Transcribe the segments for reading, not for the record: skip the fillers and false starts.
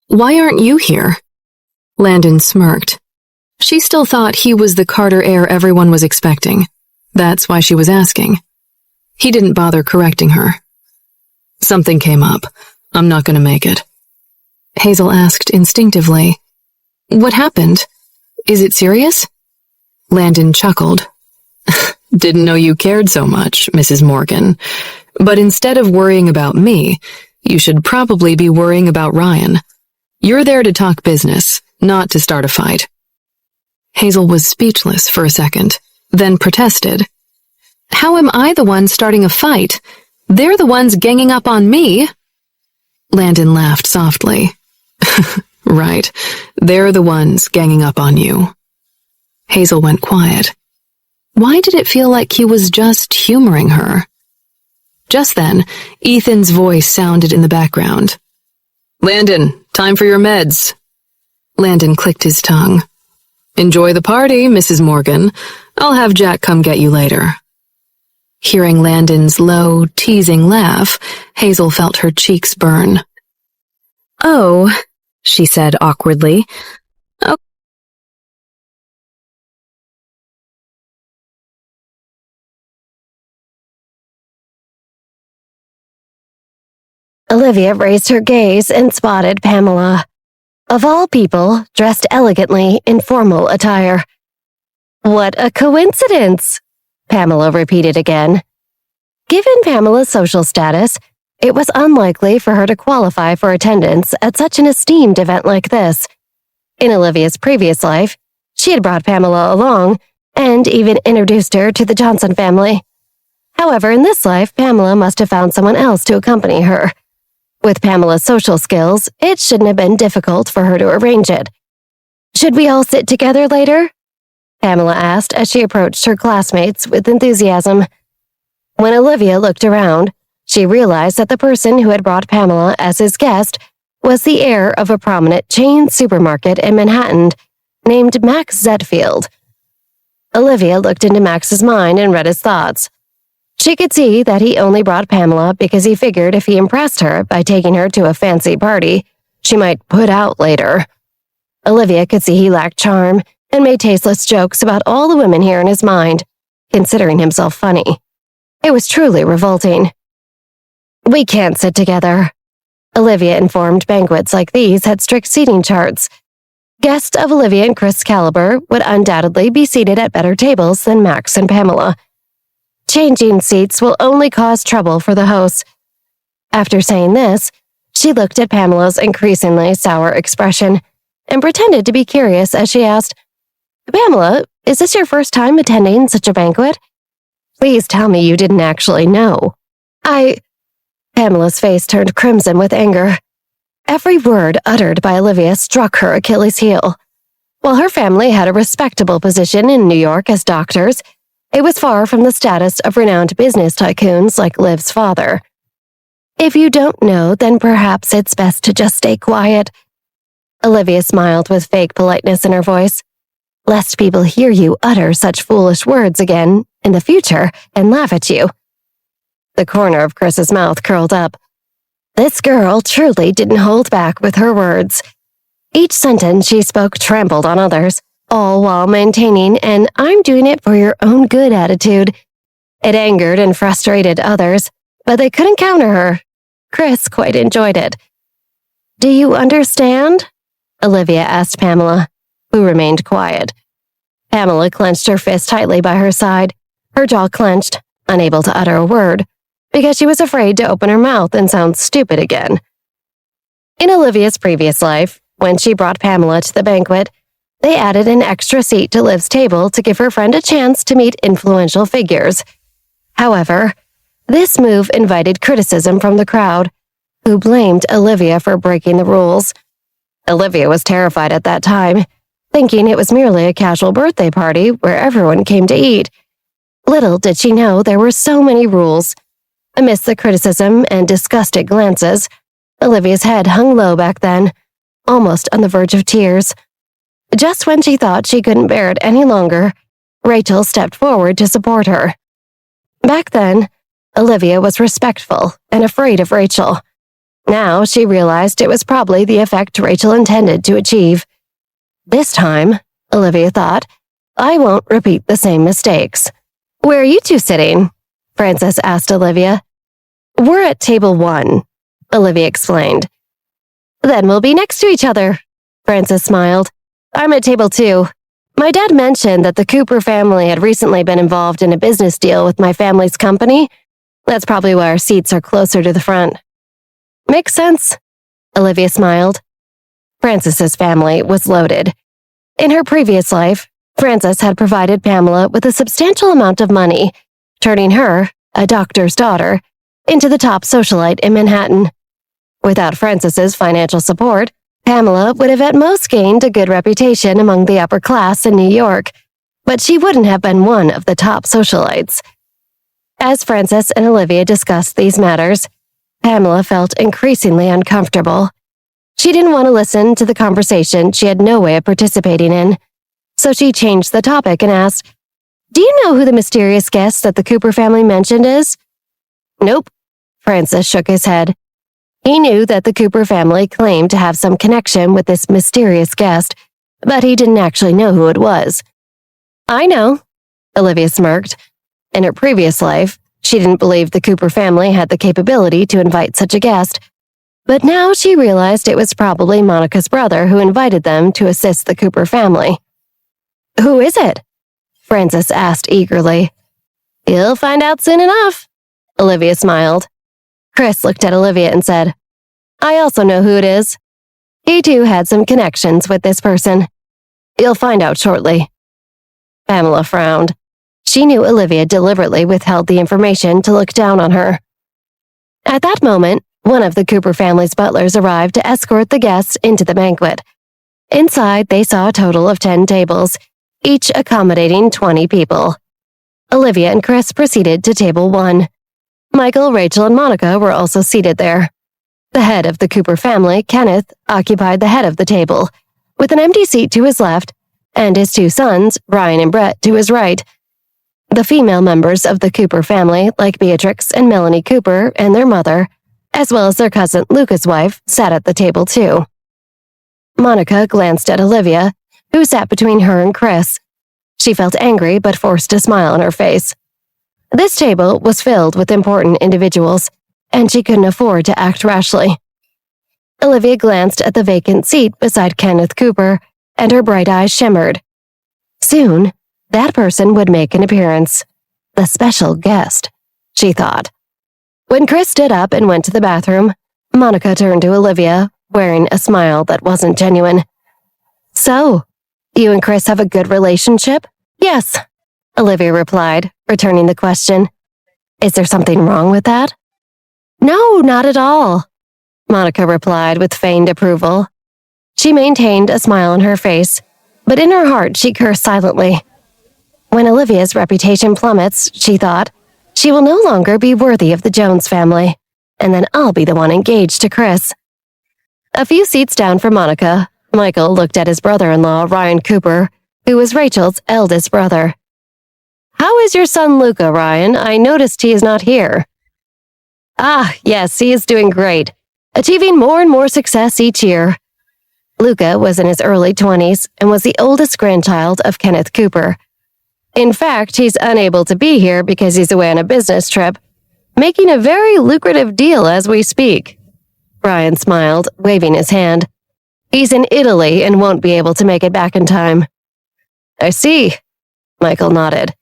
Why aren't you here? Landon smirked. She still thought he was the Carter heir everyone was expecting. That's why she was asking. He didn't bother correcting her. Something came up. I'm not going to make it. Hazel asked instinctively. What happened? Is it serious? Landon chuckled. Didn't know you cared so much, Mrs. Morgan. But instead of worrying about me, you should probably be worrying about Ryan. You're there to talk business, not to start a fight. Hazel was speechless for a second, then protested. How am I the one starting a fight? They're the ones ganging up on me. Landon laughed softly. Right, they're the ones ganging up on you. Hazel went quiet. Why did it feel like he was just humoring her? Just then, Ethan's voice sounded in the background. Landon, time for your meds. Landon clicked his tongue. Enjoy the party, Mrs. Morgan. I'll have Jack come get you later. Hearing Landon's low, teasing laugh, Hazel felt her cheeks burn. Oh, she said awkwardly. Oh. Olivia raised her gaze and spotted Pamela. Of all people, dressed elegantly in formal attire. What a coincidence, Pamela repeated again. Given Pamela's social status, it was unlikely for her to qualify for attendance at such an esteemed event like this. In Olivia's previous life, she had brought Pamela along and even introduced her to the Johnson family. However, in this life, Pamela must have found someone else to accompany her. With Pamela's social skills, it shouldn't have been difficult for her to arrange it. Should we all sit together later? Pamela asked as she approached her classmates with enthusiasm. When Olivia looked around, she realized that the person who had brought Pamela as his guest was the heir of a prominent chain supermarket in Manhattan named Max Zetfield. Olivia looked into Max's mind and read his thoughts. She could see that he only brought Pamela because he figured if he impressed her by taking her to a fancy party, she might put out later. Olivia could see he lacked charm and made tasteless jokes about all the women here in his mind, considering himself funny. It was truly revolting. We can't sit together. Olivia informed banquets like these had strict seating charts. Guests of Olivia and Chris' caliber would undoubtedly be seated at better tables than Max and Pamela. Changing seats will only cause trouble for the hosts. After saying this, she looked at Pamela's increasingly sour expression and pretended to be curious as she asked, Pamela, is this your first time attending such a banquet? Please tell me you didn't actually know. Pamela's face turned crimson with anger. Every word uttered by Olivia struck her Achilles' heel. While her family had a respectable position in New York as doctors, it was far from the status of renowned business tycoons like Liv's father. If you don't know, then perhaps it's best to just stay quiet. Olivia smiled with fake politeness in her voice. Lest people hear you utter such foolish words again in the future and laugh at you. The corner of Chris's mouth curled up. This girl truly didn't hold back with her words. Each sentence she spoke trampled on others, all while maintaining an I'm doing it for your own good attitude. It angered and frustrated others, but they couldn't counter her. Chris quite enjoyed it. Do you understand? Olivia asked Pamela, who remained quiet. Pamela clenched her fist tightly by her side, her jaw clenched, unable to utter a word, because she was afraid to open her mouth and sound stupid again. In Olivia's previous life, when she brought Pamela to the banquet, they added an extra seat to Liv's table to give her friend a chance to meet influential figures. However, this move invited criticism from the crowd, who blamed Olivia for breaking the rules. Olivia was terrified at that time, thinking it was merely a casual birthday party where everyone came to eat. Little did she know there were so many rules. Amidst the criticism and disgusted glances, Olivia's head hung low back then, almost on the verge of tears. Just when she thought she couldn't bear it any longer, Rachel stepped forward to support her. Back then, Olivia was respectful and afraid of Rachel. Now she realized it was probably the effect Rachel intended to achieve. This time, Olivia thought, I won't repeat the same mistakes. Where are you two sitting? Frances asked Olivia. We're at table 1, Olivia explained. Then we'll be next to each other, Frances smiled. I'm at table 2. My dad mentioned that the Cooper family had recently been involved in a business deal with my family's company. That's probably why our seats are closer to the front. Makes sense, Olivia smiled. Frances's family was loaded. In her previous life, Frances had provided Pamela with a substantial amount of money, turning her, a doctor's daughter, into the top socialite in Manhattan. Without Frances's financial support, Pamela would have at most gained a good reputation among the upper class in New York, but she wouldn't have been one of the top socialites. As Frances and Olivia discussed these matters, Pamela felt increasingly uncomfortable. She didn't want to listen to the conversation she had no way of participating in, so she changed the topic and asked, Do you know who the mysterious guest that the Cooper family mentioned is? Nope, Frances shook his head. He knew that the Cooper family claimed to have some connection with this mysterious guest, but he didn't actually know who it was. I know, Olivia smirked. In her previous life, she didn't believe the Cooper family had the capability to invite such a guest, but now she realized it was probably Monica's brother who invited them to assist the Cooper family. Who is it? Frances asked eagerly. You'll find out soon enough, Olivia smiled. Chris looked at Olivia and said, I also know who it is. He too had some connections with this person. You'll find out shortly. Pamela frowned. She knew Olivia deliberately withheld the information to look down on her. At that moment, one of the Cooper family's butlers arrived to escort the guests into the banquet. Inside, they saw a total of 10 tables, each accommodating 20 people. Olivia and Chris proceeded to table 1. Michael, Rachel, and Monica were also seated there. The head of the Cooper family, Kenneth, occupied the head of the table, with an empty seat to his left, and his 2 sons, Ryan and Brett, to his right. The female members of the Cooper family, like Beatrix and Melanie Cooper and their mother, as well as their cousin Luca's wife, sat at the table too. Monica glanced at Olivia, who sat between her and Chris. She felt angry but forced a smile on her face. This table was filled with important individuals, and she couldn't afford to act rashly. Olivia glanced at the vacant seat beside Kenneth Cooper, and her bright eyes shimmered. Soon, that person would make an appearance. The special guest, she thought. When Chris stood up and went to the bathroom, Monica turned to Olivia, wearing a smile that wasn't genuine. So, you and Chris have a good relationship? Yes, Olivia replied, returning the question. Is there something wrong with that? No, not at all, Monica replied with feigned approval. She maintained a smile on her face, but in her heart she cursed silently. When Olivia's reputation plummets, she thought, she will no longer be worthy of the Jones family, and then I'll be the one engaged to Chris. A few seats down from Monica, Michael looked at his brother-in-law, Ryan Cooper, who was Rachel's eldest brother. How is your son Luca, Ryan? I noticed he is not here. Yes, he is doing great, achieving more and more success each year. Luca was in his early 20s and was the oldest grandchild of Kenneth Cooper. In fact, he's unable to be here because he's away on a business trip, making a very lucrative deal as we speak. Ryan smiled, waving his hand. He's in Italy and won't be able to make it back in time. I see, Michael nodded.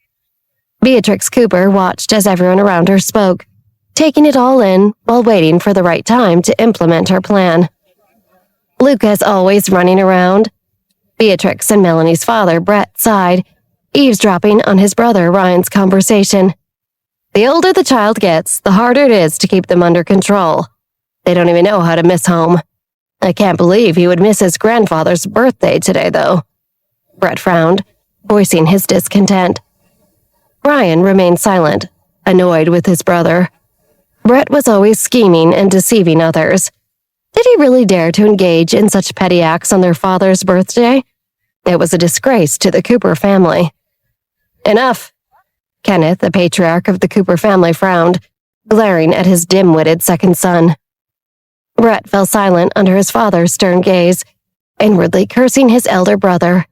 Beatrix Cooper watched as everyone around her spoke, taking it all in while waiting for the right time to implement her plan. Luca's always running around. Beatrix and Melanie's father, Brett, sighed, eavesdropping on his brother Ryan's conversation. The older the child gets, the harder it is to keep them under control. They don't even know how to miss home. I can't believe he would miss his grandfather's birthday today, though. Brett frowned, voicing his discontent. Ryan remained silent, annoyed with his brother. Brett was always scheming and deceiving others. Did he really dare to engage in such petty acts on their father's birthday? It was a disgrace to the Cooper family. Enough! Kenneth, the patriarch of the Cooper family, frowned, glaring at his dim-witted second son. Brett fell silent under his father's stern gaze, inwardly cursing his elder brother.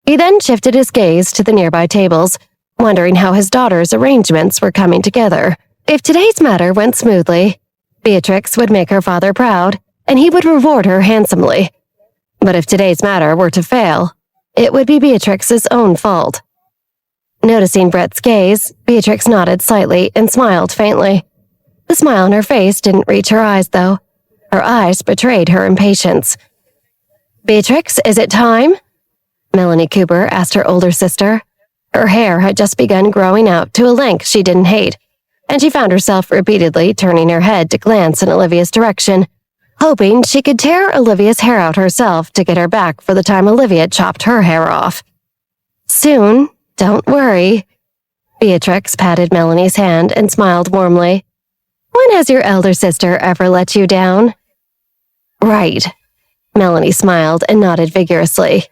He then shifted his gaze to the nearby tables, wondering how his daughter's arrangements were coming together. If today's matter went smoothly, Beatrix would make her father proud, and he would reward her handsomely. But if today's matter were to fail, it would be Beatrix's own fault. Noticing Brett's gaze, Beatrix nodded slightly and smiled faintly. The smile on her face didn't reach her eyes, though. Her eyes betrayed her impatience. "Beatrix, is it time?" Melanie Cooper asked her older sister. Her hair had just begun growing out to a length she didn't hate, and she found herself repeatedly turning her head to glance in Olivia's direction, hoping she could tear Olivia's hair out herself to get her back for the time Olivia chopped her hair off. "Soon, don't worry." Beatrix patted Melanie's hand and smiled warmly. "When has your elder sister ever let you down?" "Right." Melanie smiled and nodded vigorously.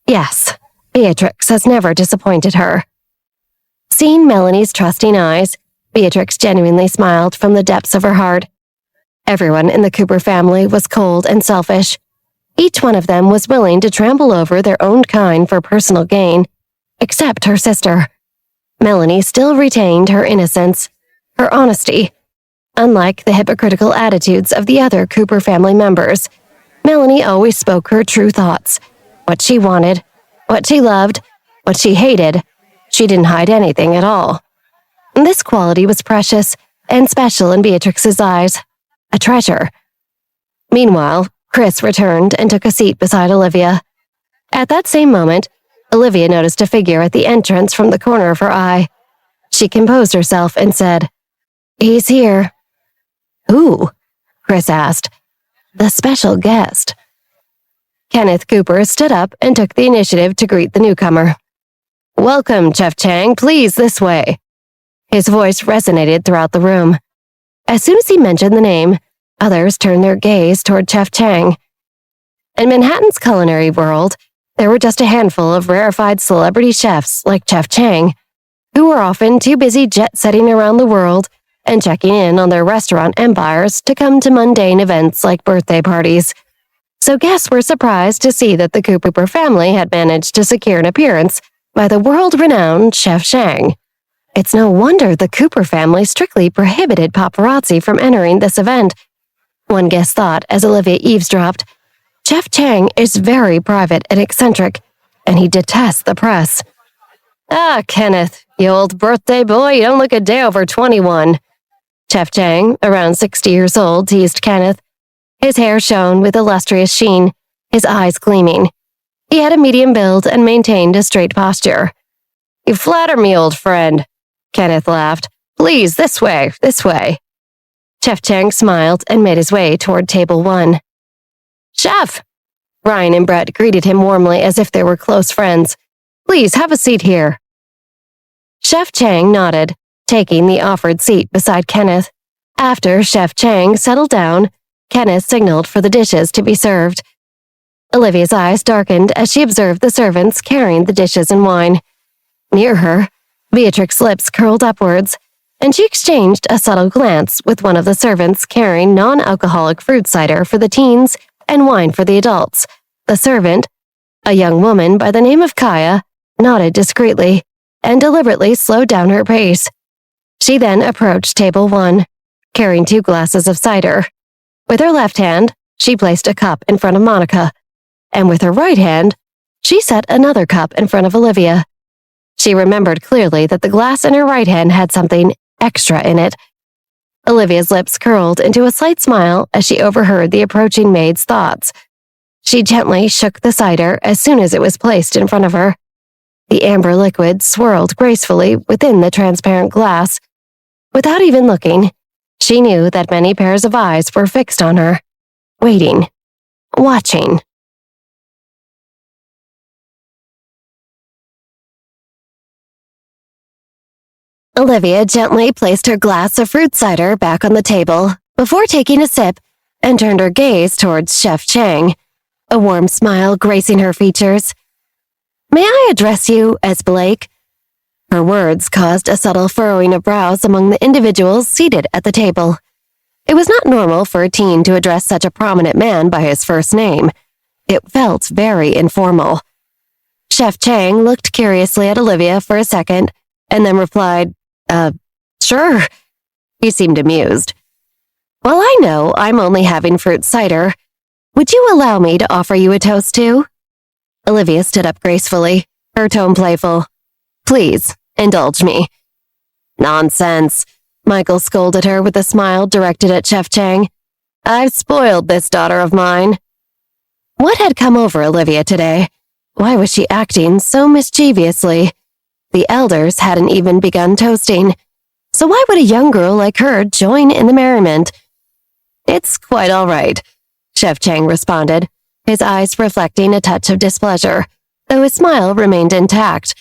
Yes, Beatrix has never disappointed her. Seeing Melanie's trusting eyes, Beatrix genuinely smiled from the depths of her heart. Everyone in the Cooper family was cold and selfish. Each one of them was willing to trample over their own kind for personal gain, except her sister. Melanie still retained her innocence, her honesty. Unlike the hypocritical attitudes of the other Cooper family members, Melanie always spoke her true thoughts. What she wanted, what she loved, what she hated. She didn't hide anything at all. This quality was precious and special in Beatrix's eyes. A treasure. Meanwhile, Chris returned and took a seat beside Olivia. At that same moment, Olivia noticed a figure at the entrance from the corner of her eye. She composed herself and said, "He's here." "Who?" Chris asked. "The special guest." Kenneth Cooper stood up and took the initiative to greet the newcomer. "Welcome, Chef Chang. Please, this way." His voice resonated throughout the room. As soon as he mentioned the name, others turned their gaze toward Chef Chang. In Manhattan's culinary world, there were just a handful of rarefied celebrity chefs like Chef Chang, who were often too busy jet-setting around the world and checking in on their restaurant empires to come to mundane events like birthday parties. So guests were surprised to see that the Cooper family had managed to secure an appearance by the world-renowned Chef Chang. It's no wonder the Cooper family strictly prohibited paparazzi from entering this event. One guest thought as Olivia eavesdropped, "Chef Chang is very private and eccentric, and he detests the press." "Ah, Kenneth, you old birthday boy, you don't look a day over 21. Chef Chang, around 60 years old, teased Kenneth. His hair shone with a lustrous sheen, his eyes gleaming. He had a medium build and maintained a straight posture. "You flatter me, old friend," Kenneth laughed. "Please, this way, this way." Chef Chang smiled and made his way toward table 1. "Chef!" Ryan and Brett greeted him warmly as if they were close friends. "Please, have a seat here." Chef Chang nodded, taking the offered seat beside Kenneth. After Chef Chang settled down, Kenneth signaled for the dishes to be served. Olivia's eyes darkened as she observed the servants carrying the dishes and wine. Near her, Beatrix's lips curled upwards, and she exchanged a subtle glance with one of the servants carrying non-alcoholic fruit cider for the teens and wine for the adults. The servant, a young woman by the name of Kaya, nodded discreetly and deliberately slowed down her pace. She then approached table 1, carrying 2 glasses of cider. With her left hand, she placed a cup in front of Monica, and with her right hand, she set another cup in front of Olivia. She remembered clearly that the glass in her right hand had something extra in it. Olivia's lips curled into a slight smile as she overheard the approaching maid's thoughts. She gently shook the cider as soon as it was placed in front of her. The amber liquid swirled gracefully within the transparent glass. Without even looking, she knew that many pairs of eyes were fixed on her, waiting, watching. Olivia gently placed her glass of fruit cider back on the table before taking a sip and turned her gaze towards Chef Chang, a warm smile gracing her features. "May I address you as Blake?" Her words caused a subtle furrowing of brows among the individuals seated at the table. It was not normal for a teen to address such a prominent man by his first name. It felt very informal. Chef Chang looked curiously at Olivia for a second and then replied, sure. He seemed amused. Well, I know I'm only having fruit cider. Would you allow me to offer you a toast too? Olivia stood up gracefully, her tone playful. Please, indulge me. Nonsense. Michael scolded her with a smile directed at Chef Chang. I've spoiled this daughter of mine. What had come over Olivia today? Why was she acting so mischievously? The elders hadn't even begun toasting, so why would a young girl like her join in the merriment? It's quite all right, Chef Chang responded, his eyes reflecting a touch of displeasure, though his smile remained intact.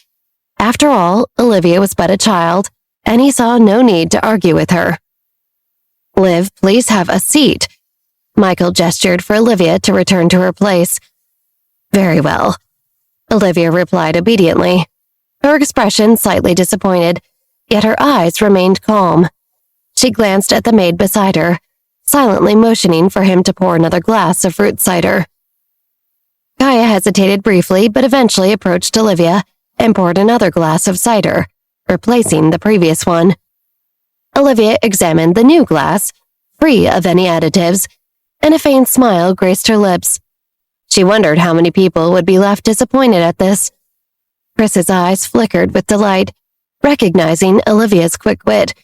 After all, Olivia was but a child, and he saw no need to argue with her. Liv, please have a seat. Michael gestured for Olivia to return to her place. Very well. Olivia replied obediently, her expression slightly disappointed, yet her eyes remained calm. She glanced at the maid beside her, silently motioning for him to pour another glass of fruit cider. Kaya hesitated briefly, but eventually approached Olivia and poured another glass of cider, replacing the previous one. Olivia examined the new glass, free of any additives, and a faint smile graced her lips. She wondered how many people would be left disappointed at this. Chris's eyes flickered with delight, recognizing Olivia's quick wit.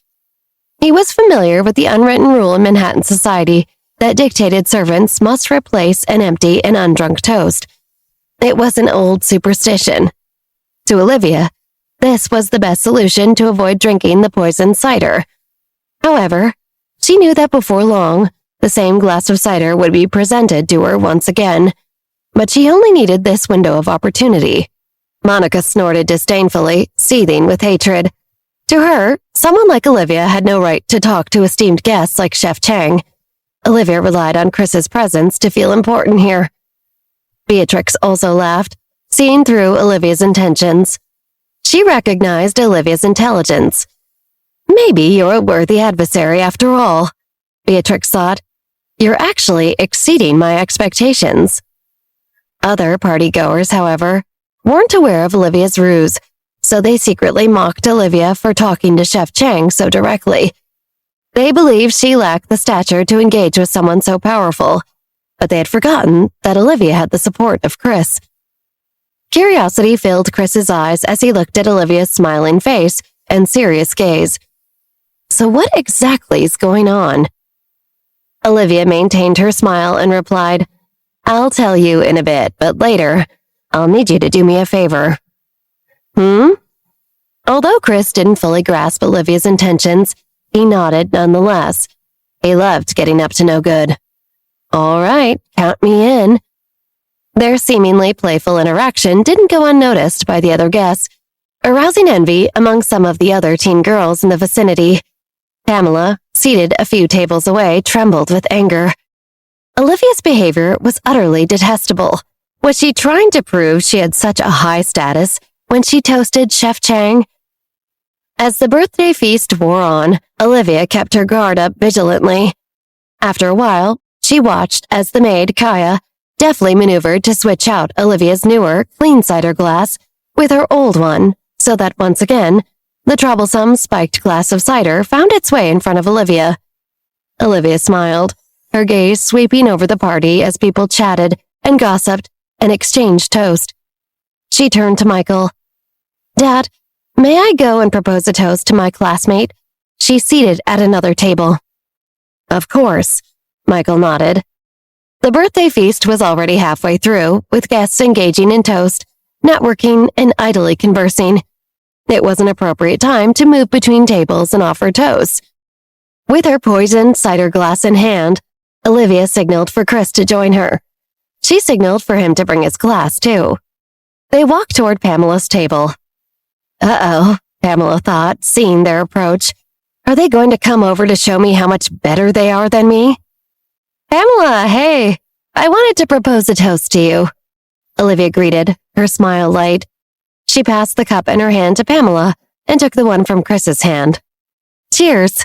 He was familiar with the unwritten rule in Manhattan society that dictated servants must replace an empty and undrunk toast. It was an old superstition. To Olivia, this was the best solution to avoid drinking the poisoned cider. However, she knew that before long, the same glass of cider would be presented to her once again, but she only needed this window of opportunity. Monica snorted disdainfully, seething with hatred. To her, someone like Olivia had no right to talk to esteemed guests like Chef Chang. Olivia relied on Chris's presence to feel important here. Beatrix also laughed, seeing through Olivia's intentions. She recognized Olivia's intelligence. Maybe you're a worthy adversary after all, Beatrix thought. You're actually exceeding my expectations. Other party-goers, however, weren't aware of Olivia's ruse, so they secretly mocked Olivia for talking to Chef Chang so directly. They believed she lacked the stature to engage with someone so powerful, but they had forgotten that Olivia had the support of Chris. Curiosity filled Chris's eyes as he looked at Olivia's smiling face and serious gaze. So what exactly is going on? Olivia maintained her smile and replied, I'll tell you in a bit, but later, I'll need you to do me a favor. Although Chris didn't fully grasp Olivia's intentions, he nodded nonetheless. He loved getting up to no good. All right, count me in. Their seemingly playful interaction didn't go unnoticed by the other guests, arousing envy among some of the other teen girls in the vicinity. Pamela, seated a few tables away, trembled with anger. Olivia's behavior was utterly detestable. Was she trying to prove she had such a high status when she toasted Chef Chang? As the birthday feast wore on, Olivia kept her guard up vigilantly. After a while, she watched as the maid, Kaya, deftly maneuvered to switch out Olivia's newer, clean cider glass with her old one, so that once again, the troublesome spiked glass of cider found its way in front of Olivia. Olivia smiled, her gaze sweeping over the party as people chatted and gossiped and exchanged toast. She turned to Michael. Dad, may I go and propose a toast to my classmate? She's seated at another table. Of course, Michael nodded. The birthday feast was already halfway through, with guests engaging in toast, networking, and idly conversing. It was an appropriate time to move between tables and offer toasts. With her poisoned cider glass in hand, Olivia signaled for Chris to join her. She signaled for him to bring his glass, too. They walked toward Pamela's table. Uh-oh, Pamela thought, seeing their approach. Are they going to come over to show me how much better they are than me? Pamela, hey, I wanted to propose a toast to you. Olivia greeted, her smile light. She passed the cup in her hand to Pamela and took the one from Chris's hand. Cheers.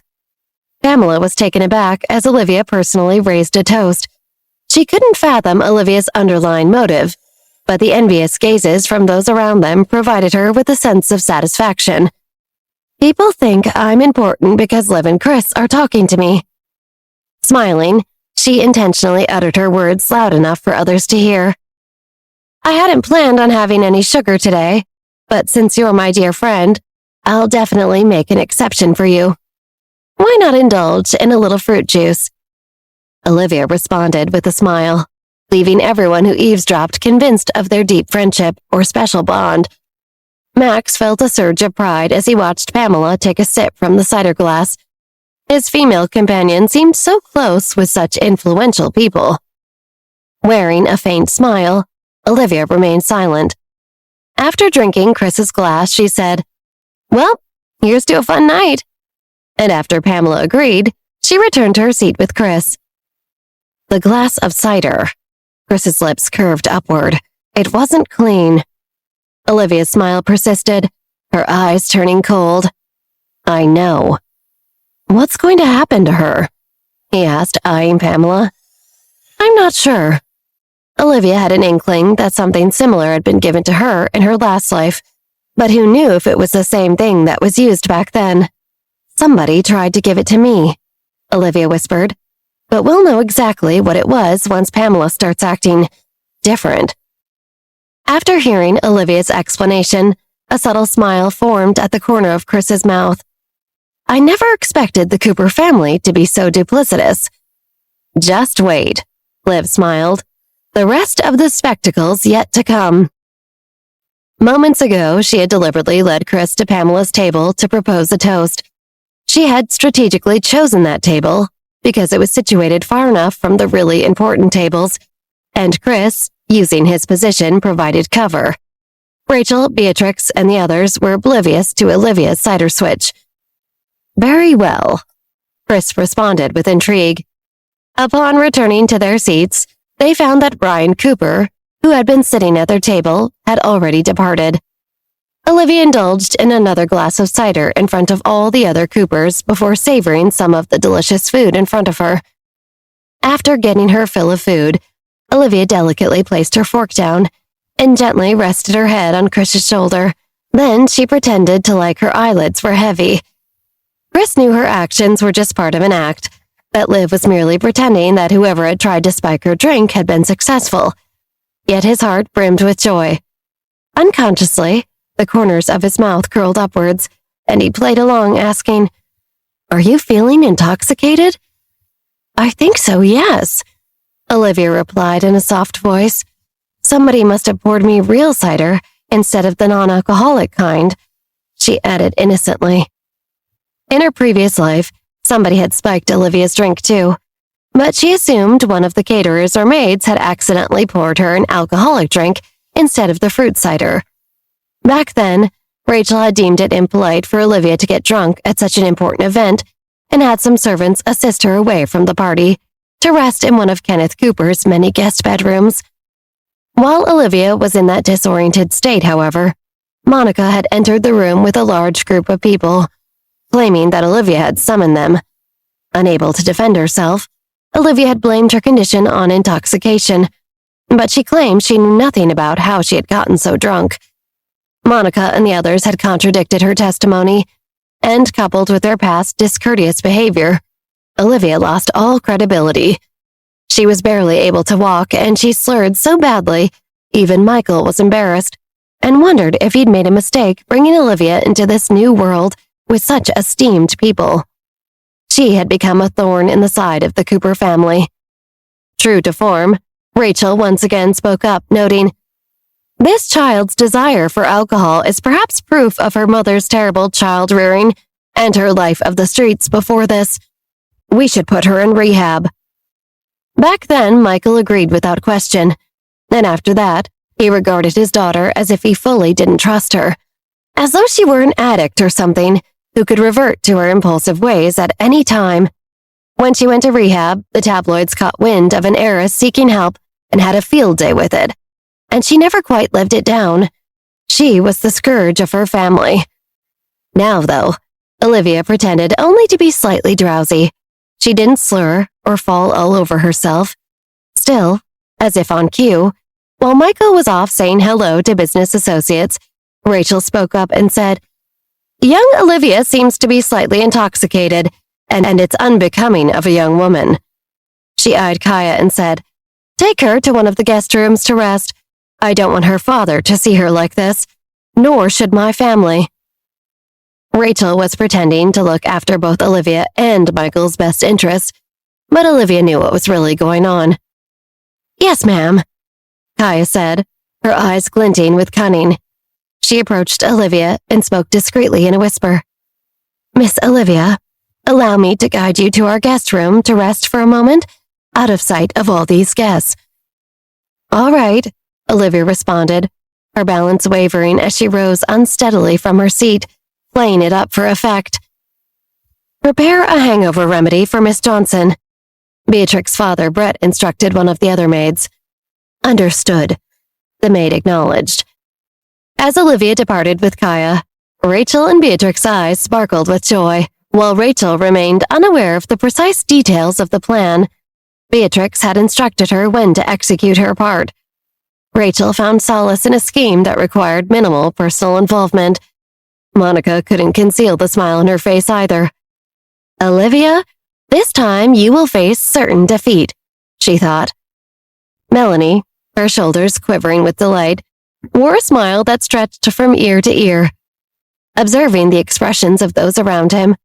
Pamela was taken aback as Olivia personally raised a toast. She couldn't fathom Olivia's underlying motive, but the envious gazes from those around them provided her with a sense of satisfaction. People think I'm important because Liv and Chris are talking to me. Smiling, she intentionally uttered her words loud enough for others to hear. I hadn't planned on having any sugar today, but since you're my dear friend, I'll definitely make an exception for you. Why not indulge in a little fruit juice? Olivia responded with a smile, leaving everyone who eavesdropped convinced of their deep friendship or special bond. Max felt a surge of pride as he watched Pamela take a sip from the cider glass. His female companion seemed so close with such influential people. Wearing a faint smile, Olivia remained silent. After drinking Chris's glass, she said, Well, here's to a fun night. And after Pamela agreed, she returned to her seat with Chris. The glass of cider. Chris's lips curved upward. It wasn't clean. Olivia's smile persisted, her eyes turning cold. I know. What's going to happen to her? He asked, eyeing Pamela. I'm not sure. Olivia had an inkling that something similar had been given to her in her last life, but who knew if it was the same thing that was used back then? Somebody tried to give it to me, Olivia whispered, but we'll know exactly what it was once Pamela starts acting different. After hearing Olivia's explanation, a subtle smile formed at the corner of Chris's mouth. I never expected the Cooper family to be so duplicitous. Just wait, Liv smiled. The rest of the spectacle's yet to come. Moments ago, she had deliberately led Chris to Pamela's table to propose a toast. She had strategically chosen that table because it was situated far enough from the really important tables, and Chris, using his position, provided cover. Rachel, Beatrix, and the others were oblivious to Olivia's cider switch. Very well, Chris responded with intrigue. Upon returning to their seats, they found that Brian Cooper, who had been sitting at their table, had already departed. Olivia indulged in another glass of cider in front of all the other Coopers before savoring some of the delicious food in front of her. After getting her fill of food, Olivia delicately placed her fork down and gently rested her head on Chris's shoulder. Then she pretended to like her eyelids were heavy. Chris knew her actions were just part of an act, that Liv was merely pretending that whoever had tried to spike her drink had been successful. Yet his heart brimmed with joy. Unconsciously, the corners of his mouth curled upwards, and he played along, asking, Are you feeling intoxicated? I think so, yes, Olivia replied in a soft voice. Somebody must have poured me real cider instead of the non-alcoholic kind, she added innocently. In her previous life, somebody had spiked Olivia's drink too, but she assumed one of the caterers or maids had accidentally poured her an alcoholic drink instead of the fruit cider. Back then, Rachel had deemed it impolite for Olivia to get drunk at such an important event and had some servants assist her away from the party to rest in one of Kenneth Cooper's many guest bedrooms. While Olivia was in that disoriented state, however, Monica had entered the room with a large group of people, claiming that Olivia had summoned them. Unable to defend herself, Olivia had blamed her condition on intoxication, but she claimed she knew nothing about how she had gotten so drunk. Monica and the others had contradicted her testimony, and coupled with their past discourteous behavior, Olivia lost all credibility. She was barely able to walk, and she slurred so badly, even Michael was embarrassed, and wondered if he'd made a mistake bringing Olivia into this new world with such esteemed people. She had become a thorn in the side of the Cooper family. True to form, Rachel once again spoke up, noting, This child's desire for alcohol is perhaps proof of her mother's terrible child-rearing and her life of the streets before this. We should put her in rehab. Back then, Michael agreed without question, and after that, he regarded his daughter as if he fully didn't trust her, as though she were an addict or something who could revert to her impulsive ways at any time. When she went to rehab, the tabloids caught wind of an heiress seeking help and had a field day with it, and she never quite lived it down. She was the scourge of her family. Now, though, Olivia pretended only to be slightly drowsy. She didn't slur or fall all over herself. Still, as if on cue, while Michael was off saying hello to business associates, Rachel spoke up and said, "Young Olivia seems to be slightly intoxicated, and it's unbecoming of a young woman." She eyed Kaya and said, "Take her to one of the guest rooms to rest. I don't want her father to see her like this, nor should my family." Rachel was pretending to look after both Olivia and Michael's best interests, but Olivia knew what was really going on. "Yes, ma'am," Kaya said, her eyes glinting with cunning. She approached Olivia and spoke discreetly in a whisper. "Miss Olivia, allow me to guide you to our guest room to rest for a moment, out of sight of all these guests." "All right," Olivia responded, her balance wavering as she rose unsteadily from her seat, playing it up for effect. "Prepare a hangover remedy for Miss Johnson," Beatrix's father, Brett, instructed one of the other maids. "Understood," the maid acknowledged. As Olivia departed with Kaya, Rachel and Beatrix's eyes sparkled with joy. While Rachel remained unaware of the precise details of the plan, Beatrix had instructed her when to execute her part. Rachel found solace in a scheme that required minimal personal involvement. Monica couldn't conceal the smile on her face either. "Olivia, this time you will face certain defeat," she thought. Melanie, her shoulders quivering with delight, wore a smile that stretched from ear to ear. Observing the expressions of those around him,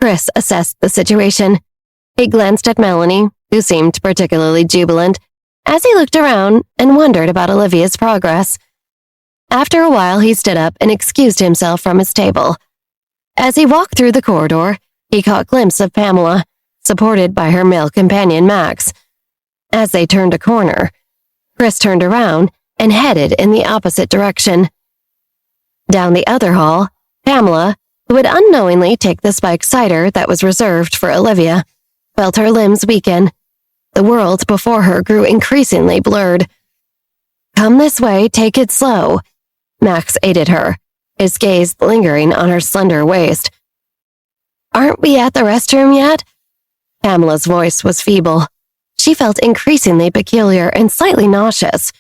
Chris assessed the situation. He glanced at Melanie, who seemed particularly jubilant, as he looked around and wondered about Olivia's progress. After a while, he stood up and excused himself from his table. As he walked through the corridor, he caught a glimpse of Pamela, supported by her male companion Max. As they turned a corner, Chris turned around and headed in the opposite direction. Down the other hall, Pamela, who would unknowingly take the spiked cider that was reserved for Olivia, felt her limbs weaken. The world before her grew increasingly blurred. "Come this way, take it slow," Max aided her, his gaze lingering on her slender waist. "Aren't we at the restroom yet?" Pamela's voice was feeble. She felt increasingly peculiar and slightly nauseous.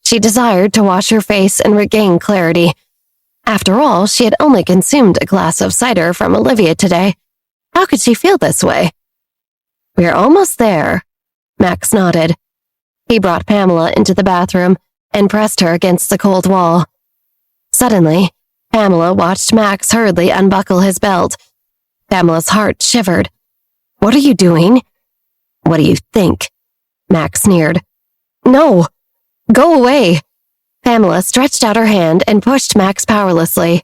She desired to wash her face and regain clarity. After all, she had only consumed a glass of cider from Olivia today. How could she feel this way? "We're almost there," Max nodded. He brought Pamela into the bathroom and pressed her against the cold wall. Suddenly, Pamela watched Max hurriedly unbuckle his belt. Pamela's heart shivered. "What are you doing?" "What do you think?" Max sneered. "No! Go away!" Pamela stretched out her hand and pushed Max powerlessly.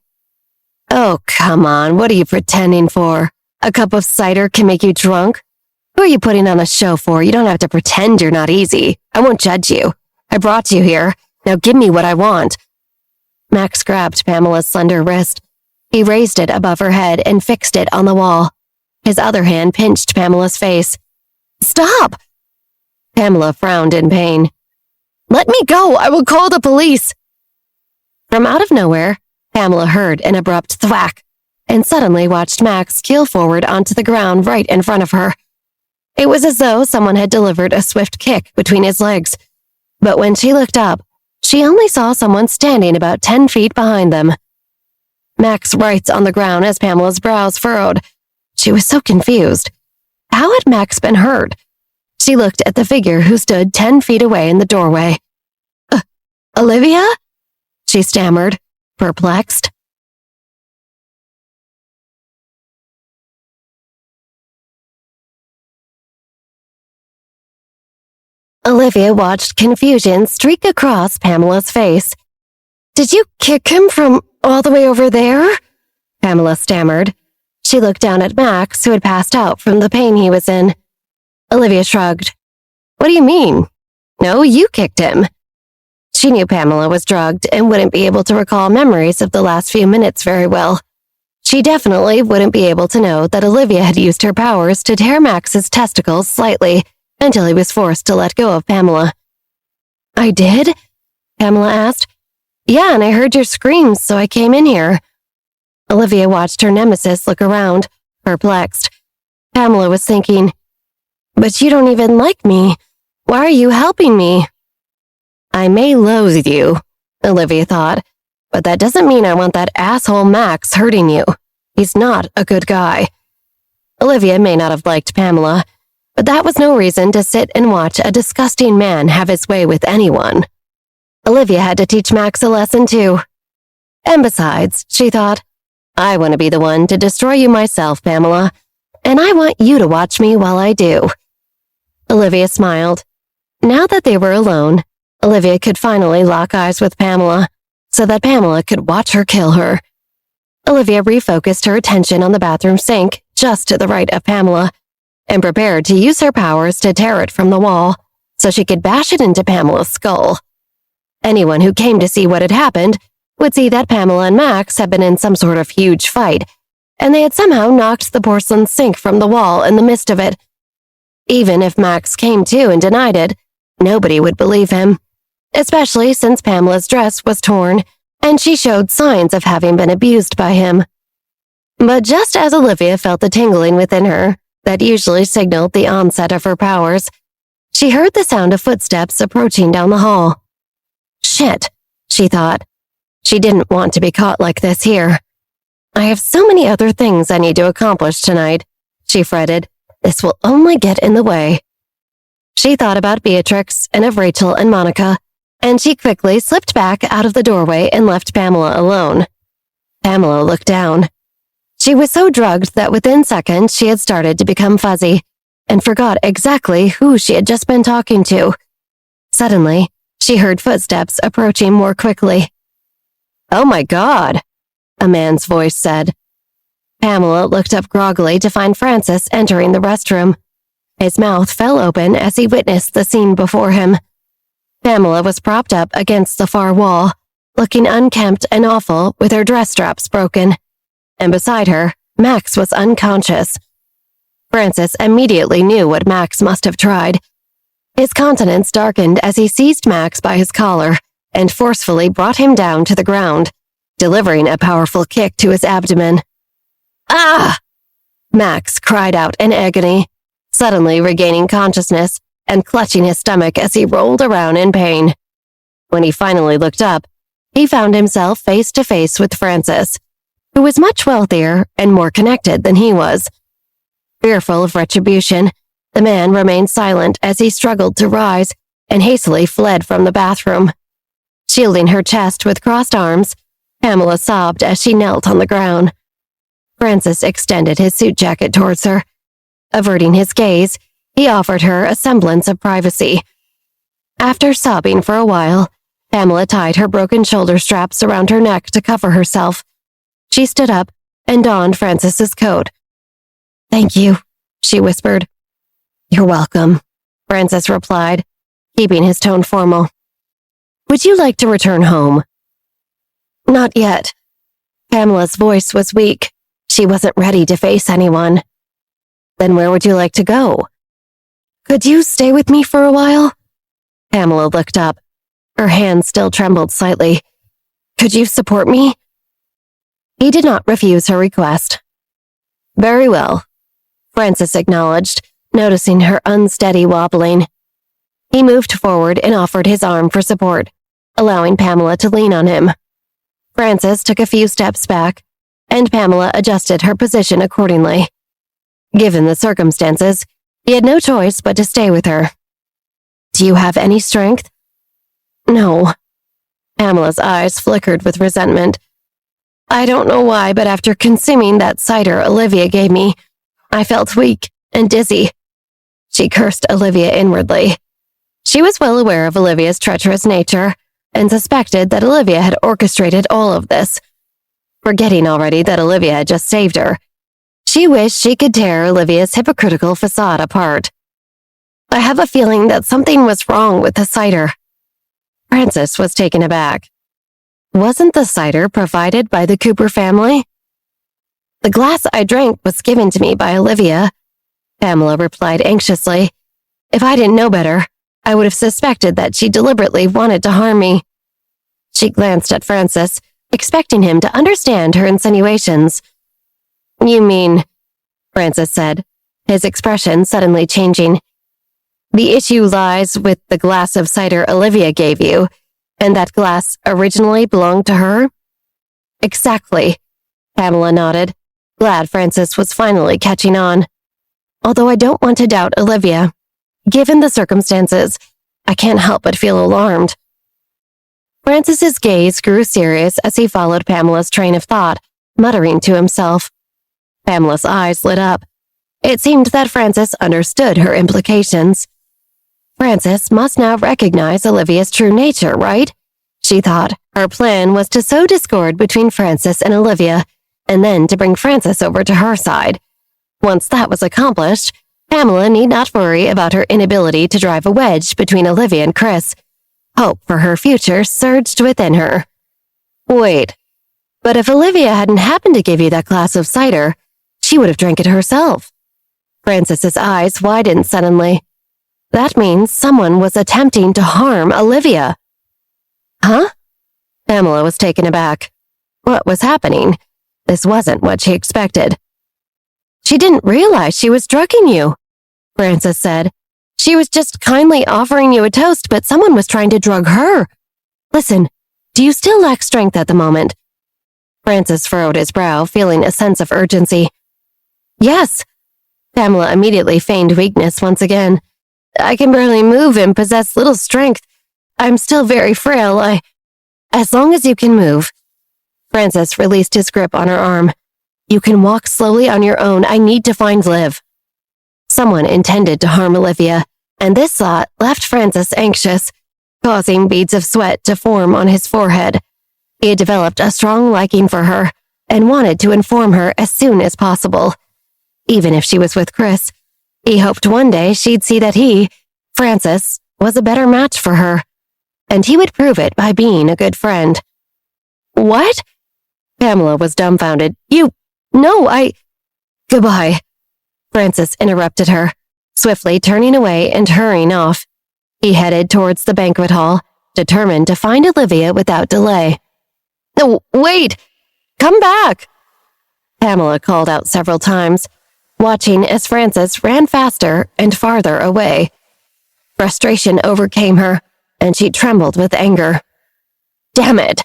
"Oh, come on, what are you pretending for? A cup of cider can make you drunk? Who are you putting on a show for? You don't have to pretend you're not easy. I won't judge you. I brought you here. Now give me what I want." Max grabbed Pamela's slender wrist. He raised it above her head and fixed it on the wall. His other hand pinched Pamela's face. "Stop!" Pamela frowned in pain. "Let me go! I will call the police!" From out of nowhere, Pamela heard an abrupt thwack and suddenly watched Max keel forward onto the ground right in front of her. It was as though someone had delivered a swift kick between his legs. But when she looked up, she only saw someone standing about 10 feet behind them. Max writhed on the ground as Pamela's brows furrowed. She was so confused. How had Max been hurt? She looked at the figure who stood 10 feet away in the doorway. Olivia?" she stammered, perplexed. Olivia watched confusion streak across Pamela's face. "Did you kick him from all the way over there?" Pamela stammered. She looked down at Max, who had passed out from the pain he was in. Olivia shrugged. "What do you mean?" "No, you kicked him." She knew Pamela was drugged and wouldn't be able to recall memories of the last few minutes very well. She definitely wouldn't be able to know that Olivia had used her powers to tear Max's testicles slightly until he was forced to let go of Pamela. "I did?" Pamela asked. "Yeah, and I heard your screams, so I came in here." Olivia watched her nemesis look around, perplexed. Pamela was thinking, "But you don't even like me. Why are you helping me?" "I may loathe you," Olivia thought, "but that doesn't mean I want that asshole Max hurting you. He's not a good guy." Olivia may not have liked Pamela, but that was no reason to sit and watch a disgusting man have his way with anyone. Olivia had to teach Max a lesson too. And besides, she thought, "I want to be the one to destroy you myself, Pamela, and I want you to watch me while I do." Olivia smiled. Now that they were alone, Olivia could finally lock eyes with Pamela, so that Pamela could watch her kill her. Olivia refocused her attention on the bathroom sink, just to the right of Pamela, and prepared to use her powers to tear it from the wall, so she could bash it into Pamela's skull. Anyone who came to see what had happened would see that Pamela and Max had been in some sort of huge fight, and they had somehow knocked the porcelain sink from the wall in the midst of it. Even if Max came to and denied it, nobody would believe him, especially since Pamela's dress was torn and she showed signs of having been abused by him. But just as Olivia felt the tingling within her that usually signaled the onset of her powers, she heard the sound of footsteps approaching down the hall. Shit, she thought. She didn't want to be caught like this here. "I have so many other things I need to accomplish tonight," she fretted. "This will only get in the way." She thought about Beatrix and of Rachel and Monica, and she quickly slipped back out of the doorway and left Pamela alone. Pamela looked down. She was so drugged that within seconds she had started to become fuzzy and forgot exactly who she had just been talking to. Suddenly, she heard footsteps approaching more quickly. "Oh my God," a man's voice said. Pamela looked up groggily to find Francis entering the restroom. His mouth fell open as he witnessed the scene before him. Pamela was propped up against the far wall, looking unkempt and awful with her dress straps broken. And beside her, Max was unconscious. Francis immediately knew what Max must have tried. His countenance darkened as he seized Max by his collar and forcefully brought him down to the ground, delivering a powerful kick to his abdomen. "Ah!" Max cried out in agony, suddenly regaining consciousness and clutching his stomach as he rolled around in pain. When he finally looked up, he found himself face to face with Francis, who was much wealthier and more connected than he was. Fearful of retribution, the man remained silent as he struggled to rise and hastily fled from the bathroom. Shielding her chest with crossed arms, Pamela sobbed as she knelt on the ground. Francis extended his suit jacket towards her. Averting his gaze, he offered her a semblance of privacy. After sobbing for a while, Pamela tied her broken shoulder straps around her neck to cover herself. She stood up and donned Francis's coat. "Thank you," she whispered. "You're welcome," Francis replied, keeping his tone formal. "Would you like to return home?" "Not yet." Pamela's voice was weak. She wasn't ready to face anyone. "Then where would you like to go?" "Could you stay with me for a while?" Pamela looked up. Her hand still trembled slightly. "Could you support me?" He did not refuse her request. "Very well," Francis acknowledged, noticing her unsteady wobbling. He moved forward and offered his arm for support, allowing Pamela to lean on him. Francis took a few steps back, and Pamela adjusted her position accordingly. Given the circumstances, he had no choice but to stay with her. "Do you have any strength?" "No." Pamela's eyes flickered with resentment. "I don't know why, but after consuming that cider Olivia gave me, I felt weak and dizzy." She cursed Olivia inwardly. She was well aware of Olivia's treacherous nature and suspected that Olivia had orchestrated all of this. Forgetting already that Olivia had just saved her, she wished she could tear Olivia's hypocritical facade apart. "I have a feeling that something was wrong with the cider." Francis was taken aback. "Wasn't the cider provided by the Cooper family?" "The glass I drank was given to me by Olivia," Pamela replied anxiously. "If I didn't know better, I would have suspected that she deliberately wanted to harm me." She glanced at Francis, expecting him to understand her insinuations. "You mean," Francis said, his expression suddenly changing. "The issue lies with the glass of cider Olivia gave you, and that glass originally belonged to her?" "Exactly," Pamela nodded, glad Francis was finally catching on. "Although I don't want to doubt Olivia. Given the circumstances, I can't help but feel alarmed." Francis's gaze grew serious as he followed Pamela's train of thought, muttering to himself. Pamela's eyes lit up. It seemed that Francis understood her implications. Francis must now recognize Olivia's true nature, right? She thought her plan was to sow discord between Francis and Olivia, and then to bring Francis over to her side. Once that was accomplished, Pamela need not worry about her inability to drive a wedge between Olivia and Chris. Hope for her future surged within her. "Wait, but if Olivia hadn't happened to give you that glass of cider, she would have drank it herself." Francis's eyes widened suddenly. That means someone was attempting to harm Olivia. "Huh?" Pamela was taken aback. What was happening? This wasn't what she expected. "She didn't realize she was drugging you," Francis said. "She was just kindly offering you a toast, but someone was trying to drug her. Listen, do you still lack strength at the moment?" Francis furrowed his brow, feeling a sense of urgency. "Yes." Pamela immediately feigned weakness once again. "I can barely move and possess little strength. I'm still very frail. As long as you can move." Francis released his grip on her arm. "You can walk slowly on your own. I need to find Liv." Someone intended to harm Olivia, and this thought left Francis anxious, causing beads of sweat to form on his forehead. He had developed a strong liking for her and wanted to inform her as soon as possible. Even if she was with Chris, he hoped one day she'd see that he, Francis, was a better match for her, and he would prove it by being a good friend. "What?" Pamela was dumbfounded. No, Goodbye." Francis interrupted her, swiftly turning away and hurrying off. He headed towards the banquet hall, determined to find Olivia without delay. "No, wait! Come back!" Pamela called out several times, watching as Francis ran faster and farther away. Frustration overcame her, and she trembled with anger. "Damn it!"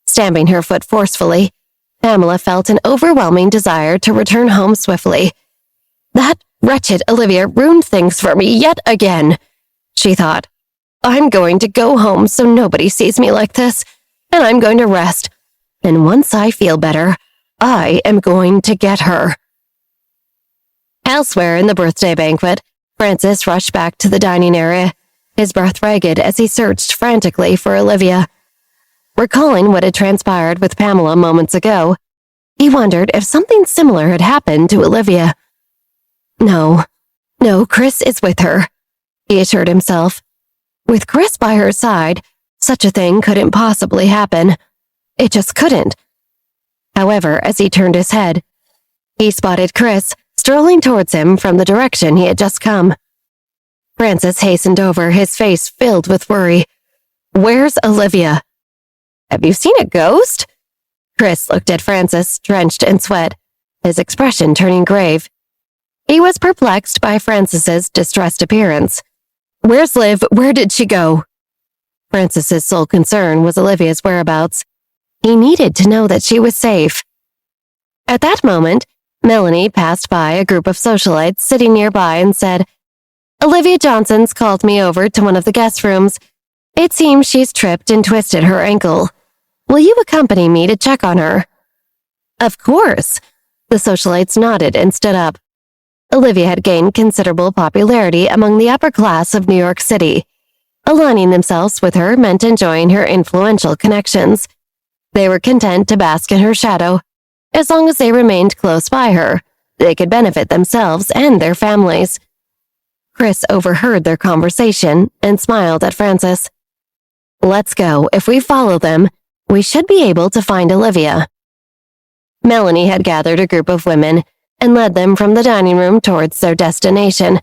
Stamping her foot forcefully, Pamela felt an overwhelming desire to return home swiftly. "That wretched Olivia ruined things for me yet again," she thought. "I'm going to go home so nobody sees me like this, and I'm going to rest. And once I feel better, I am going to get her." Elsewhere in the birthday banquet, Francis rushed back to the dining area, his breath ragged as he searched frantically for Olivia. Recalling what had transpired with Pamela moments ago, he wondered if something similar had happened to Olivia. No, Chris is with her, he assured himself. With Chris by her side, such a thing couldn't possibly happen. It just couldn't. However, as he turned his head, he spotted Chris strolling towards him from the direction he had just come. Francis hastened over, his face filled with worry. "Where's Olivia?" "Have you seen a ghost?" Chris looked at Francis, drenched in sweat, his expression turning grave. He was perplexed by Francis's distressed appearance. "Where's Liv? Where did she go?" Francis's sole concern was Olivia's whereabouts. He needed to know that she was safe. At that moment, Melanie passed by a group of socialites sitting nearby and said, "Olivia Johnson's called me over to one of the guest rooms. It seems she's tripped and twisted her ankle. Will you accompany me to check on her?" "Of course." The socialites nodded and stood up. Olivia had gained considerable popularity among the upper class of New York City. Aligning themselves with her meant enjoying her influential connections. They were content to bask in her shadow. As long as they remained close by her, they could benefit themselves and their families. Chris overheard their conversation and smiled at Francis. "Let's go. If we follow them, we should be able to find Olivia." Melanie had gathered a group of women and led them from the dining room towards their destination.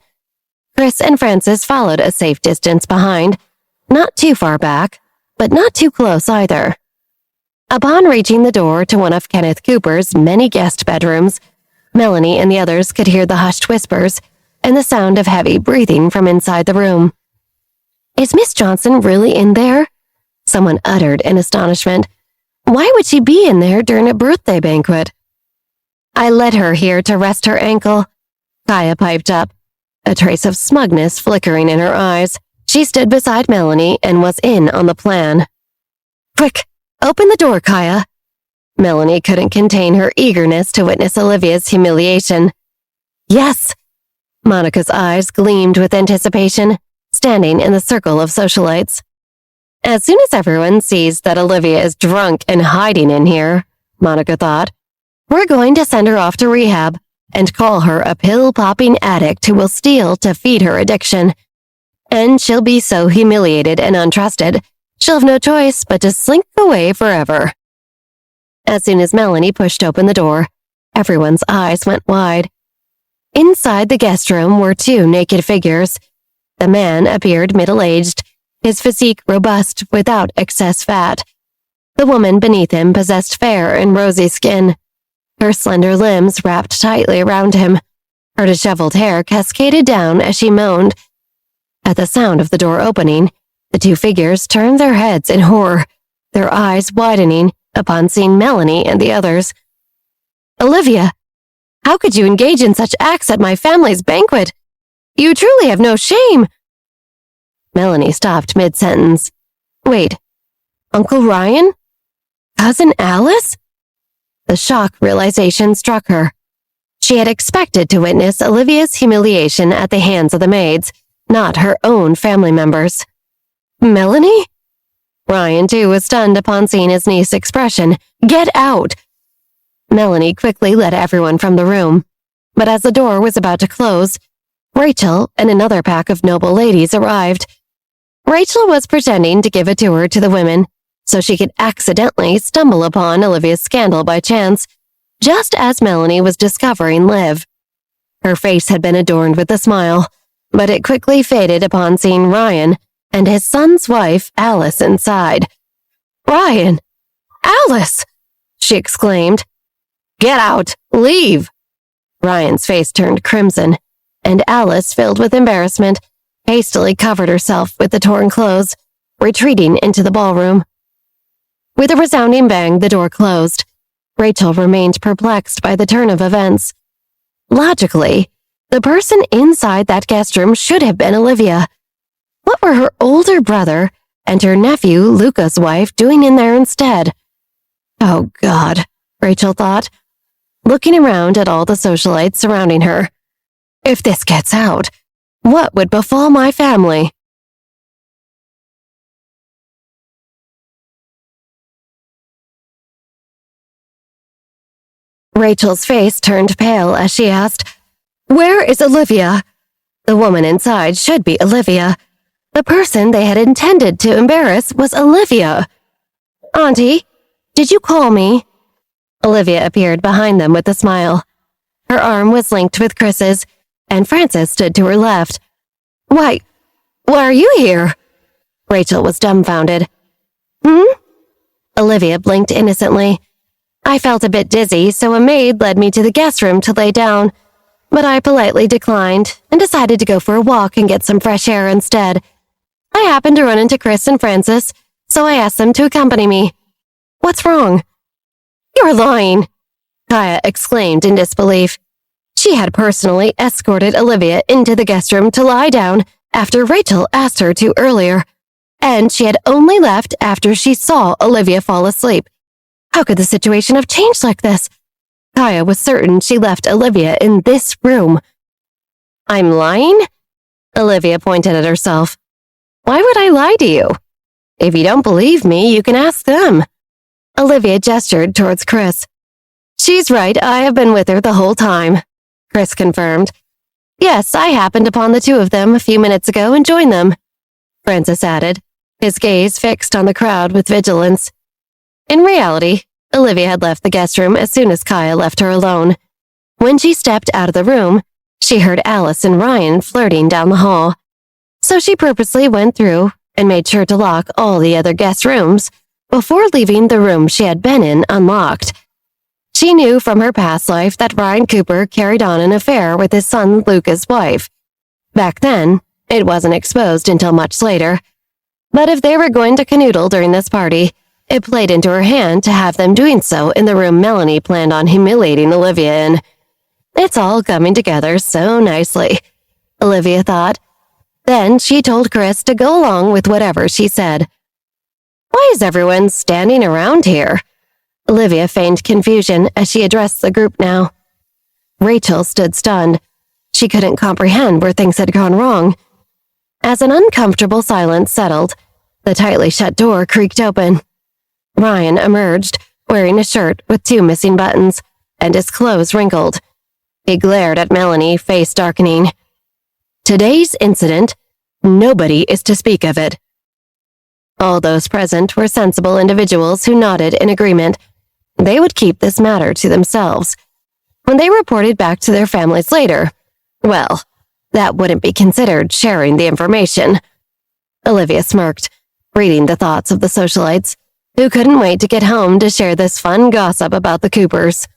Chris and Francis followed a safe distance behind, not too far back, but not too close either. Upon reaching the door to one of Kenneth Cooper's many guest bedrooms, Melanie and the others could hear the hushed whispers and the sound of heavy breathing from inside the room. "Is Miss Johnson really in there?" someone uttered in astonishment. "Why would she be in there during a birthday banquet?" "I led her here to rest her ankle," Kaya piped up, a trace of smugness flickering in her eyes. She stood beside Melanie and was in on the plan. "Quick, open the door, Kaya." Melanie couldn't contain her eagerness to witness Olivia's humiliation. "Yes." Monica's eyes gleamed with anticipation, standing in the circle of socialites. "As soon as everyone sees that Olivia is drunk and hiding in here," Monica thought, "we're going to send her off to rehab and call her a pill-popping addict who will steal to feed her addiction. And she'll be so humiliated and untrusted, she'll have no choice but to slink away forever." As soon as Melanie pushed open the door, everyone's eyes went wide. Inside the guest room were two naked figures. The man appeared middle-aged, his physique robust without excess fat. The woman beneath him possessed fair and rosy skin, her slender limbs wrapped tightly around him. Her disheveled hair cascaded down as she moaned. At the sound of the door opening, the two figures turned their heads in horror, their eyes widening upon seeing Melanie and the others. "Olivia, how could you engage in such acts at my family's banquet? You truly have no shame." Melanie stopped mid-sentence. "Wait, Uncle Ryan? Cousin Alice?" The shock realization struck her. She had expected to witness Olivia's humiliation at the hands of the maids, not her own family members. "Melanie?" Ryan, too, was stunned upon seeing his niece's expression. "Get out!" Melanie quickly led everyone from the room, but as the door was about to close, Rachel and another pack of noble ladies arrived. Rachel was pretending to give a tour to the women, so she could accidentally stumble upon Olivia's scandal by chance, just as Melanie was discovering Liv. Her face had been adorned with a smile, but it quickly faded upon seeing Ryan and his son's wife, Alice, inside. "Ryan! Alice!" she exclaimed. "Get out! Leave!" Ryan's face turned crimson, and Alice, filled with embarrassment, hastily covered herself with the torn clothes, retreating into the ballroom. With a resounding bang, the door closed. Rachel remained perplexed by the turn of events. Logically, the person inside that guest room should have been Olivia. What were her older brother and her nephew, Luca's wife, doing in there instead? "Oh, God," Rachel thought, looking around at all the socialites surrounding her. "If this gets out, what would befall my family?" Rachel's face turned pale as she asked, "Where is Olivia?" The woman inside should be Olivia. The person they had intended to embarrass was Olivia. "Auntie, did you call me?" Olivia appeared behind them with a smile. Her arm was linked with Chris's, and Frances stood to her left. Why are you here?" Rachel was dumbfounded. Olivia blinked innocently. "I felt a bit dizzy, so a maid led me to the guest room to lay down, but I politely declined and decided to go for a walk and get some fresh air instead. I happened to run into Chris and Francis, so I asked them to accompany me. What's wrong?" "You're lying!" Kaya exclaimed in disbelief. She had personally escorted Olivia into the guest room to lie down after Rachel asked her to earlier, and she had only left after she saw Olivia fall asleep. How could the situation have changed like this? Kaya was certain she left Olivia in this room. "I'm lying?" Olivia pointed at herself. "Why would I lie to you? If you don't believe me, you can ask them." Olivia gestured towards Chris. "She's right, I have been with her the whole time," Chris confirmed. "Yes, I happened upon the two of them a few minutes ago and joined them," Francis added, his gaze fixed on the crowd with vigilance. In reality, Olivia had left the guest room as soon as Kaya left her alone. When she stepped out of the room, she heard Alice and Ryan flirting down the hall. So she purposely went through and made sure to lock all the other guest rooms before leaving the room she had been in unlocked. She knew from her past life that Ryan Cooper carried on an affair with his son Luca's wife. Back then, it wasn't exposed until much later. But if they were going to canoodle during this party, it played into her hand to have them doing so in the room Melanie planned on humiliating Olivia in. It's all coming together so nicely, Olivia thought. Then she told Chris to go along with whatever she said. Why is everyone standing around here? Olivia feigned confusion as she addressed the group now. Rachel stood stunned. She couldn't comprehend where things had gone wrong. As an uncomfortable silence settled, the tightly shut door creaked open. Ryan emerged, wearing a shirt with 2 missing buttons, and his clothes wrinkled. He glared at Melanie, face darkening. Today's incident, nobody is to speak of it. All those present were sensible individuals who nodded in agreement. They would keep this matter to themselves. When they reported back to their families later, well, that wouldn't be considered sharing the information. Olivia smirked, reading the thoughts of the socialites, who couldn't wait to get home to share this fun gossip about the Coopers.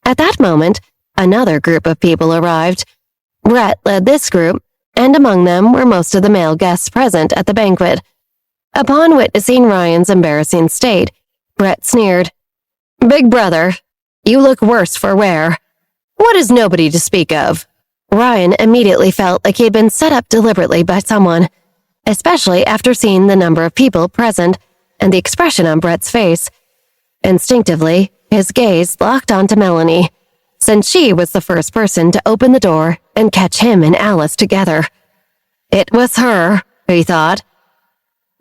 At that moment, another group of people arrived. Brett led this group, and among them were most of the male guests present at the banquet. Upon witnessing Ryan's embarrassing state, Brett sneered. "Big brother, you look worse for wear. What is nobody to speak of?" Ryan immediately felt like he had been set up deliberately by someone, especially after seeing the number of people present and the expression on Brett's face. Instinctively, his gaze locked onto Melanie, since she was the first person to open the door and catch him and Alice together. It was her, he thought.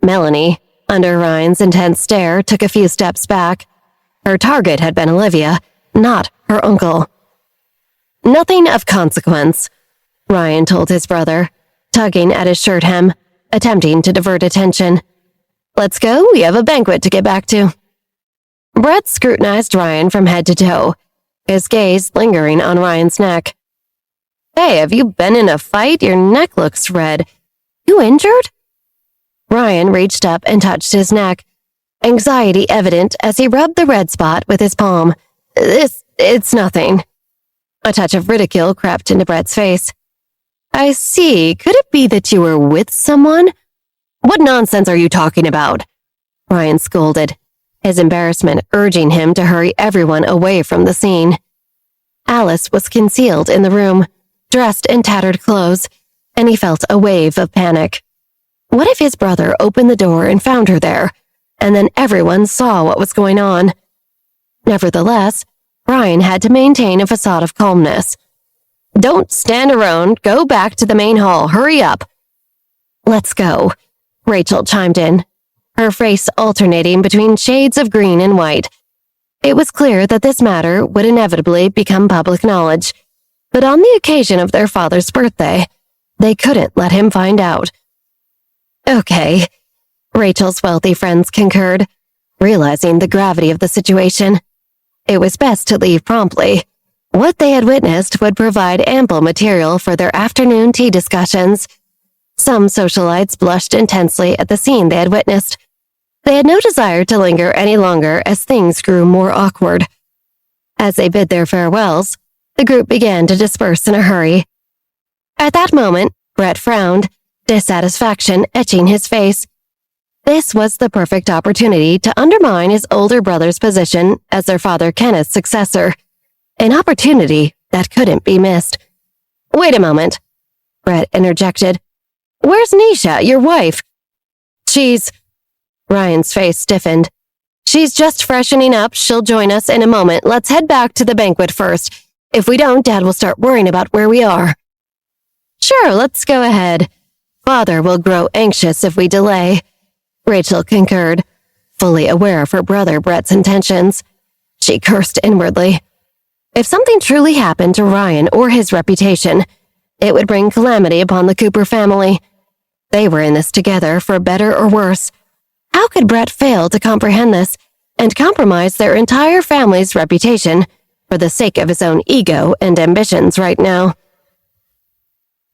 Melanie, under Ryan's intense stare, took a few steps back. Her target had been Olivia, not her uncle. "Nothing of consequence," Ryan told his brother, tugging at his shirt hem, attempting to divert attention. "Let's go, we have a banquet to get back to." Brett scrutinized Ryan from head to toe, his gaze lingering on Ryan's neck. "Hey, have you been in a fight? Your neck looks red. You injured?" Ryan reached up and touched his neck, anxiety evident as he rubbed the red spot with his palm. It's nothing." A touch of ridicule crept into Brett's face. "I see. Could it be that you were with someone?" "What nonsense are you talking about?" Ryan scolded, his embarrassment urging him to hurry everyone away from the scene. Alice was concealed in the room, dressed in tattered clothes, and he felt a wave of panic. What if his brother opened the door and found her there, and then everyone saw what was going on? Nevertheless, Ryan had to maintain a facade of calmness. "Don't stand around. Go back to the main hall. Hurry up." "Let's go," Rachel chimed in, her face alternating between shades of green and white. It was clear that this matter would inevitably become public knowledge, but on the occasion of their father's birthday, they couldn't let him find out. "Okay," Rachel's wealthy friends concurred, realizing the gravity of the situation. It was best to leave promptly. What they had witnessed would provide ample material for their afternoon tea discussions. Some socialites blushed intensely at the scene they had witnessed. They had no desire to linger any longer as things grew more awkward. As they bid their farewells, the group began to disperse in a hurry. At that moment, Brett frowned, dissatisfaction etching his face. This was the perfect opportunity to undermine his older brother's position as their father Kenneth's successor. An opportunity that couldn't be missed. "Wait a moment," Brett interjected. "Where's Nisha, your wife?" Ryan's face stiffened. "She's just freshening up. She'll join us in a moment. Let's head back to the banquet first. If we don't, Dad will start worrying about where we are." "Sure, let's go ahead. Father will grow anxious if we delay," Rachel concurred, fully aware of her brother Brett's intentions. She cursed inwardly. If something truly happened to Ryan or his reputation, it would bring calamity upon the Cooper family. They were in this together, for better or worse. How could Brett fail to comprehend this and compromise their entire family's reputation for the sake of his own ego and ambitions right now?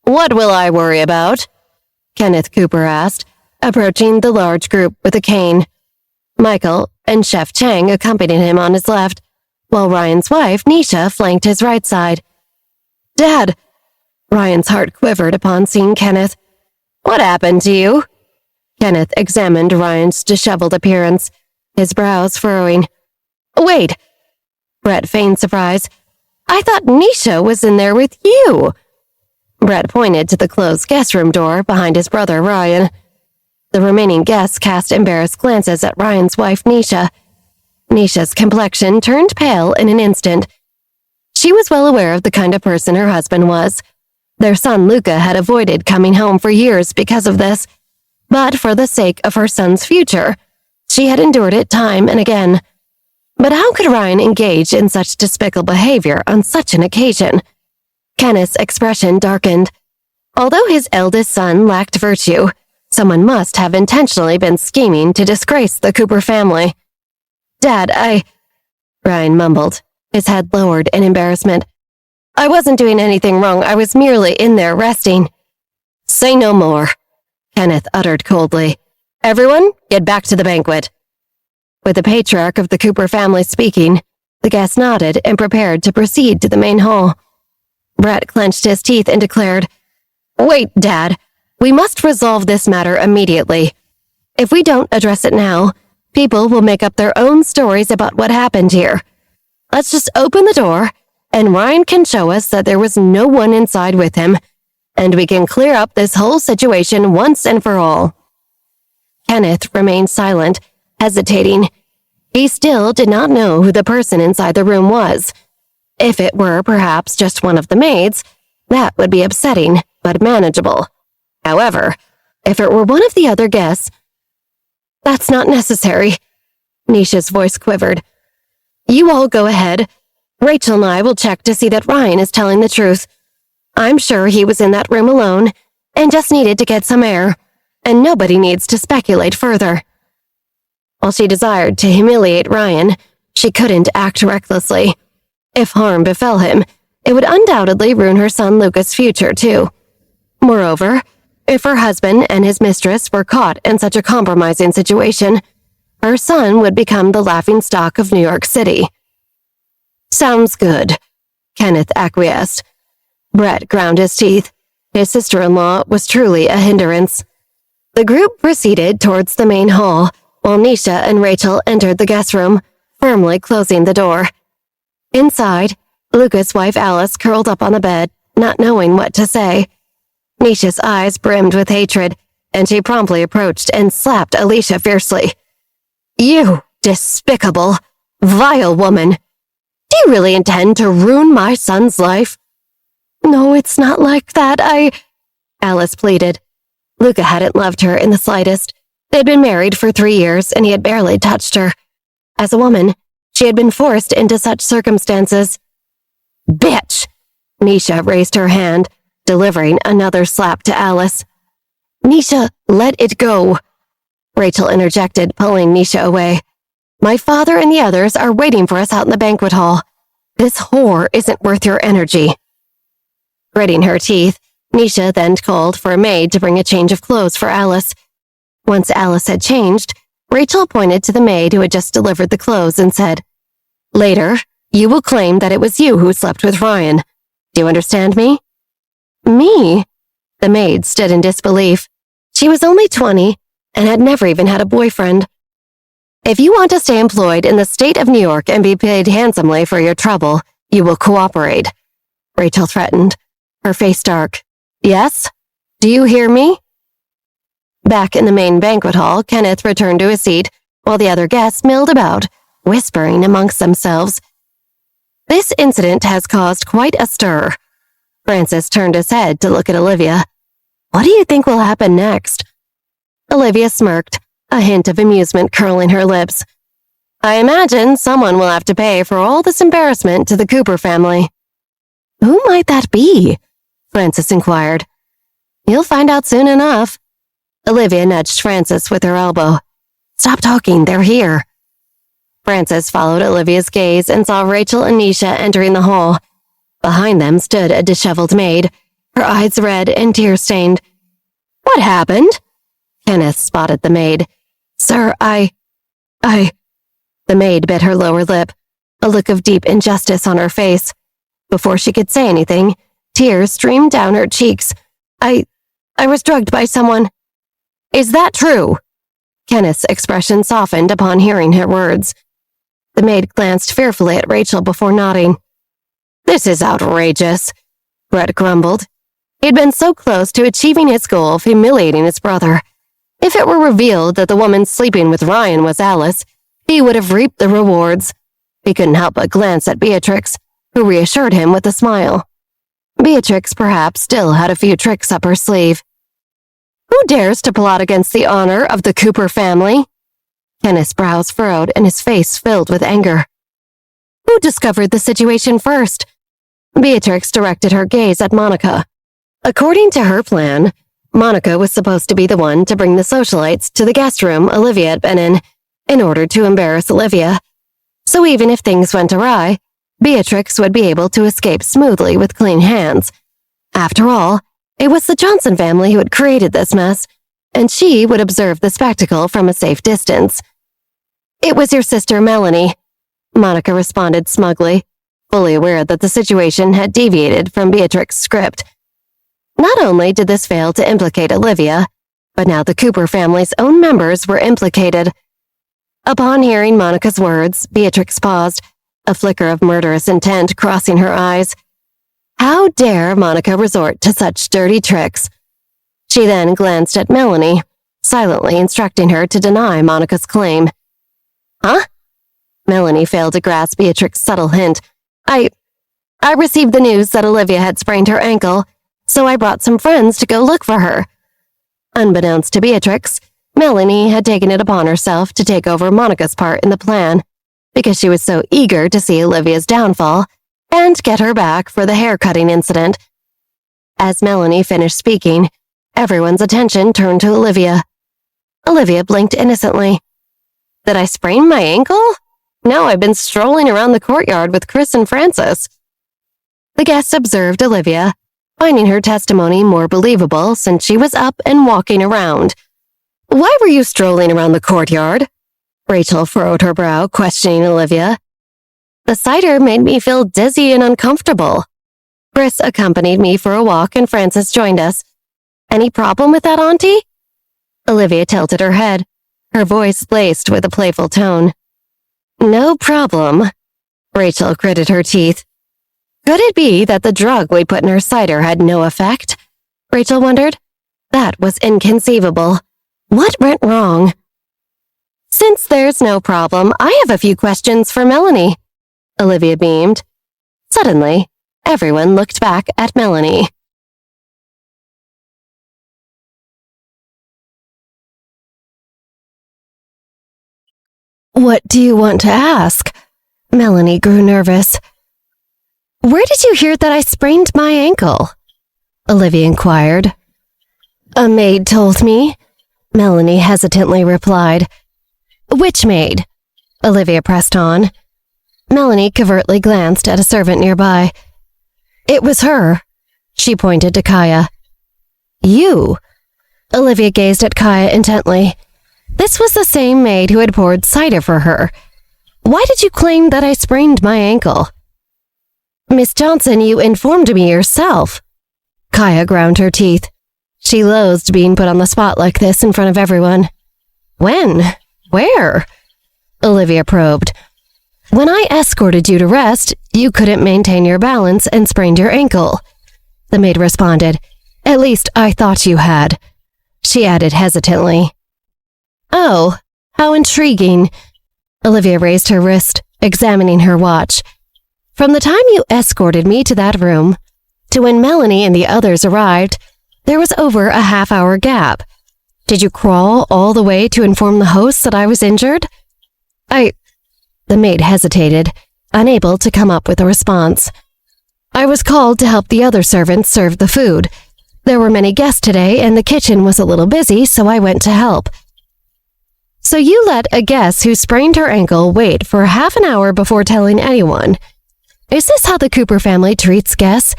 "What will I worry about?" Kenneth Cooper asked, approaching the large group with a cane. Michael and Chef Chang accompanied him on his left, while Ryan's wife, Nisha, flanked his right side. "Dad!" Ryan's heart quivered upon seeing Kenneth. "What happened to you?" Kenneth examined Ryan's disheveled appearance, his brows furrowing. "Wait!" Brett feigned surprise. "I thought Nisha was in there with you." Brett pointed to the closed guest room door behind his brother, Ryan. The remaining guests cast embarrassed glances at Ryan's wife, Nisha. Nisha's complexion turned pale in an instant. She was well aware of the kind of person her husband was. Their son Luca had avoided coming home for years because of this, but for the sake of her son's future, she had endured it time and again. But how could Ryan engage in such despicable behavior on such an occasion? Kenneth's expression darkened. Although his eldest son lacked virtue, someone must have intentionally been scheming to disgrace the Cooper family. "Dad, Ryan mumbled, his head lowered in embarrassment. "I wasn't doing anything wrong. I was merely in there resting." "Say no more," Kenneth uttered coldly. "Everyone, get back to the banquet." With the patriarch of the Cooper family speaking, the guests nodded and prepared to proceed to the main hall. Brett clenched his teeth and declared, "Wait, Dad. We must resolve this matter immediately. If we don't address it now, people will make up their own stories about what happened here. Let's just open the door, and Ryan can show us that there was no one inside with him, and we can clear up this whole situation once and for all." Kenneth remained silent, hesitating. He still did not know who the person inside the room was. If it were perhaps just one of the maids, that would be upsetting, but manageable. However, if it were one of the other guests, "That's not necessary." Nisha's voice quivered. "You all go ahead. Rachel and I will check to see that Ryan is telling the truth. I'm sure he was in that room alone and just needed to get some air, and nobody needs to speculate further." While she desired to humiliate Ryan, she couldn't act recklessly. If harm befell him, it would undoubtedly ruin her son Luca's future, too. Moreover, if her husband and his mistress were caught in such a compromising situation, her son would become the laughingstock of New York City. "Sounds good," Kenneth acquiesced. Brett ground his teeth. His sister-in-law was truly a hindrance. The group proceeded towards the main hall, while Nisha and Rachel entered the guest room, firmly closing the door. Inside, Luca's wife Alice curled up on the bed, not knowing what to say. Nisha's eyes brimmed with hatred, and she promptly approached and slapped Alicia fiercely. "You despicable, vile woman! Do you really intend to ruin my son's life?" "No, it's not like that. Alice pleaded. Luca hadn't loved her in the slightest. They'd been married for 3 years, and he had barely touched her. As a woman, she had been forced into such circumstances. "Bitch!" Nisha raised her hand, delivering another slap to Alice. "Nisha, let it go," Rachel interjected, pulling Nisha away. "My father and the others are waiting for us out in the banquet hall. This whore isn't worth your energy." Gritting her teeth, Nisha then called for a maid to bring a change of clothes for Alice. Once Alice had changed, Rachel pointed to the maid who had just delivered the clothes and said, "Later, you will claim that it was you who slept with Ryan. Do you understand me?" "Me?" The maid stood in disbelief. She was only 20 and had never even had a boyfriend. "If you want to stay employed in the state of New York and be paid handsomely for your trouble, you will cooperate," Rachel threatened, her face dark. "Yes? Do you hear me?" Back in the main banquet hall, Kenneth returned to his seat, while the other guests milled about, whispering amongst themselves. "This incident has caused quite a stir." Francis turned his head to look at Olivia. "What do you think will happen next?" Olivia smirked, a hint of amusement curling her lips. "I imagine someone will have to pay for all this embarrassment to the Cooper family." "Who might that be?" Francis inquired. "You'll find out soon enough." Olivia nudged Francis with her elbow. "Stop talking, they're here." Francis followed Olivia's gaze and saw Rachel and Nisha entering the hall. Behind them stood a disheveled maid, her eyes red and tear-stained. "What happened?" Kenneth spotted the maid. "Sir, The maid bit her lower lip, a look of deep injustice on her face. Before she could say anything, tears streamed down her cheeks. I was drugged by someone. Is that true? Kenneth's expression softened upon hearing her words. The maid glanced fearfully at Rachel before nodding. This is outrageous, Brett grumbled. He'd been so close to achieving his goal of humiliating his brother. If it were revealed that the woman sleeping with Ryan was Alice, he would have reaped the rewards. He couldn't help but glance at Beatrix, who reassured him with a smile. Beatrix perhaps still had a few tricks up her sleeve. Who dares to plot against the honor of the Cooper family? Kenneth's brows furrowed and his face filled with anger. Who discovered the situation first? Beatrix directed her gaze at Monica. According to her plan, Monica was supposed to be the one to bring the socialites to the guest room Olivia had been in order to embarrass Olivia. So even if things went awry, Beatrix would be able to escape smoothly with clean hands. After all, it was the Johnson family who had created this mess, and she would observe the spectacle from a safe distance. It was your sister Melanie, Monica responded smugly, fully aware that the situation had deviated from Beatrix's script. Not only did this fail to implicate Olivia, but now the Cooper family's own members were implicated. Upon hearing Monica's words, Beatrix paused, a flicker of murderous intent crossing her eyes. How dare Monica resort to such dirty tricks? She then glanced at Melanie, silently instructing her to deny Monica's claim. Huh? Melanie failed to grasp Beatrix's subtle hint. I received the news that Olivia had sprained her ankle, so I brought some friends to go look for her. Unbeknownst to Beatrix, Melanie had taken it upon herself to take over Monica's part in the plan, because she was so eager to see Olivia's downfall and get her back for the hair-cutting incident. As Melanie finished speaking, everyone's attention turned to Olivia. Olivia blinked innocently. Did I sprain my ankle? No, I've been strolling around the courtyard with Chris and Francis. The guests observed Olivia, finding her testimony more believable since she was up and walking around. Why were you strolling around the courtyard? Rachel furrowed her brow, questioning Olivia. The cider made me feel dizzy and uncomfortable. Chris accompanied me for a walk and Francis joined us. Any problem with that, Auntie? Olivia tilted her head, her voice laced with a playful tone. No problem. Rachel gritted her teeth. Could it be that the drug we put in her cider had no effect? Rachel wondered. That was inconceivable. What went wrong? Since there's no problem, I have a few questions for Melanie. Olivia beamed. Suddenly, everyone looked back at Melanie. What do you want to ask? Melanie grew nervous. Where did you hear that I sprained my ankle? Olivia inquired. A maid told me, Melanie hesitantly replied. Which maid? Olivia pressed on. Melanie covertly glanced at a servant nearby. It was her. She pointed to Kaya. You? Olivia gazed at Kaya intently. This was the same maid who had poured cider for her. Why did you claim that I sprained my ankle? Miss Johnson, you informed me yourself. Kaya ground her teeth. She loathed being put on the spot like this in front of everyone. When? Where? Olivia probed. When I escorted you to rest, you couldn't maintain your balance and sprained your ankle. The maid responded. At least I thought you had. She added hesitantly. Oh, how intriguing. Olivia raised her wrist, examining her watch. From the time you escorted me to that room to when Melanie and the others arrived, there was over a half-hour gap. Did you crawl all the way to inform the hosts that I was injured? The maid hesitated, unable to come up with a response. I was called to help the other servants serve the food. There were many guests today, and the kitchen was a little busy, so I went to help. So you let a guest who sprained her ankle wait for half an hour before telling anyone. Is this how the Cooper family treats guests?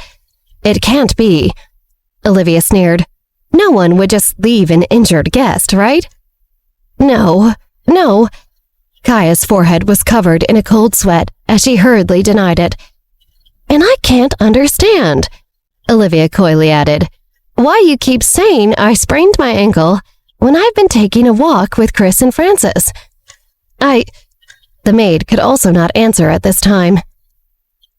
It can't be. Olivia sneered. No one would just leave an injured guest, right? No. Kaya's forehead was covered in a cold sweat as she hurriedly denied it. "And I can't understand," Olivia coyly added, "why you keep saying I sprained my ankle when I've been taking a walk with Chris and Francis. The maid could also not answer at this time.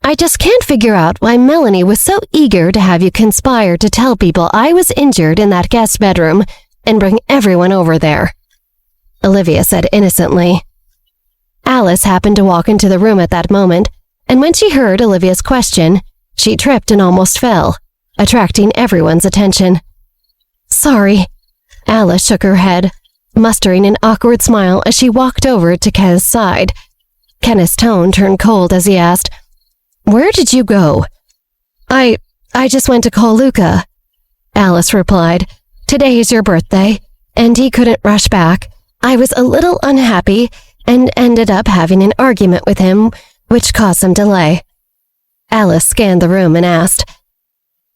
"I just can't figure out why Melanie was so eager to have you conspire to tell people I was injured in that guest bedroom and bring everyone over there," Olivia said innocently. Alice happened to walk into the room at that moment, and when she heard Olivia's question, she tripped and almost fell, attracting everyone's attention. "Sorry." Alice shook her head, mustering an awkward smile as she walked over to Kenneth's side. Kenneth's tone turned cold as he asked, "Where did you go?" I just went to call Luca," Alice replied. "Today is your birthday, and he couldn't rush back. I was a little unhappy and ended up having an argument with him, which caused some delay." Alice scanned the room and asked,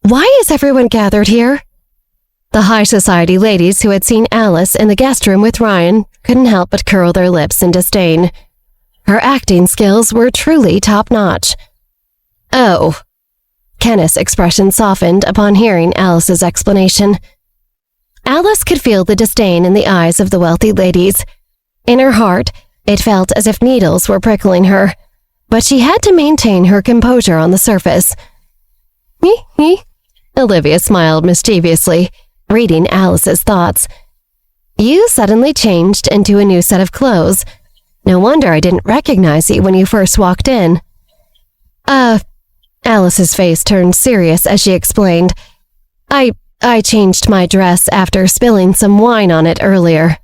"Why is everyone gathered here?" The high society ladies who had seen Alice in the guest room with Ryan couldn't help but curl their lips in disdain. Her acting skills were truly top-notch. "Oh." Kenneth's expression softened upon hearing Alice's explanation. Alice could feel the disdain in the eyes of the wealthy ladies. In her heart, it felt as if needles were prickling her, but she had to maintain her composure on the surface. "Hee." Olivia smiled mischievously, reading Alice's thoughts. "You suddenly changed into a new set of clothes. No wonder I didn't recognize you when you first walked in." Alice's face turned serious as she explained. I changed my dress after spilling some wine on it earlier."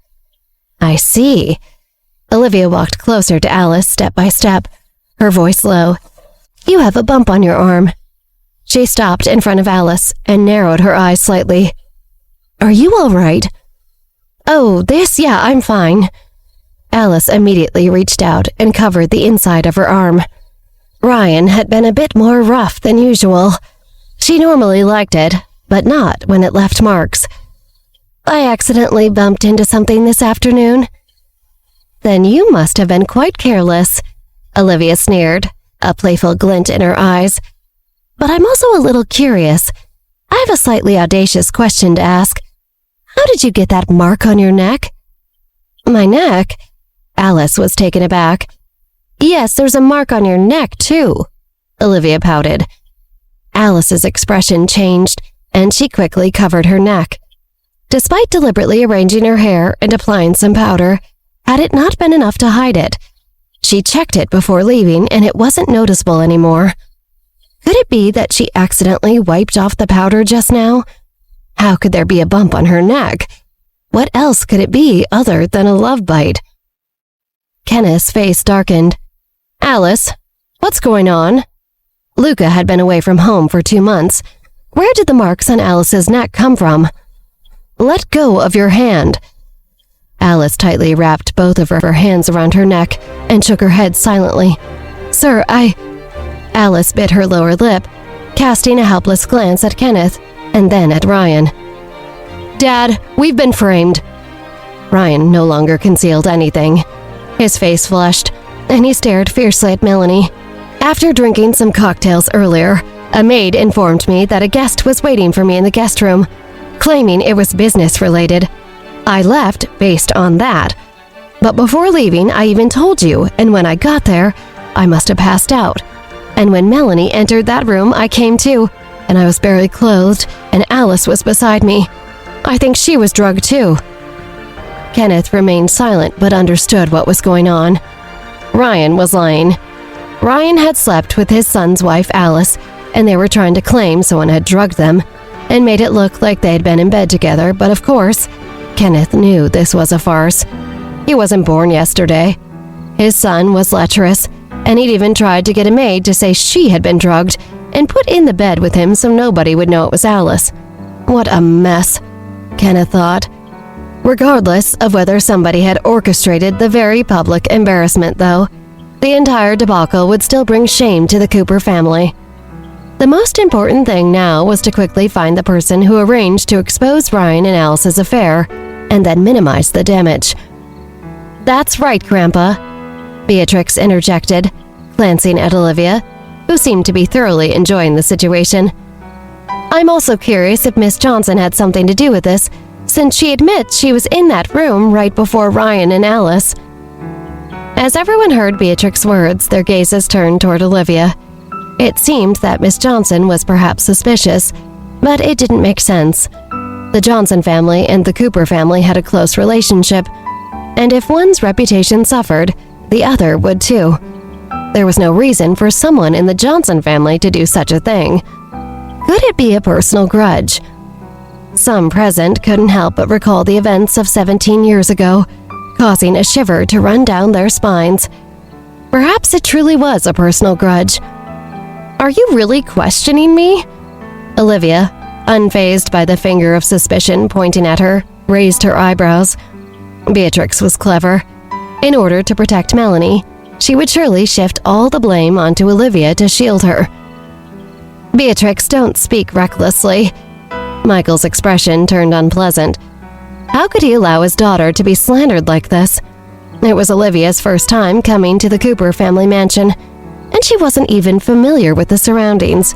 "I see." Olivia walked closer to Alice step by step, her voice low. "You have a bump on your arm." She stopped in front of Alice and narrowed her eyes slightly. "Are you all right?" "Oh, yeah, I'm fine." Alice immediately reached out and covered the inside of her arm. Ryan had been a bit more rough than usual. She normally liked it, but not when it left marks. "I accidentally bumped into something this afternoon." "Then you must have been quite careless," Olivia sneered, a playful glint in her eyes. "But I'm also a little curious. I have a slightly audacious question to ask. How did you get that mark on your neck?" "My neck?" Alice was taken aback. "Yes, there's a mark on your neck, too," Olivia pouted. Alice's expression changed, and she quickly covered her neck. Despite deliberately arranging her hair and applying some powder, had it not been enough to hide it? She checked it before leaving, and it wasn't noticeable anymore. Could it be that she accidentally wiped off the powder just now? How could there be a bump on her neck? What else could it be other than a love bite? Kenneth's face darkened. "Alice, what's going on?" Luca had been away from home for 2 months. Where did the marks on Alice's neck come from? "Let go of your hand." Alice tightly wrapped both of her hands around her neck and shook her head silently. "Sir, Alice bit her lower lip, casting a helpless glance at Kenneth and then at Ryan. "Dad, we've been framed." Ryan no longer concealed anything. His face flushed, and he stared fiercely at Melanie. "After drinking some cocktails earlier, a maid informed me that a guest was waiting for me in the guest room, claiming it was business-related. I left based on that. But before leaving, I even told you, and when I got there, I must have passed out. And when Melanie entered that room, I came to, and I was barely clothed, and Alice was beside me. I think she was drugged too." Kenneth remained silent but understood what was going on. Ryan was lying. Ryan had slept with his son's wife, Alice, and they were trying to claim someone had drugged them and made it look like they had been in bed together, but of course, Kenneth knew this was a farce. He wasn't born yesterday. His son was lecherous, and he'd even tried to get a maid to say she had been drugged and put in the bed with him so nobody would know it was Alice. What a mess, Kenneth thought. Regardless of whether somebody had orchestrated the very public embarrassment, though, the entire debacle would still bring shame to the Cooper family. The most important thing now was to quickly find the person who arranged to expose Ryan and Alice's affair, and then minimize the damage. "That's right, Grandpa," Beatrix interjected, glancing at Olivia, who seemed to be thoroughly enjoying the situation. I'm also curious if Miss Johnson had something to do with this, since she admits she was in that room right before Ryan and Alice. As everyone heard Beatrix's words, their gazes turned toward Olivia. It seemed that Miss Johnson was perhaps suspicious, but it didn't make sense. The Johnson family and the Cooper family had a close relationship, and if one's reputation suffered, the other would too. There was no reason for someone in the Johnson family to do such a thing. Could it be a personal grudge? Some present couldn't help but recall the events of 17 years ago, causing a shiver to run down their spines. Perhaps it truly was a personal grudge. Are you really questioning me? Olivia, unfazed by the finger of suspicion pointing at her, raised her eyebrows. Beatrix was clever. In order to protect Melanie, she would surely shift all the blame onto Olivia to shield her. Beatrix, don't speak recklessly. Michael's expression turned unpleasant. How could he allow his daughter to be slandered like this? It was Olivia's first time coming to the Cooper family mansion, and she wasn't even familiar with the surroundings.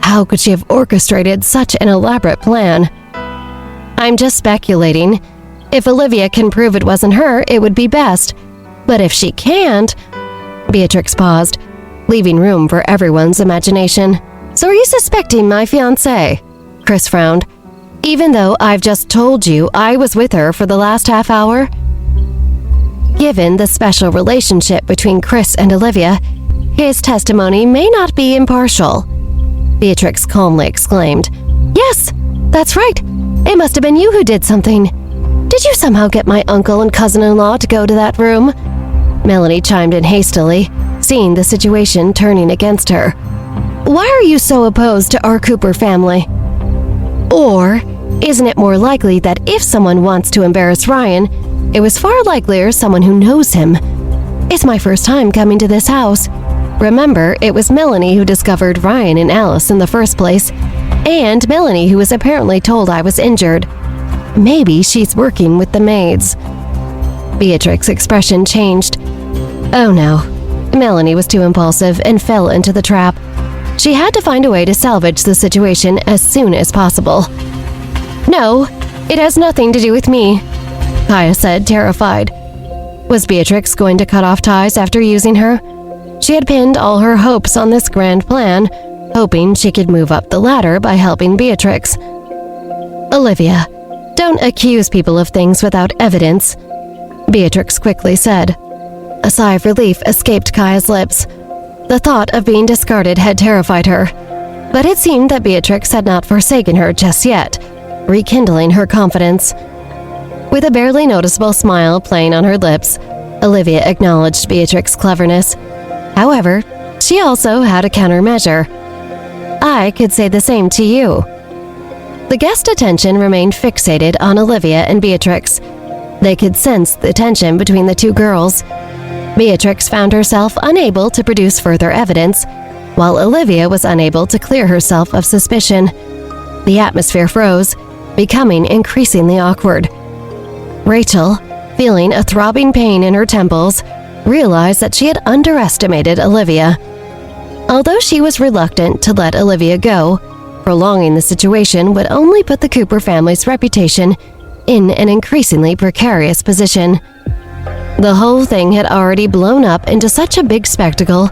How could she have orchestrated such an elaborate plan? I'm just speculating. If Olivia can prove it wasn't her, it would be best. But if she can't... Beatrix paused, leaving room for everyone's imagination. So are you suspecting my fiancé? Chris frowned. Even though I've just told you I was with her for the last half hour? Given the special relationship between Chris and Olivia, his testimony may not be impartial. Beatrix calmly exclaimed. Yes, that's right. It must have been you who did something. Did you somehow get my uncle and cousin-in-law to go to that room? Melanie chimed in hastily, seeing the situation turning against her. Why are you so opposed to our Cooper family? Or isn't it more likely that if someone wants to embarrass Ryan, it was far likelier someone who knows him? It's my first time coming to this house. Remember, it was Melanie who discovered Ryan and Alice in the first place, and Melanie who was apparently told I was injured. Maybe she's working with the maids. Beatrix's expression changed. Oh no, Melanie was too impulsive and fell into the trap. She had to find a way to salvage the situation as soon as possible. No, it has nothing to do with me, Kaya said, terrified. Was Beatrix going to cut off ties after using her? She had pinned all her hopes on this grand plan, hoping she could move up the ladder by helping Beatrix. Olivia, don't accuse people of things without evidence, Beatrix quickly said. A sigh of relief escaped Kaya's lips. The thought of being discarded had terrified her, but it seemed that Beatrix had not forsaken her just yet, rekindling her confidence. With a barely noticeable smile playing on her lips, Olivia acknowledged Beatrix's cleverness. However, she also had a countermeasure. I could say the same to you. The guest's attention remained fixated on Olivia and Beatrix. They could sense the tension between the two girls. Beatrix found herself unable to produce further evidence, while Olivia was unable to clear herself of suspicion. The atmosphere froze, becoming increasingly awkward. Rachel, feeling a throbbing pain in her temples, realized that she had underestimated Olivia. Although she was reluctant to let Olivia go, prolonging the situation would only put the Cooper family's reputation in an increasingly precarious position. The whole thing had already blown up into such a big spectacle,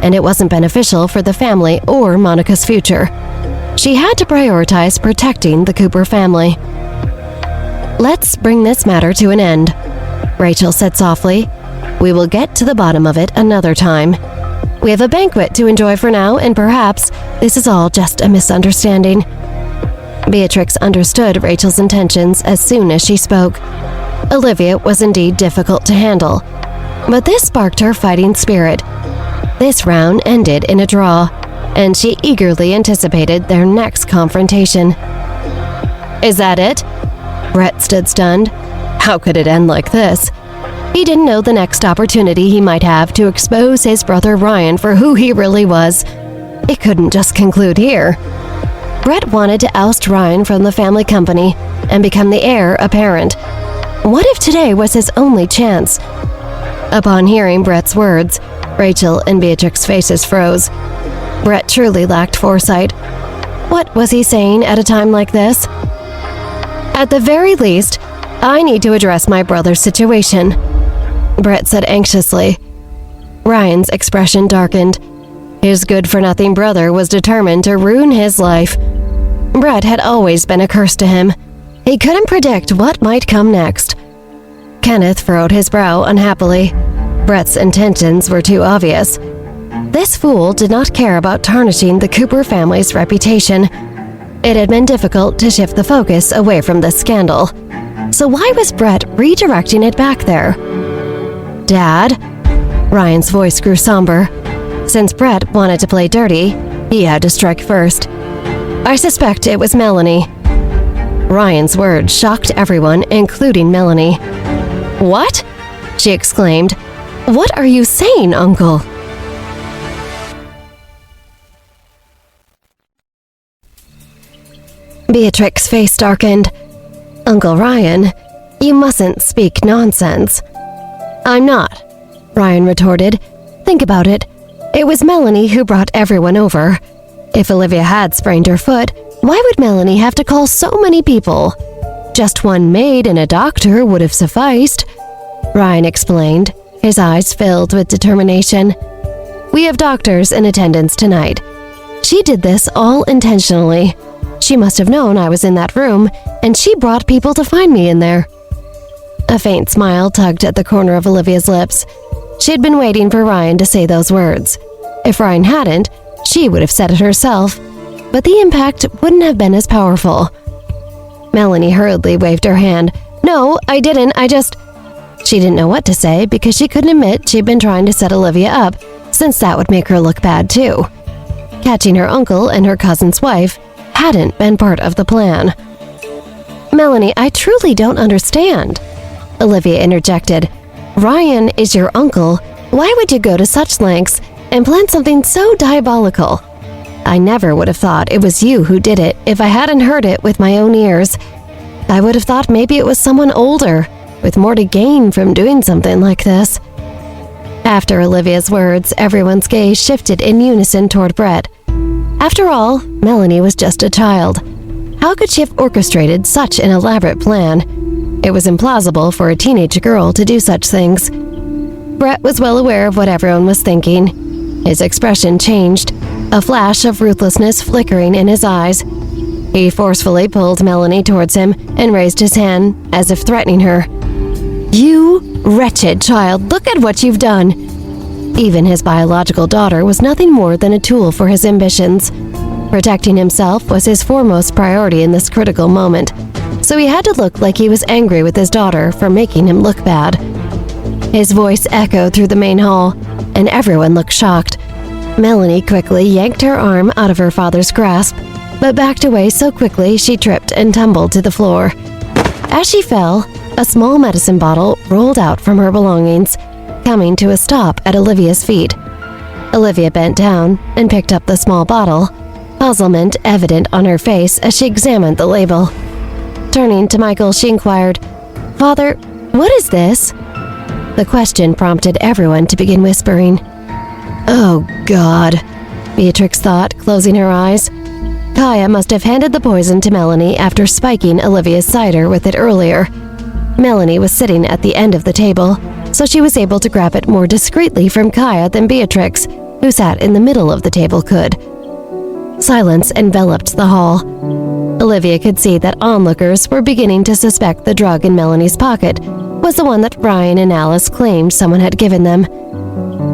and it wasn't beneficial for the family or Monica's future. She had to prioritize protecting the Cooper family. Let's bring this matter to an end, Rachel said softly. We will get to the bottom of it another time. We have a banquet to enjoy for now, and perhaps this is all just a misunderstanding. Beatrix understood Rachel's intentions as soon as she spoke. Olivia was indeed difficult to handle, but this sparked her fighting spirit. This round ended in a draw, and she eagerly anticipated their next confrontation. Is that it? Brett stood stunned. How could it end like this? He didn't know the next opportunity he might have to expose his brother Ryan for who he really was. It couldn't just conclude here. Brett wanted to oust Ryan from the family company and become the heir apparent. What if today was his only chance? Upon hearing Brett's words, Rachel and Beatrix's faces froze. Brett truly lacked foresight. What was he saying at a time like this? At the very least, I need to address my brother's situation, Brett said anxiously. Ryan's expression darkened. His good-for-nothing brother was determined to ruin his life. Brett had always been a curse to him. He couldn't predict what might come next. Kenneth furrowed his brow unhappily. Brett's intentions were too obvious. This fool did not care about tarnishing the Cooper family's reputation. It had been difficult to shift the focus away from this scandal. So why was Brett redirecting it back there? Dad? Ryan's voice grew somber. Since Brett wanted to play dirty, he had to strike first. I suspect it was Melanie. Ryan's words shocked everyone, including Melanie. What? She exclaimed. What are you saying, Uncle? Beatrix's face darkened. Uncle Ryan, you mustn't speak nonsense. I'm not, Ryan retorted. Think about it. It was Melanie who brought everyone over. If Olivia had sprained her foot, why would Melanie have to call so many people? Just one maid and a doctor would have sufficed, Ryan explained, his eyes filled with determination. We have doctors in attendance tonight. She did this all intentionally. She must have known I was in that room, and she brought people to find me in there. A faint smile tugged at the corner of Olivia's lips. She had been waiting for Ryan to say those words. If Ryan hadn't, she would have said it herself, but the impact wouldn't have been as powerful. Melanie hurriedly waved her hand. No, I didn't, She didn't know what to say because she couldn't admit she'd been trying to set Olivia up, since that would make her look bad too. Catching her uncle and her cousin's wife hadn't been part of the plan. Melanie, I truly don't understand, Olivia interjected. Ryan is your uncle. Why would you go to such lengths and plan something so diabolical? I never would have thought it was you who did it if I hadn't heard it with my own ears. I would have thought maybe it was someone older, with more to gain from doing something like this. After Olivia's words, everyone's gaze shifted in unison toward Brett. After all, Melanie was just a child. How could she have orchestrated such an elaborate plan? It was implausible for a teenage girl to do such things. Brett was well aware of what everyone was thinking. His expression changed, a flash of ruthlessness flickering in his eyes. He forcefully pulled Melanie towards him and raised his hand, as if threatening her. You wretched child, look at what you've done. Even his biological daughter was nothing more than a tool for his ambitions. Protecting himself was his foremost priority in this critical moment, so he had to look like he was angry with his daughter for making him look bad. His voice echoed through the main hall, and everyone looked shocked. Melanie quickly yanked her arm out of her father's grasp, but backed away so quickly she tripped and tumbled to the floor. As she fell, a small medicine bottle rolled out from her belongings, coming to a stop at Olivia's feet. Olivia bent down and picked up the small bottle, puzzlement evident on her face as she examined the label. Turning to Michael, she inquired, Father, what is this? The question prompted everyone to begin whispering. Oh, God, Beatrix thought, closing her eyes. Kaya must have handed the poison to Melanie after spiking Olivia's cider with it earlier. Melanie was sitting at the end of the table, so she was able to grab it more discreetly from Kaya than Beatrix, who sat in the middle of the table, could. Silence enveloped the hall. Olivia could see that onlookers were beginning to suspect the drug in Melanie's pocket was the one that Ryan and Alice claimed someone had given them.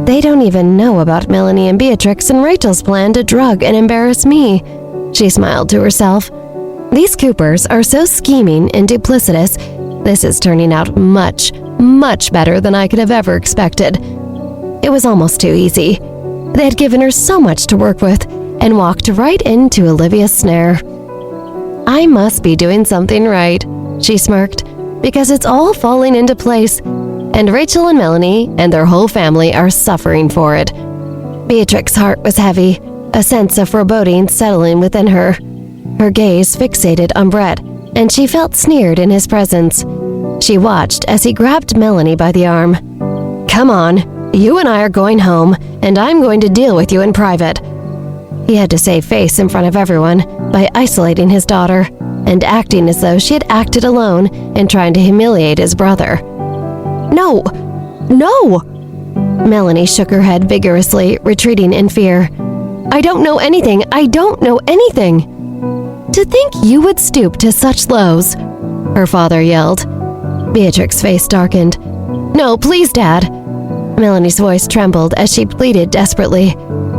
They don't even know about Melanie and Beatrix and Rachel's plan to drug and embarrass me, she smiled to herself. These Coopers are so scheming and duplicitous. This is turning out much, much better than I could have ever expected. It was almost too easy. They had given her so much to work with and walked right into Olivia's snare. I must be doing something right, she smirked, because it's all falling into place, and Rachel and Melanie and their whole family are suffering for it. Beatrix's heart was heavy, a sense of foreboding settling within her. Her gaze fixated on Brett, and she felt sneered in his presence. She watched as he grabbed Melanie by the arm. Come on, you and I are going home, and I'm going to deal with you in private. He had to save face in front of everyone by isolating his daughter and acting as though she had acted alone and trying to humiliate his brother. No! No! Melanie shook her head vigorously, retreating in fear. I don't know anything! I don't know anything! To think you would stoop to such lows, her father yelled. Beatrix's face darkened. No, please, Dad! Melanie's voice trembled as she pleaded desperately.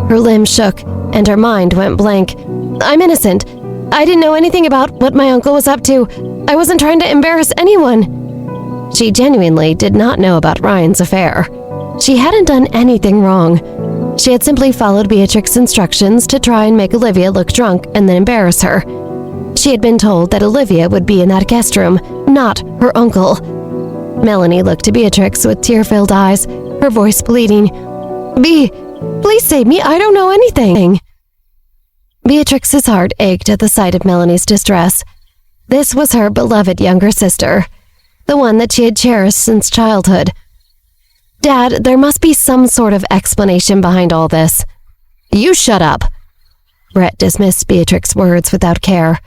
Her limbs shook, and her mind went blank. I'm innocent. I didn't know anything about what my uncle was up to. I wasn't trying to embarrass anyone. She genuinely did not know about Ryan's affair. She hadn't done anything wrong. She had simply followed Beatrix's instructions to try and make Olivia look drunk and then embarrass her. She had been told that Olivia would be in that guest room, not her uncle. Melanie looked to Beatrix with tear-filled eyes, her voice pleading. Please save me, I don't know anything. Beatrix's heart ached at the sight of Melanie's distress. This was her beloved younger sister, the one that she had cherished since childhood. Dad, there must be some sort of explanation behind all this. You shut up. Brett dismissed Beatrix's words without care.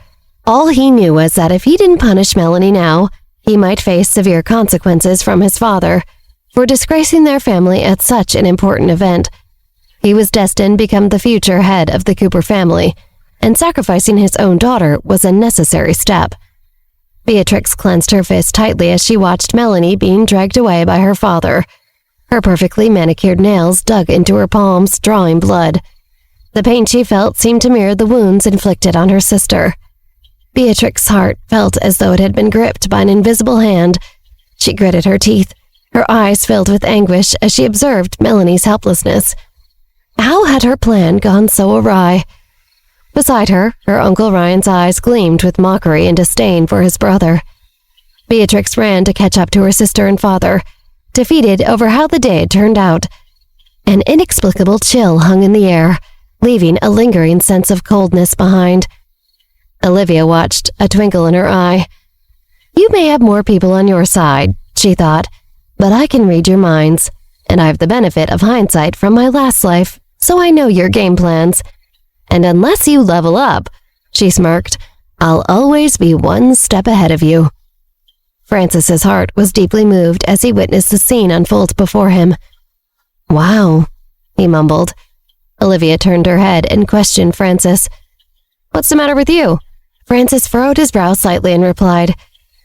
All he knew was that if he didn't punish Melanie now, he might face severe consequences from his father for disgracing their family at such an important event. He was destined to become the future head of the Cooper family, and sacrificing his own daughter was a necessary step. Beatrix clenched her fist tightly as she watched Melanie being dragged away by her father. Her perfectly manicured nails dug into her palms, drawing blood. The pain she felt seemed to mirror the wounds inflicted on her sister. Beatrix's heart felt as though it had been gripped by an invisible hand. She gritted her teeth, her eyes filled with anguish as she observed Melanie's helplessness. How had her plan gone so awry? Beside her, her Uncle Ryan's eyes gleamed with mockery and disdain for his brother. Beatrix ran to catch up to her sister and father, defeated over how the day had turned out. An inexplicable chill hung in the air, leaving a lingering sense of coldness behind. Olivia watched, a twinkle in her eye. You may have more people on your side, she thought, but I can read your minds, and I have the benefit of hindsight from my last life, so I know your game plans. And unless you level up, she smirked, I'll always be one step ahead of you. Francis's heart was deeply moved as he witnessed the scene unfold before him. Wow, he mumbled. Olivia turned her head and questioned Francis. What's the matter with you? Francis furrowed his brow slightly and replied,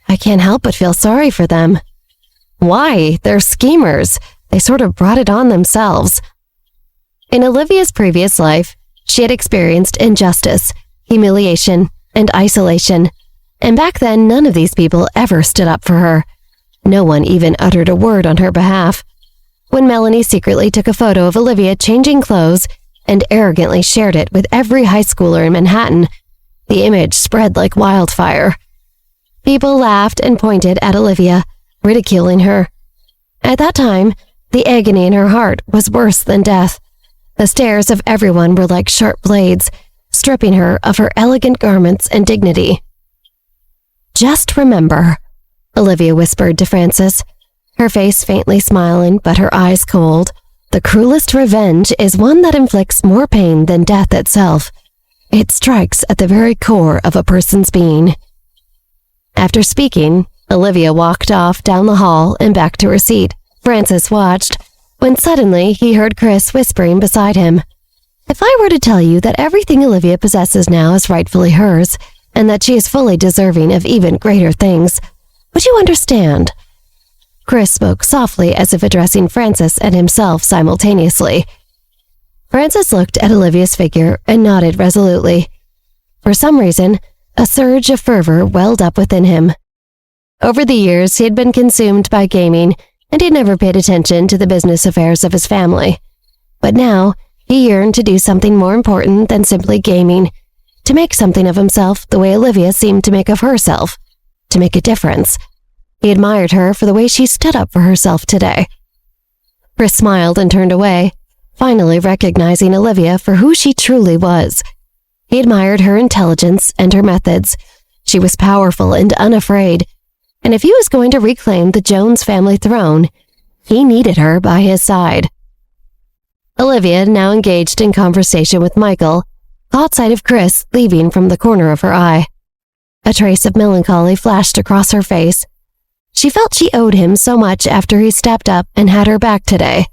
I can't help but feel sorry for them. Why? They're schemers. They sort of brought it on themselves. In Olivia's previous life, she had experienced injustice, humiliation, and isolation. And back then, none of these people ever stood up for her. No one even uttered a word on her behalf. When Melanie secretly took a photo of Olivia changing clothes and arrogantly shared it with every high schooler in Manhattan, the image spread like wildfire. People laughed and pointed at Olivia, ridiculing her. At that time, the agony in her heart was worse than death. The stares of everyone were like sharp blades, stripping her of her elegant garments and dignity. Just remember, Olivia whispered to Francis, her face faintly smiling but her eyes cold. The cruelest revenge is one that inflicts more pain than death itself. It strikes at the very core of a person's being. After speaking, Olivia walked off down the hall and back to her seat. Francis watched, when suddenly he heard Chris whispering beside him. If I were to tell you that everything Olivia possesses now is rightfully hers, and that she is fully deserving of even greater things, would you understand? Chris spoke softly as if addressing Francis and himself simultaneously. Francis looked at Olivia's figure and nodded resolutely. For some reason, a surge of fervor welled up within him. Over the years, he had been consumed by gaming, and he had never paid attention to the business affairs of his family. But now, he yearned to do something more important than simply gaming, to make something of himself the way Olivia seemed to make of herself, to make a difference. He admired her for the way she stood up for herself today. Chris smiled and turned away, finally recognizing Olivia for who she truly was. He admired her intelligence and her methods. She was powerful and unafraid, and if he was going to reclaim the Jones family throne, He needed her by his side. Olivia, now engaged in conversation with Michael, caught sight of Chris leaving from the corner of her eye. A trace of melancholy flashed across her face. She felt she owed him so much after he stepped up and had her back today.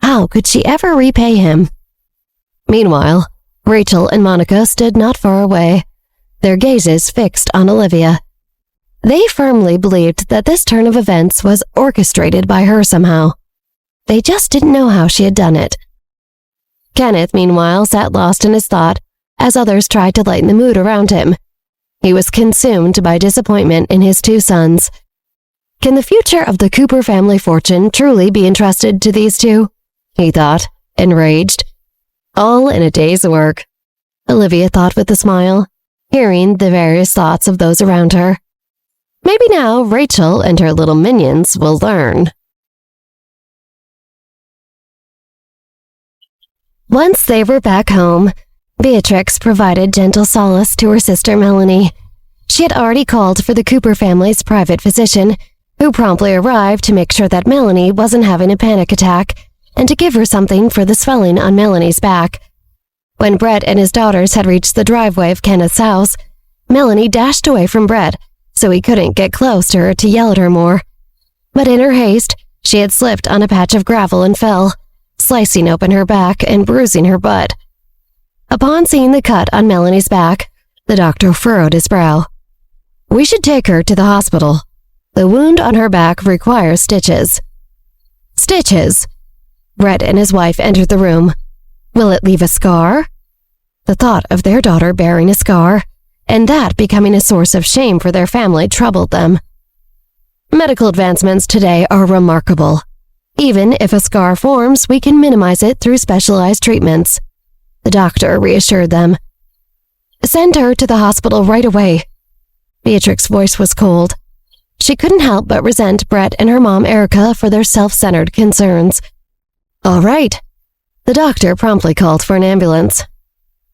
How could she ever repay him? Meanwhile, Rachel and Monica stood not far away, their gazes fixed on Olivia. They firmly believed that this turn of events was orchestrated by her somehow. They just didn't know how she had done it. Kenneth, meanwhile, sat lost in his thought as others tried to lighten the mood around him. He was consumed by disappointment in his two sons. Can the future of the Cooper family fortune truly be entrusted to these two? He thought, enraged. All in a day's work, Olivia thought with a smile, hearing the various thoughts of those around her. Maybe now Rachel and her little minions will learn. Once they were back home, Beatrix provided gentle solace to her sister Melanie. She had already called for the Cooper family's private physician, who promptly arrived to make sure that Melanie wasn't having a panic attack and to give her something for the swelling on Melanie's back. When Brett and his daughters had reached the driveway of Kenneth's house, Melanie dashed away from Brett so he couldn't get close to her to yell at her more. But in her haste, she had slipped on a patch of gravel and fell, slicing open her back and bruising her butt. Upon seeing the cut on Melanie's back, the doctor furrowed his brow. "We should take her to the hospital. The wound on her back requires stitches." "Stitches?" Brett and his wife entered the room. "Will it leave a scar?" The thought of their daughter bearing a scar, and that becoming a source of shame for their family, troubled them. "Medical advancements today are remarkable. Even if a scar forms, we can minimize it through specialized treatments," the doctor reassured them. "Send her to the hospital right away." Beatrix's voice was cold. She couldn't help but resent Brett and her mom Erica for their self-centered concerns. "All right." The doctor promptly called for an ambulance.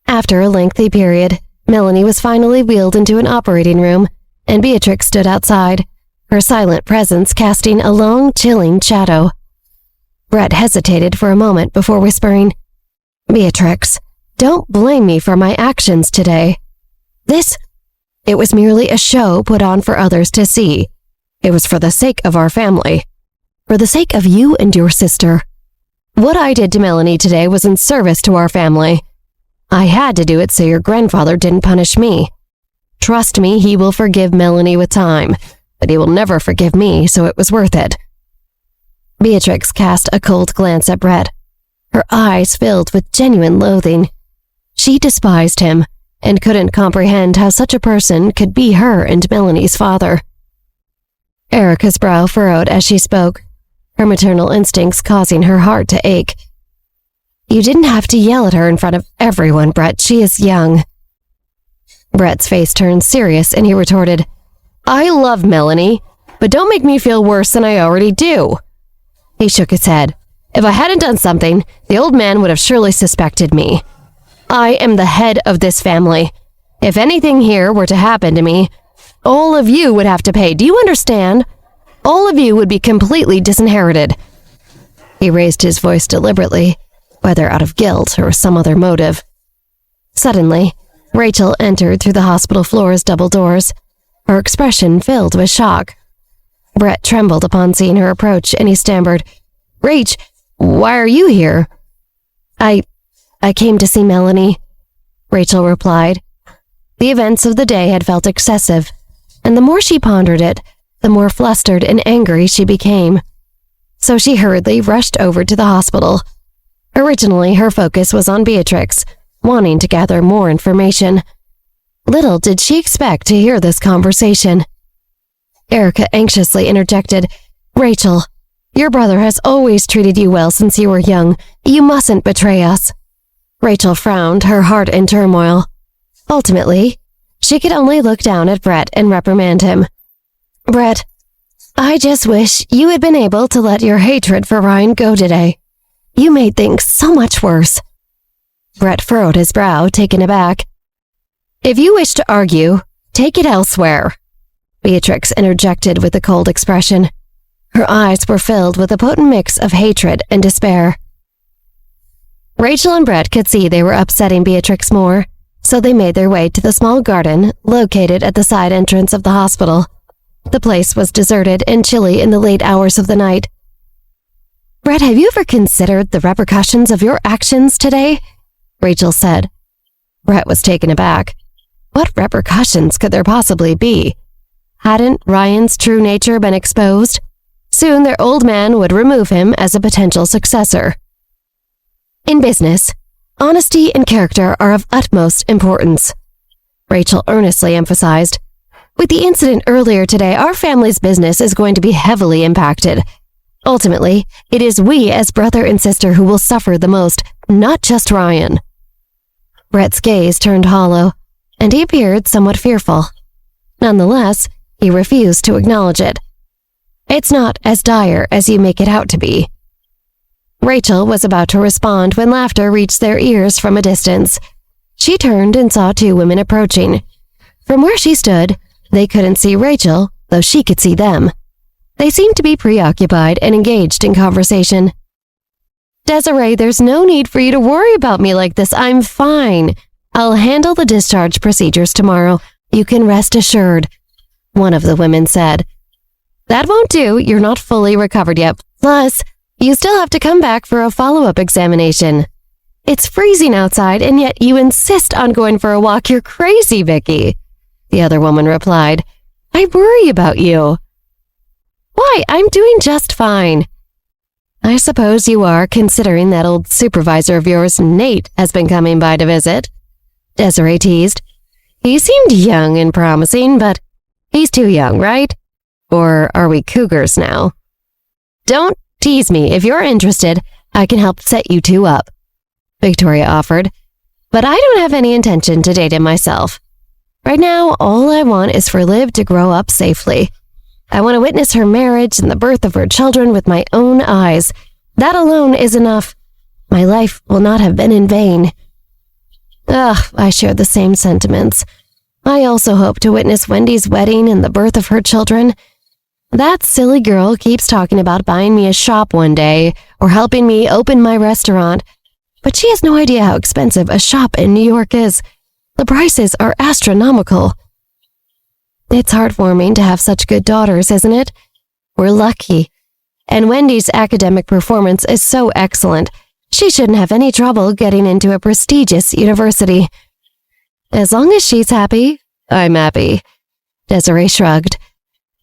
After a lengthy period, Melanie was finally wheeled into an operating room, and Beatrix stood outside, her silent presence casting a long, chilling shadow. Brett hesitated for a moment before whispering, "Beatrix, don't blame me for my actions today. It was merely a show put on for others to see. It was for the sake of our family. For the sake of you and your sister. What I did to Melanie today was in service to our family. I had to do it so your grandfather didn't punish me. Trust me, he will forgive Melanie with time, but he will never forgive me, so it was worth it." Beatrix cast a cold glance at Brett, her eyes filled with genuine loathing. She despised him and couldn't comprehend how such a person could be her and Melanie's father. Erica's brow furrowed as she spoke, her maternal instincts causing her heart to ache. "You didn't have to yell at her in front of everyone, Brett. She is young." Brett's face turned serious and he retorted, "I love Melanie, but don't make me feel worse than I already do." He shook his head. "If I hadn't done something, the old man would have surely suspected me. I am the head of this family. If anything here were to happen to me, all of you would have to pay. Do you understand? All of you would be completely disinherited." He raised his voice deliberately, whether out of guilt or some other motive. Suddenly, Rachel entered through the hospital floor's double doors, her expression filled with shock. Brett trembled upon seeing her approach, and he stammered, "Rach, why are you here?" I came to see Melanie," Rachel replied. The events of the day had felt excessive, and the more she pondered it, the more flustered and angry she became. So she hurriedly rushed over to the hospital. Originally, her focus was on Beatrix, wanting to gather more information. Little did she expect to hear this conversation. Erica anxiously interjected, "Rachel, your brother has always treated you well since you were young. You mustn't betray us." Rachel frowned, her heart in turmoil. Ultimately, she could only look down at Brett and reprimand him. "Brett, I just wish you had been able to let your hatred for Ryan go today. You made things so much worse." Brett furrowed his brow, taken aback. "If you wish to argue, take it elsewhere," Beatrix interjected with a cold expression. Her eyes were filled with a potent mix of hatred and despair. Rachel and Brett could see they were upsetting Beatrix more, so they made their way to the small garden located at the side entrance of the hospital. The place was deserted and chilly in the late hours of the night. "Brett, have you ever considered the repercussions of your actions today?" Rachel said. Brett was taken aback. What repercussions could there possibly be? Hadn't Ryan's true nature been exposed? Soon their old man would remove him as a potential successor. In business, honesty and character are of utmost importance, Rachel earnestly emphasized. With the incident earlier today, our family's business is going to be heavily impacted. Ultimately, it is we as brother and sister who will suffer the most, not just Ryan. Brett's gaze turned hollow, and he appeared somewhat fearful. Nonetheless, he refused to acknowledge it. "It's not as dire as you make it out to be." Rachel was about to respond when laughter reached their ears from a distance. She turned and saw two women approaching. From where she stood, they couldn't see Rachel, though she could see them. They seemed to be preoccupied and engaged in conversation. "Desiree, there's no need for you to worry about me like this. I'm fine. I'll handle the discharge procedures tomorrow. You can rest assured," one of the women said. "That won't do. You're not fully recovered yet. Plus, you still have to come back for a follow-up examination. It's freezing outside, and yet you insist on going for a walk. You're crazy, Vicky," the other woman replied. "I worry about you." "Why? I'm doing just fine." "I suppose you are, considering that old supervisor of yours, Nate, has been coming by to visit," Desiree teased. "He seemed young and promising, but he's too young, right? Or are we cougars now?" "Don't tease me. If you're interested, I can help set you two up," Victoria offered. "But I don't have any intention to date him myself. Right now, all I want is for Liv to grow up safely. I want to witness her marriage and the birth of her children with my own eyes. That alone is enough. My life will not have been in vain." Ugh, I share the same sentiments. I also hope to witness Wendy's wedding and the birth of her children. That silly girl keeps talking about buying me a shop one day or helping me open my restaurant, but she has no idea how expensive a shop in New York is. The prices are astronomical. It's heartwarming to have such good daughters, isn't it? We're lucky. And Wendy's academic performance is so excellent, she shouldn't have any trouble getting into a prestigious university. As long as she's happy, I'm happy. Desiree shrugged.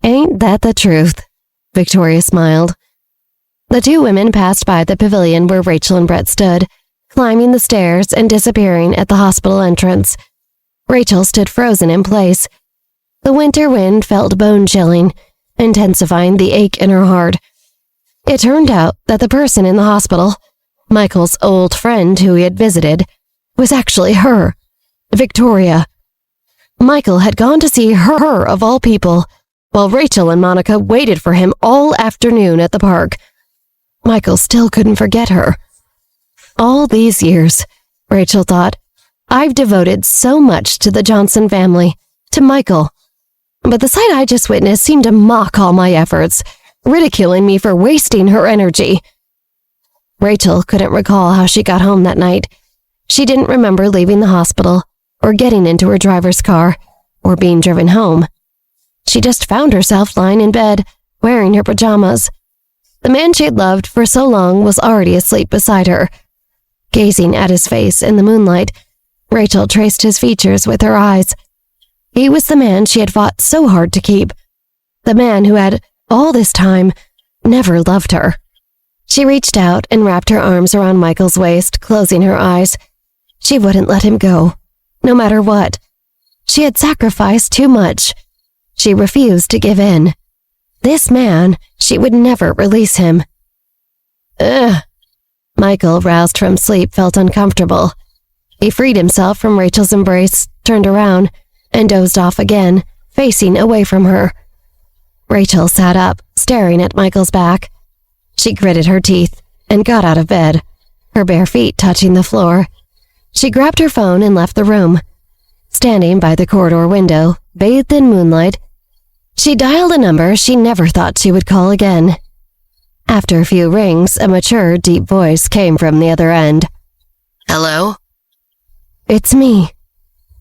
Ain't that the truth? Victoria smiled. The two women passed by the pavilion where Rachel and Brett stood, climbing the stairs and disappearing at the hospital entrance. Rachel stood frozen in place. The winter wind felt bone-chilling, intensifying the ache in her heart. It turned out that the person in the hospital, Michael's old friend who he had visited, was actually her, Victoria. Michael had gone to see her of all people, while Rachel and Monica waited for him all afternoon at the park. Michael still couldn't forget her. All these years, Rachel thought, I've devoted so much to the Johnson family, to Michael. But the sight I just witnessed seemed to mock all my efforts, ridiculing me for wasting her energy. Rachel couldn't recall how she got home that night. She didn't remember leaving the hospital, or getting into her driver's car, or being driven home. She just found herself lying in bed, wearing her pajamas. The man she had loved for so long was already asleep beside her. Gazing at his face in the moonlight, Rachel traced his features with her eyes. He was the man she had fought so hard to keep. The man who had, all this time, never loved her. She reached out and wrapped her arms around Michael's waist, closing her eyes. She wouldn't let him go, no matter what. She had sacrificed too much. She refused to give in. This man, she would never release him. Ugh. Michael, roused from sleep, felt uncomfortable. He freed himself from Rachel's embrace, turned around, and dozed off again, facing away from her. Rachel sat up, staring at Michael's back. She gritted her teeth and got out of bed, her bare feet touching the floor. She grabbed her phone and left the room. Standing by the corridor window, bathed in moonlight, she dialed a number she never thought she would call again. After a few rings, a mature, deep voice came from the other end. Hello? It's me.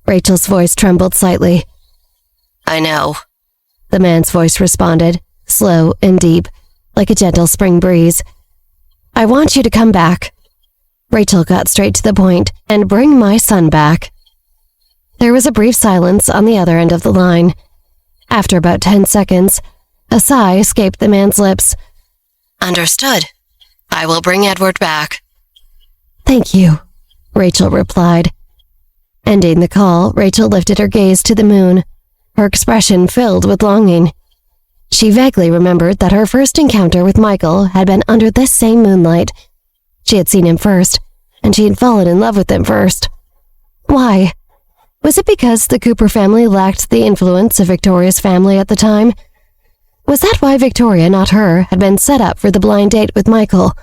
Rachel's voice trembled slightly. I know. The man's voice responded, slow and deep, like a gentle spring breeze. I want you to come back. Rachel got straight to the point, and bring my son back. There was a brief silence on the other end of the line. After about 10 seconds, a sigh escaped the man's lips. Understood. I will bring Edward back. Thank you, Rachel replied. Ending the call, Rachel lifted her gaze to the moon, her expression filled with longing. She vaguely remembered that her first encounter with Michael had been under this same moonlight. She had seen him first, and she had fallen in love with him first. Why? Was it because the Cooper family lacked the influence of Victoria's family at the time? Was that why Victoria, not her, had been set up for the blind date with Michael?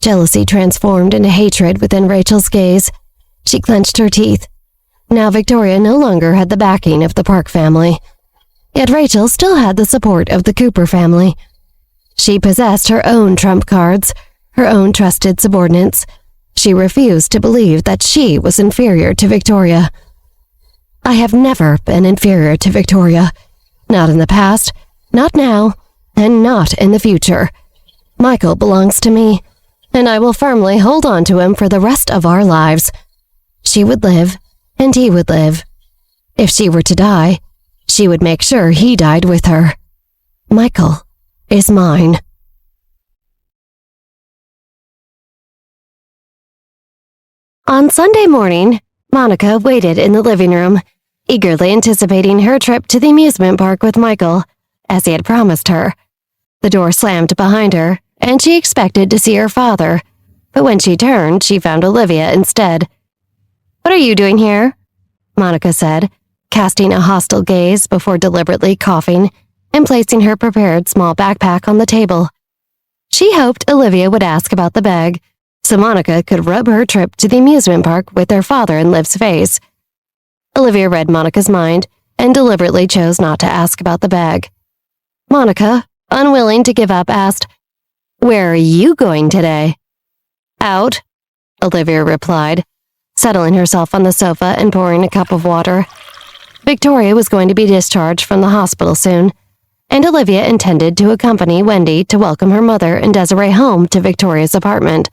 Jealousy transformed into hatred within Rachel's gaze. She clenched her teeth. Now Victoria no longer had the backing of the Park family. Yet Rachel still had the support of the Cooper family. She possessed her own trump cards, her own trusted subordinates. She refused to believe that she was inferior to Victoria. I have never been inferior to Victoria. Not in the past, not now, and not in the future. Michael belongs to me, and I will firmly hold on to him for the rest of our lives. She would live, and he would live. If she were to die, she would make sure he died with her. Michael is mine. On Sunday morning, Monica waited in the living room, eagerly anticipating her trip to the amusement park with Michael, as he had promised her. The door slammed behind her, and she expected to see her father, but when she turned, she found Olivia instead. What are you doing here? Monica said, casting a hostile gaze before deliberately coughing and placing her prepared small backpack on the table. She hoped Olivia would ask about the bag, so Monica could rub her trip to the amusement park with her father in Liv's face. Olivia read Monica's mind and deliberately chose not to ask about the bag. Monica, unwilling to give up, asked, Where are you going today? Out, Olivia replied, settling herself on the sofa and pouring a cup of water. Victoria was going to be discharged from the hospital soon, and Olivia intended to accompany Wendy to welcome her mother and Desiree home to Victoria's apartment.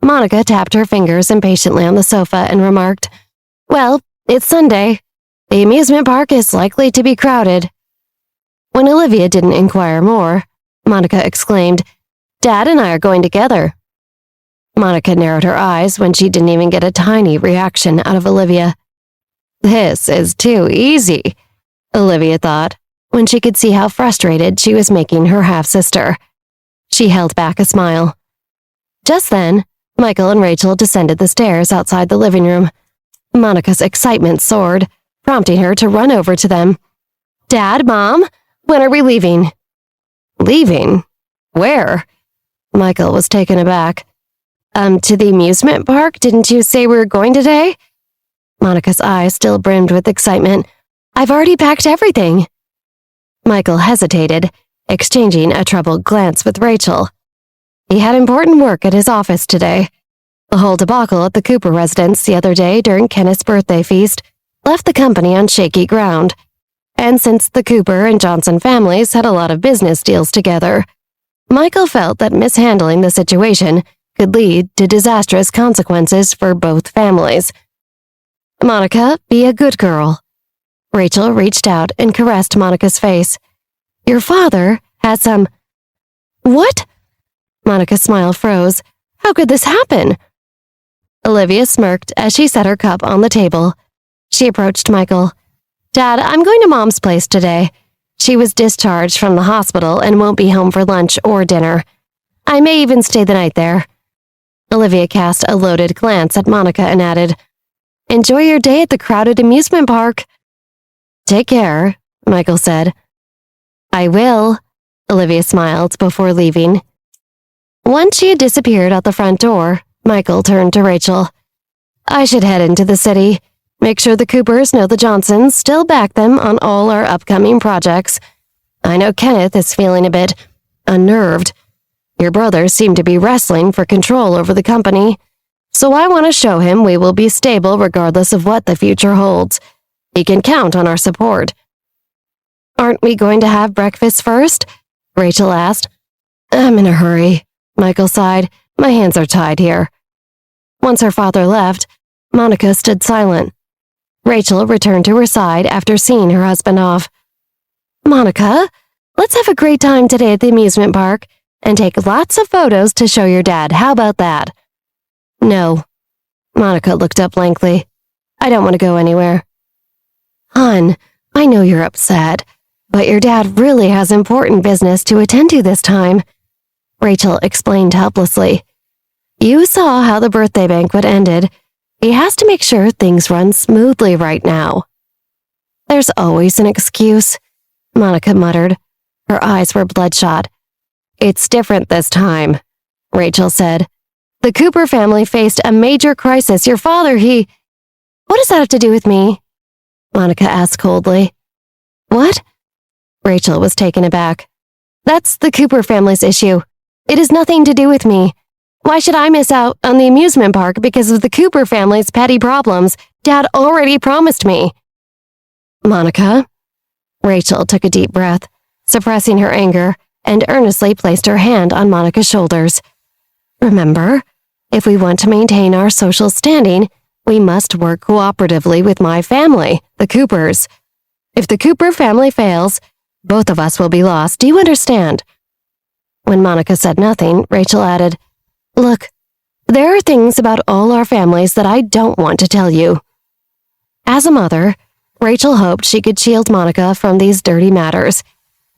Monica tapped her fingers impatiently on the sofa and remarked, Well, it's Sunday. The amusement park is likely to be crowded. When Olivia didn't inquire more, Monica exclaimed, Dad and I are going together. Monica narrowed her eyes when she didn't even get a tiny reaction out of Olivia. This is too easy, Olivia thought, when she could see how frustrated she was making her half-sister. She held back a smile. Just then, Michael and Rachel descended the stairs outside the living room. Monica's excitement soared, prompting her to run over to them. Dad, Mom, when are we leaving? Leaving? Where? Michael was taken aback. To the amusement park? Didn't you say we were going today? Monica's eyes still brimmed with excitement. I've already packed everything. Michael hesitated, exchanging a troubled glance with Rachel. He had important work at his office today. The whole debacle at the Cooper residence the other day during Kenneth's birthday feast left the company on shaky ground. And since the Cooper and Johnson families had a lot of business deals together, Michael felt that mishandling the situation could lead to disastrous consequences for both families. Monica, be a good girl. Rachel reached out and caressed Monica's face. Your father has some... What? Monica's smile froze. How could this happen? Olivia smirked as she set her cup on the table. She approached Michael. Dad, I'm going to Mom's place today. She was discharged from the hospital and won't be home for lunch or dinner. I may even stay the night there. Olivia cast a loaded glance at Monica and added, Enjoy your day at the crowded amusement park. Take care, Michael said. I will, Olivia smiled before leaving. Once she had disappeared out the front door, Michael turned to Rachel. I should head into the city. Make sure the Coopers know the Johnsons still back them on all our upcoming projects. I know Kenneth is feeling a bit unnerved Your brothers seem to be wrestling for control over the company, so I want to show him we will be stable regardless of what the future holds. He can count on our support." "Aren't we going to have breakfast first?" Rachel asked. "I'm in a hurry," Michael sighed. "My hands are tied here." Once her father left, Monica stood silent. Rachel returned to her side after seeing her husband off. "Monica, let's have a great time today at the amusement park and take lots of photos to show your dad. How about that?" "No." Monica looked up blankly. "I don't want to go anywhere." "Hon, I know you're upset, but your dad really has important business to attend to this time," Rachel explained helplessly. "You saw how the birthday banquet ended. He has to make sure things run smoothly right now." "There's always an excuse," Monica muttered. Her eyes were bloodshot. "It's different this time," Rachel said. "The Cooper family faced a major crisis. Your father, What does that have to do with me?" Monica asked coldly. "What?" Rachel was taken aback. "That's the Cooper family's issue. It has nothing to do with me. Why should I miss out on the amusement park because of the Cooper family's petty problems Dad already promised me?" "Monica?" Rachel took a deep breath, suppressing her anger, and earnestly placed her hand on Monica's shoulders. "Remember, if we want to maintain our social standing, we must work cooperatively with my family, the Coopers. If the Cooper family fails, both of us will be lost. Do you understand?" When Monica said nothing, Rachel added, "Look, there are things about all our families that I don't want to tell you." As a mother, Rachel hoped she could shield Monica from these dirty matters,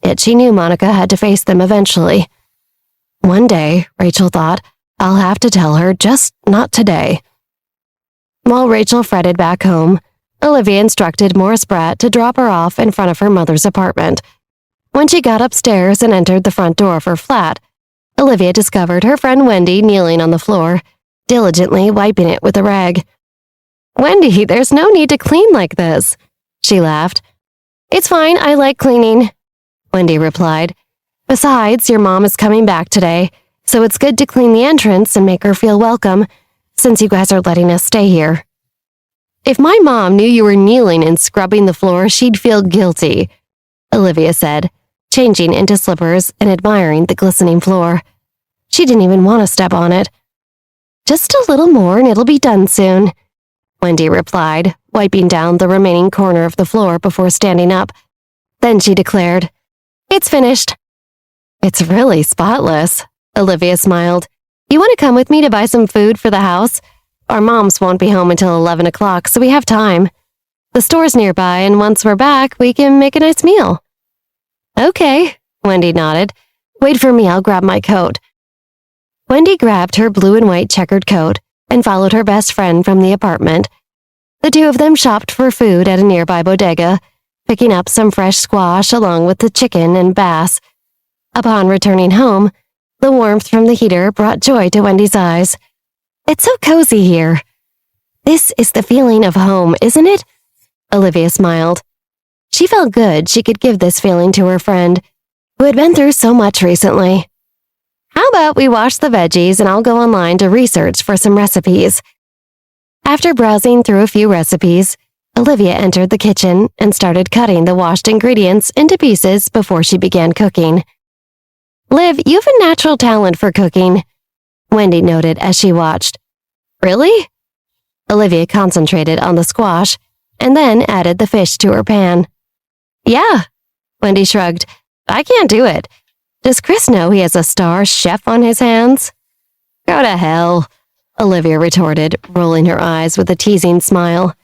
yet she knew Monica had to face them eventually. One day, Rachel thought, I'll have to tell her, just not today. While Rachel fretted back home, Olivia instructed Morris Bratt to drop her off in front of her mother's apartment. When she got upstairs and entered the front door of her flat, Olivia discovered her friend Wendy kneeling on the floor, diligently wiping it with a rag. "Wendy, there's no need to clean like this," she laughed. "It's fine, I like cleaning," Wendy replied. "Besides, your mom is coming back today, so it's good to clean the entrance and make her feel welcome, since you guys are letting us stay here." "If my mom knew you were kneeling and scrubbing the floor, she'd feel guilty," Olivia said, changing into slippers and admiring the glistening floor. She didn't even want to step on it. "Just a little more and it'll be done soon," Wendy replied, wiping down the remaining corner of the floor before standing up. Then she declared, "It's finished." "It's really spotless," Olivia smiled. "You want to come with me to buy some food for the house? Our moms won't be home until 11 o'clock, so we have time. The store's nearby, and once we're back, we can make a nice meal." "Okay," Wendy nodded. "Wait for me, I'll grab my coat." Wendy grabbed her blue and white checkered coat and followed her best friend from the apartment. The two of them shopped for food at a nearby bodega, picking up some fresh squash along with the chicken and bass. Upon returning home, the warmth from the heater brought joy to Wendy's eyes. "It's so cozy here." "This is the feeling of home, isn't it?" Olivia smiled. She felt good she could give this feeling to her friend, who had been through so much recently. "How about we wash the veggies and I'll go online to research for some recipes." After browsing through a few recipes, Olivia entered the kitchen and started cutting the washed ingredients into pieces before she began cooking. "Liv, you have a natural talent for cooking," Wendy noted as she watched. "Really?" Olivia concentrated on the squash and then added the fish to her pan. "Yeah," Wendy shrugged. "I can't do it. Does Chris know he has a star chef on his hands?" "Go to hell," Olivia retorted, rolling her eyes with a teasing smile.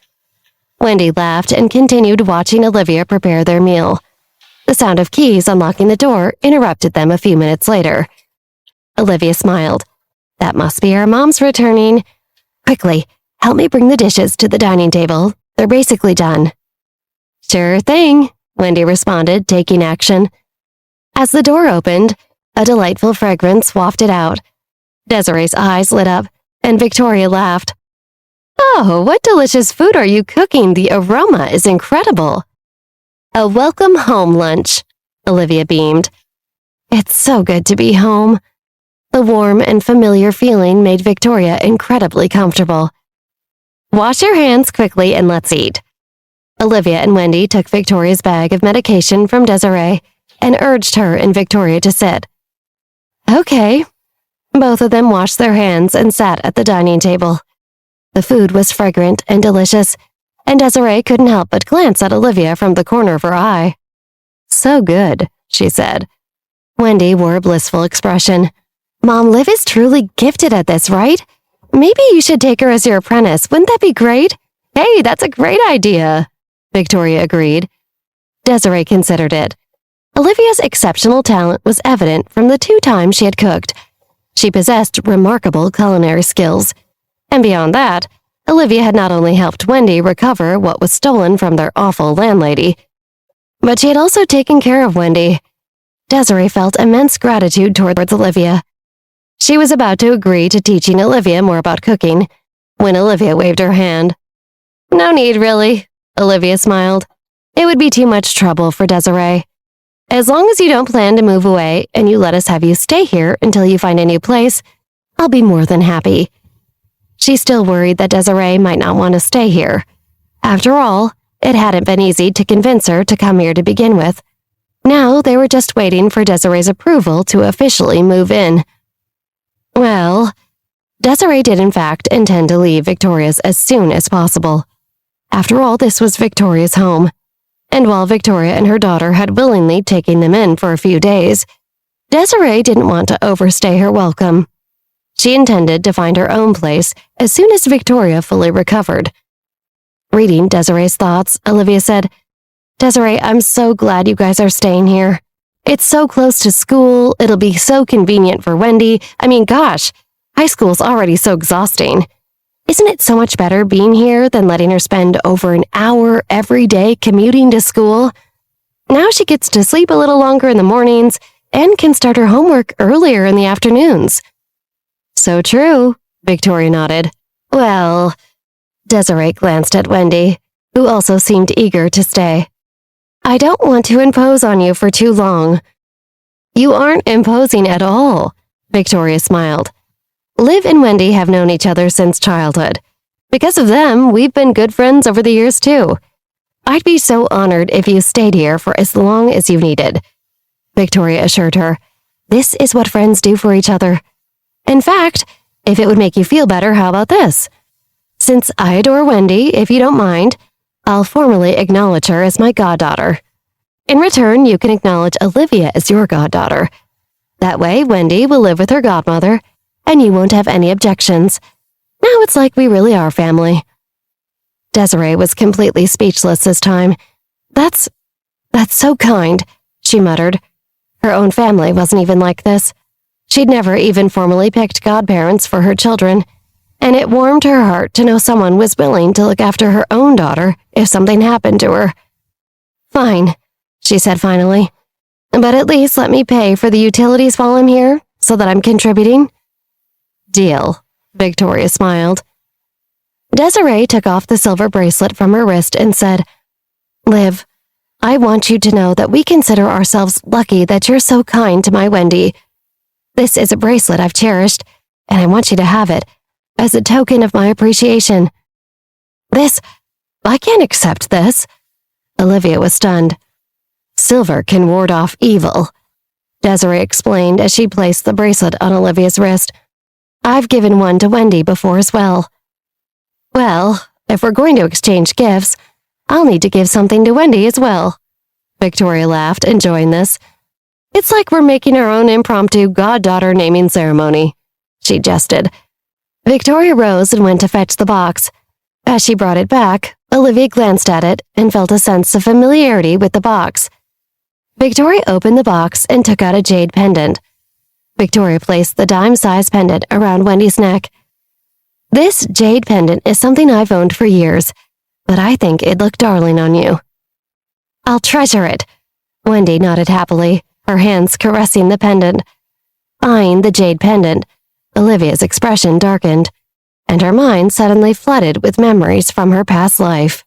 Wendy laughed and continued watching Olivia prepare their meal. The sound of keys unlocking the door interrupted them a few minutes later. Olivia smiled. "That must be our moms returning. Quickly, help me bring the dishes to the dining table. They're basically done." "Sure thing," Wendy responded, taking action. As the door opened, a delightful fragrance wafted out. Desiree's eyes lit up, and Victoria laughed. "Oh, what delicious food are you cooking? The aroma is incredible." "A welcome home lunch," Olivia beamed. "It's so good to be home," The warm and familiar feeling made Victoria incredibly comfortable. Wash your hands quickly and let's eat. Olivia and Wendy took Victoria's bag of medication from Desiree and urged her and Victoria to sit. Okay. Both of them washed their hands and sat at the dining table. The food was fragrant and delicious, and Desiree couldn't help but glance at Olivia from the corner of her eye. So good, she said. Wendy wore a blissful expression. Mom, Liv is truly gifted at this, right? Maybe you should take her as your apprentice. Wouldn't that be great? Hey, that's a great idea, Victoria agreed. Desiree considered it. Olivia's exceptional talent was evident from the 2 times she had cooked. She possessed remarkable culinary skills. And beyond that, Olivia had not only helped Wendy recover what was stolen from their awful landlady, but she had also taken care of Wendy. Desiree felt immense gratitude towards Olivia. She was about to agree to teaching Olivia more about cooking when Olivia waved her hand. No need, really, Olivia smiled. It would be too much trouble for Desiree. As long as you don't plan to move away and you let us have you stay here until you find a new place, I'll be more than happy. She still worried that Desiree might not want to stay here. After all, it hadn't been easy to convince her to come here to begin with. Now they were just waiting for Desiree's approval to officially move in. Well, Desiree did in fact intend to leave Victoria's as soon as possible. After all, this was Victoria's home. And while Victoria and her daughter had willingly taken them in for a few days, Desiree didn't want to overstay her welcome. She intended to find her own place as soon as Victoria fully recovered. Reading Desiree's thoughts, Olivia said, Desiree, I'm so glad you guys are staying here. It's so close to school, it'll be so convenient for Wendy. I mean, gosh, high school's already so exhausting. Isn't it so much better being here than letting her spend over an hour every day commuting to school? Now she gets to sleep a little longer in the mornings and can start her homework earlier in the afternoons. So true, Victoria nodded. Well, Desiree glanced at Wendy, who also seemed eager to stay. I don't want to impose on you for too long. You aren't imposing at all, Victoria smiled. Liv and Wendy have known each other since childhood. Because of them, we've been good friends over the years too. I'd be so honored if you stayed here for as long as you needed. Victoria assured her, this is what friends do for each other. In fact, if it would make you feel better, how about this? Since I adore Wendy, if you don't mind, I'll formally acknowledge her as my goddaughter. In return, you can acknowledge Olivia as your goddaughter. That way, Wendy will live with her godmother, and you won't have any objections. Now it's like we really are family. Desiree was completely speechless this time. That's so kind, she muttered. Her own family wasn't even like this. She'd never even formally picked godparents for her children, and it warmed her heart to know someone was willing to look after her own daughter if something happened to her. Fine, she said finally. But at least let me pay for the utilities while I'm here, so that I'm contributing. Deal, Victoria smiled. Desiree took off the silver bracelet from her wrist and said, Liv, I want you to know that we consider ourselves lucky that you're so kind to my Wendy. This is a bracelet I've cherished, and I want you to have it, as a token of my appreciation. I can't accept this. Olivia was stunned. Silver can ward off evil, Desiree explained as she placed the bracelet on Olivia's wrist. I've given one to Wendy before as well. Well, if we're going to exchange gifts, I'll need to give something to Wendy as well. Victoria laughed, enjoying this. It's like we're making our own impromptu goddaughter naming ceremony, she jested. Victoria rose and went to fetch the box. As she brought it back, Olivia glanced at it and felt a sense of familiarity with the box. Victoria opened the box and took out a jade pendant. Victoria placed the dime-sized pendant around Wendy's neck. This jade pendant is something I've owned for years, but I think it'd look darling on you. I'll treasure it, Wendy nodded happily, her hands caressing the pendant. Eyeing the jade pendant, Olivia's expression darkened, and her mind suddenly flooded with memories from her past life.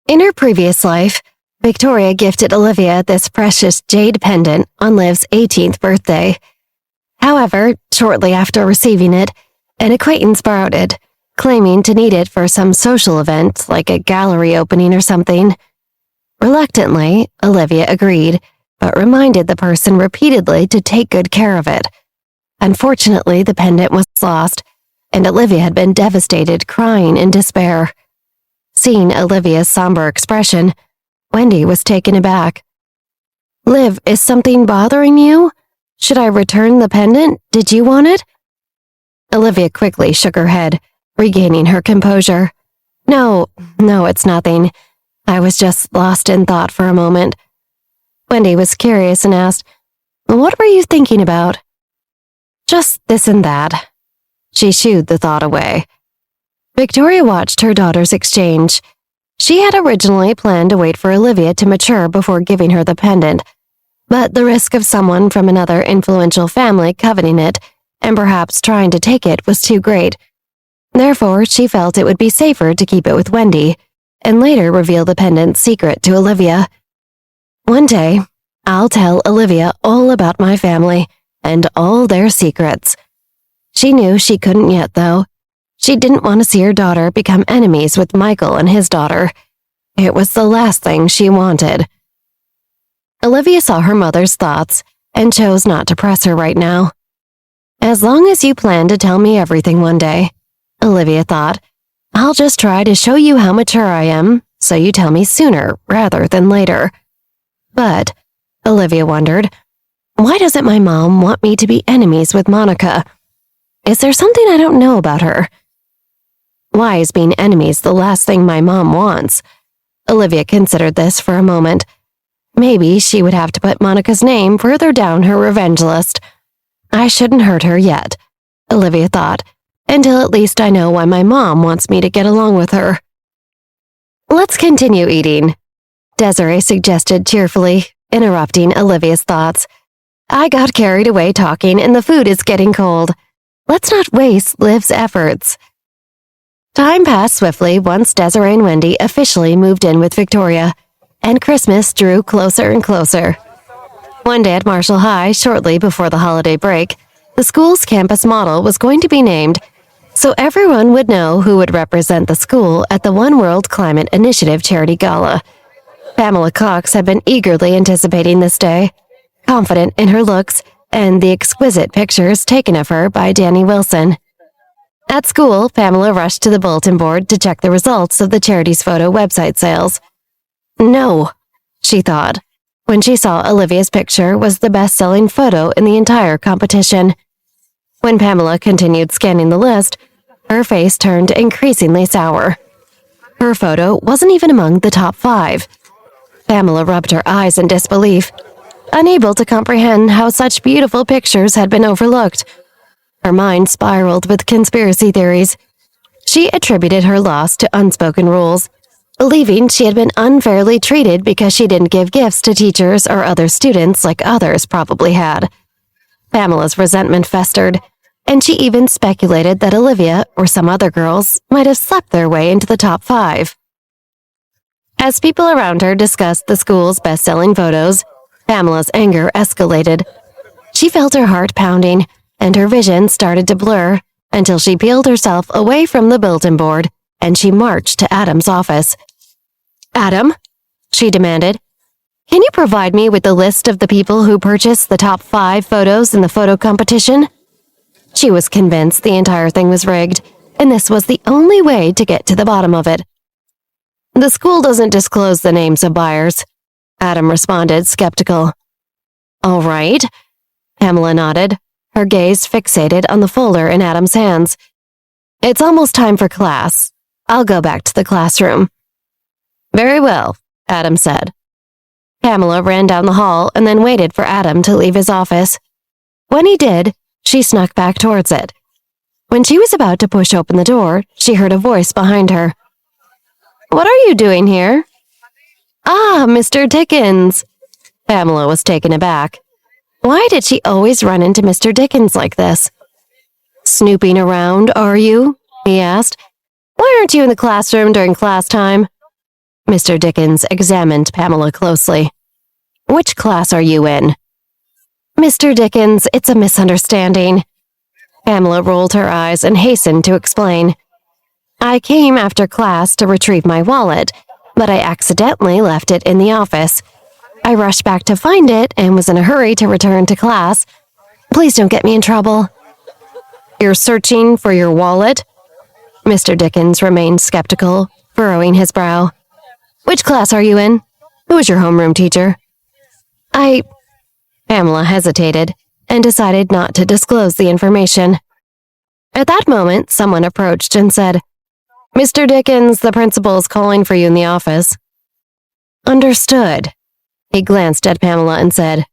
In her previous life, Victoria gifted Olivia this precious jade pendant on Liv's 18th birthday. However, shortly after receiving it, an acquaintance borrowed it, claiming to need it for some social event like a gallery opening or something. Reluctantly, Olivia agreed, but reminded the person repeatedly to take good care of it. Unfortunately, the pendant was lost, and Olivia had been devastated, crying in despair. Seeing Olivia's somber expression, Wendy was taken aback. "Liv, is something bothering you? Should I return the pendant? Did you want it?" Olivia quickly shook her head, regaining her composure. No, it's nothing. I was just lost in thought for a moment." Wendy was curious and asked, "What were you thinking about?" "Just this and that." She shooed the thought away. Victoria watched her daughters exchange. She had originally planned to wait for Olivia to mature before giving her the pendant, but the risk of someone from another influential family coveting it and perhaps trying to take it was too great. Therefore, she felt it would be safer to keep it with Wendy and later reveal the pendant's secret to Olivia. "One day, I'll tell Olivia all about my family and all their secrets." She knew she couldn't yet, though. She didn't want to see her daughter become enemies with Michael and his daughter. It was the last thing she wanted. Olivia saw her mother's thoughts and chose not to press her right now. "As long as you plan to tell me everything one day," Olivia thought, "I'll just try to show you how mature I am, so you tell me sooner rather than later." But, Olivia wondered, why doesn't my mom want me to be enemies with Monica? Is there something I don't know about her? Why is being enemies the last thing my mom wants? Olivia considered this for a moment. Maybe she would have to put Monica's name further down her revenge list. I shouldn't hurt her yet, Olivia thought, until at least I know why my mom wants me to get along with her. "Let's continue eating," Desiree suggested cheerfully, interrupting Olivia's thoughts. "I got carried away talking and the food is getting cold. Let's not waste Liv's efforts." Time passed swiftly once Desiree and Wendy officially moved in with Victoria, and Christmas drew closer and closer. One day at Marshall High, shortly before the holiday break, the school's campus model was going to be named, so everyone would know who would represent the school at the One World Climate Initiative Charity Gala. Pamela Cox had been eagerly anticipating this day, confident in her looks and the exquisite pictures taken of her by Danny Wilson. At school, Pamela rushed to the bulletin board to check the results of the charity's photo website sales. No, she thought, when she saw Olivia's picture was the best-selling photo in the entire competition. When Pamela continued scanning the list, her face turned increasingly sour. Her photo wasn't even among the top 5. Pamela rubbed her eyes in disbelief, unable to comprehend how such beautiful pictures had been overlooked. Her mind spiraled with conspiracy theories. She attributed her loss to unspoken rules, believing she had been unfairly treated because she didn't give gifts to teachers or other students like others probably had. Pamela's resentment festered, and she even speculated that Olivia or some other girls might have slept their way into the top 5. As people around her discussed the school's best-selling photos, Pamela's anger escalated. She felt her heart pounding, and her vision started to blur until she peeled herself away from the bulletin board and she marched to Adam's office. "Adam," she demanded, "can you provide me with the list of the people who purchased the top 5 photos in the photo competition?" She was convinced the entire thing was rigged, and this was the only way to get to the bottom of it. "The school doesn't disclose the names of buyers," Adam responded, skeptical. "All right," Pamela nodded, her gaze fixated on the folder in Adam's hands. "It's almost time for class. I'll go back to the classroom." "Very well," Adam said. Pamela ran down the hall and then waited for Adam to leave his office. When he did, she snuck back towards it. When she was about to push open the door, she heard a voice behind her. "What are you doing here?" "Ah, Mr. Dickens." Pamela was taken aback. Why did she always run into Mr. Dickens like this? "Snooping around, are you?" he asked. "Why aren't you in the classroom during class time?" Mr. Dickens examined Pamela closely. "Which class are you in?" "Mr. Dickens, it's a misunderstanding." Pamela rolled her eyes and hastened to explain. "I came after class to retrieve my wallet, but I accidentally left it in the office. I rushed back to find it and was in a hurry to return to class. Please don't get me in trouble." "You're searching for your wallet?" Mr. Dickens remained skeptical, furrowing his brow. "Which class are you in? Who is your homeroom teacher?" Pamela hesitated and decided not to disclose the information. At that moment, someone approached and said, "Mr. Dickens, the principal is calling for you in the office." "Understood." He glanced at Pamela and said,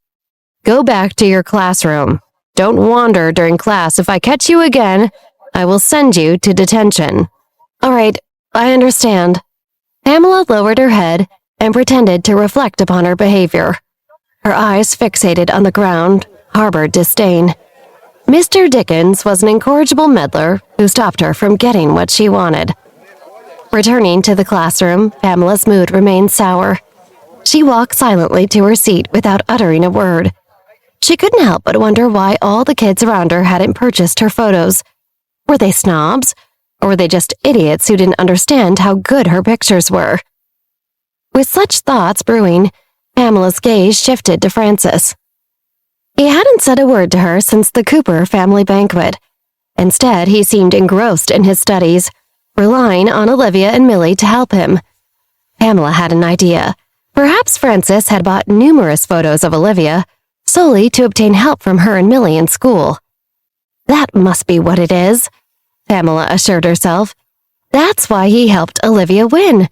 "Go back to your classroom. Don't wander during class. If I catch you again, I will send you to detention." "All right, I understand." Pamela lowered her head and pretended to reflect upon her behavior. Her eyes, fixated on the ground, harbored disdain. Mr. Dickens was an incorrigible meddler who stopped her from getting what she wanted. Returning to the classroom, Pamela's mood remained sour. She walked silently to her seat without uttering a word. She couldn't help but wonder why all the kids around her hadn't purchased her photos. Were they snobs? Or were they just idiots who didn't understand how good her pictures were? With such thoughts brewing, Pamela's gaze shifted to Francis. He hadn't said a word to her since the Cooper family banquet. Instead, he seemed engrossed in his studies, relying on Olivia and Millie to help him. Pamela had an idea. Perhaps Francis had bought numerous photos of Olivia, solely to obtain help from her and Millie in school. "That must be what it is," Pamela assured herself. "That's why he helped Olivia win,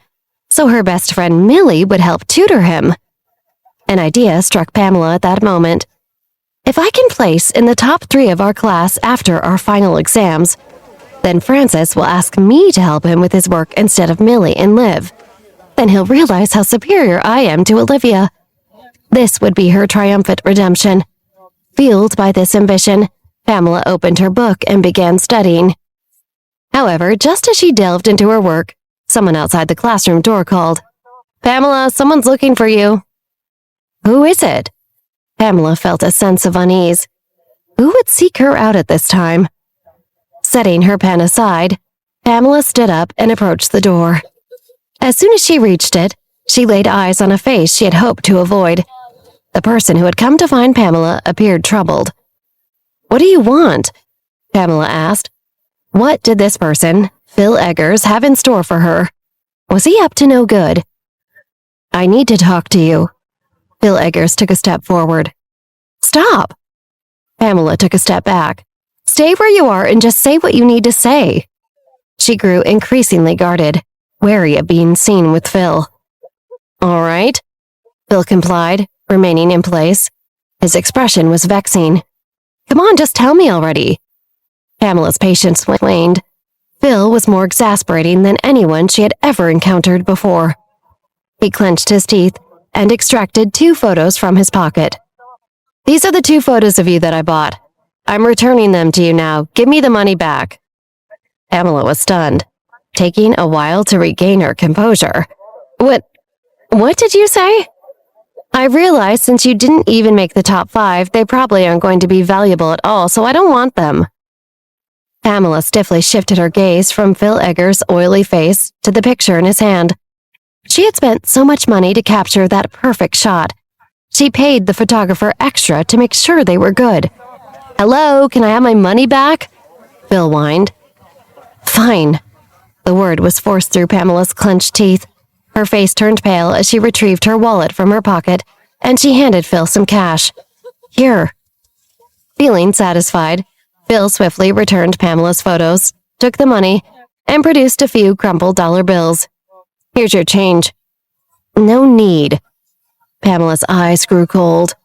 so her best friend Millie would help tutor him." An idea struck Pamela at that moment. If I can place in the top 3 of our class after our final exams, then Francis will ask me to help him with his work instead of Millie and Liv. Then he'll realize how superior I am to Olivia. This would be her triumphant redemption. Fueled by this ambition, Pamela opened her book and began studying. However, just as she delved into her work, someone outside the classroom door called, "Pamela, someone's looking for you." "Who is it?" Pamela felt a sense of unease. Who would seek her out at this time? Setting her pen aside, Pamela stood up and approached the door. As soon as she reached it, she laid eyes on a face she had hoped to avoid. The person who had come to find Pamela appeared troubled. "What do you want?" Pamela asked. What did this person, Phil Eggers, have in store for her? Was he up to no good? "I need to talk to you." Phil Eggers took a step forward. "Stop!" Pamela took a step back. "Stay where you are and just say what you need to say." She grew increasingly guarded, wary of being seen with Phil. "All right," Phil complied, remaining in place. His expression was vexing. "Come on, just tell me already." Pamela's patience waned. Phil was more exasperating than anyone she had ever encountered before. He clenched his teeth and extracted 2 photos from his pocket. "These are the 2 photos of you that I bought. I'm returning them to you now. Give me the money back." Pamela was stunned, taking a while to regain her composure. What did you say?" "I realized since you didn't even make the top 5, they probably aren't going to be valuable at all, so I don't want them." Pamela stiffly shifted her gaze from Phil Eggers' oily face to the picture in his hand. She had spent so much money to capture that perfect shot. She paid the photographer extra to make sure they were good. "Hello, can I have my money back?" Phil whined. "Fine." The word was forced through Pamela's clenched teeth. Her face turned pale as she retrieved her wallet from her pocket, and she handed Phil some cash. "Here." Feeling satisfied, Phil swiftly returned Pamela's photos, took the money, and produced a few crumpled dollar bills. "Here's your change." "No need." Pamela's eyes grew cold.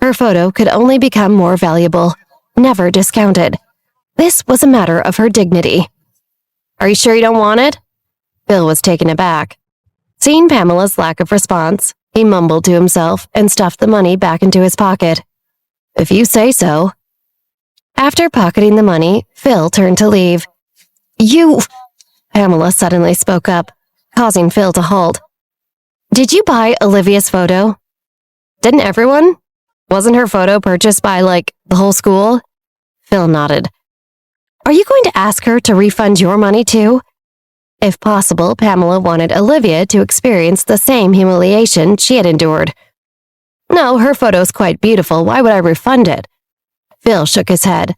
Her photo could only become more valuable, never discounted. This was a matter of her dignity. "Are you sure you don't want it?" Phil was taken aback. Seeing Pamela's lack of response, he mumbled to himself and stuffed the money back into his pocket. "If you say so." After pocketing the money, Phil turned to leave. "You—" Pamela suddenly spoke up, causing Phil to halt. Did you buy Olivia's photo? Didn't everyone? Wasn't her photo purchased by, the whole school? Phil nodded. Are you going to ask her to refund your money too? If possible, Pamela wanted Olivia to experience the same humiliation she had endured. No, her photo's quite beautiful. Why would I refund it? Phil shook his head.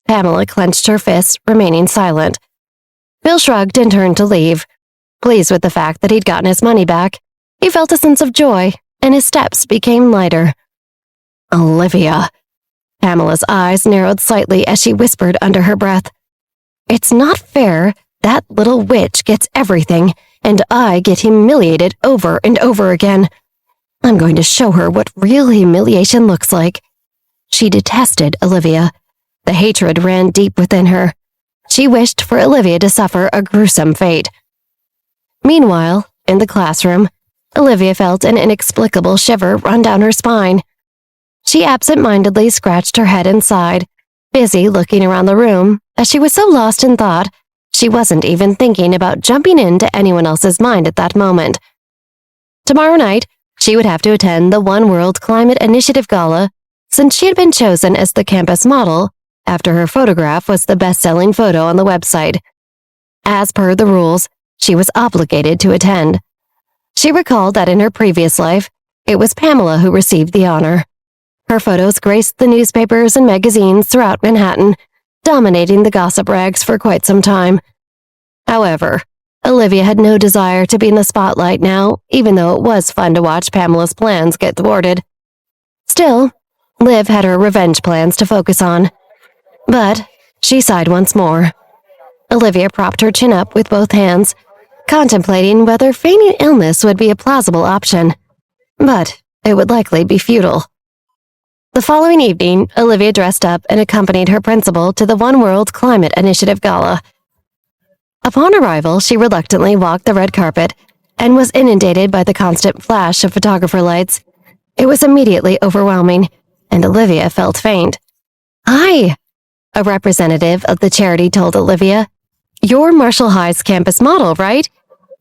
Pamela clenched her fists, remaining silent. Phil shrugged and turned to leave. Pleased with the fact that he'd gotten his money back, he felt a sense of joy, and his steps became lighter. Olivia. Pamela's eyes narrowed slightly as she whispered under her breath. It's not fair. That little witch gets everything, and I get humiliated over and over again. I'm going to show her what real humiliation looks like. She detested Olivia. The hatred ran deep within her. She wished for Olivia to suffer a gruesome fate. Meanwhile, in the classroom, Olivia felt an inexplicable shiver run down her spine. She absent-mindedly scratched her head and sighed, busy looking around the room, as she was so lost in thought, she wasn't even thinking about jumping into anyone else's mind at that moment. Tomorrow night, she would have to attend the One World Climate Initiative Gala, since she had been chosen as the campus model after her photograph was the best-selling photo on the website. As per the rules, she was obligated to attend. She recalled that in her previous life, it was Pamela who received the honor. Her photos graced the newspapers and magazines throughout Manhattan, dominating the gossip rags for quite some time. However, Olivia had no desire to be in the spotlight now, even though it was fun to watch Pamela's plans get thwarted. Still, Liv had her revenge plans to focus on. But she sighed once more. Olivia propped her chin up with both hands, contemplating whether feigning illness would be a plausible option. But it would likely be futile. The following evening, Olivia dressed up and accompanied her principal to the One World Climate Initiative Gala. Upon arrival, she reluctantly walked the red carpet and was inundated by the constant flash of photographer lights. It was immediately overwhelming, and Olivia felt faint. Hi, a representative of the charity told Olivia. You're Marshall High's campus model, right?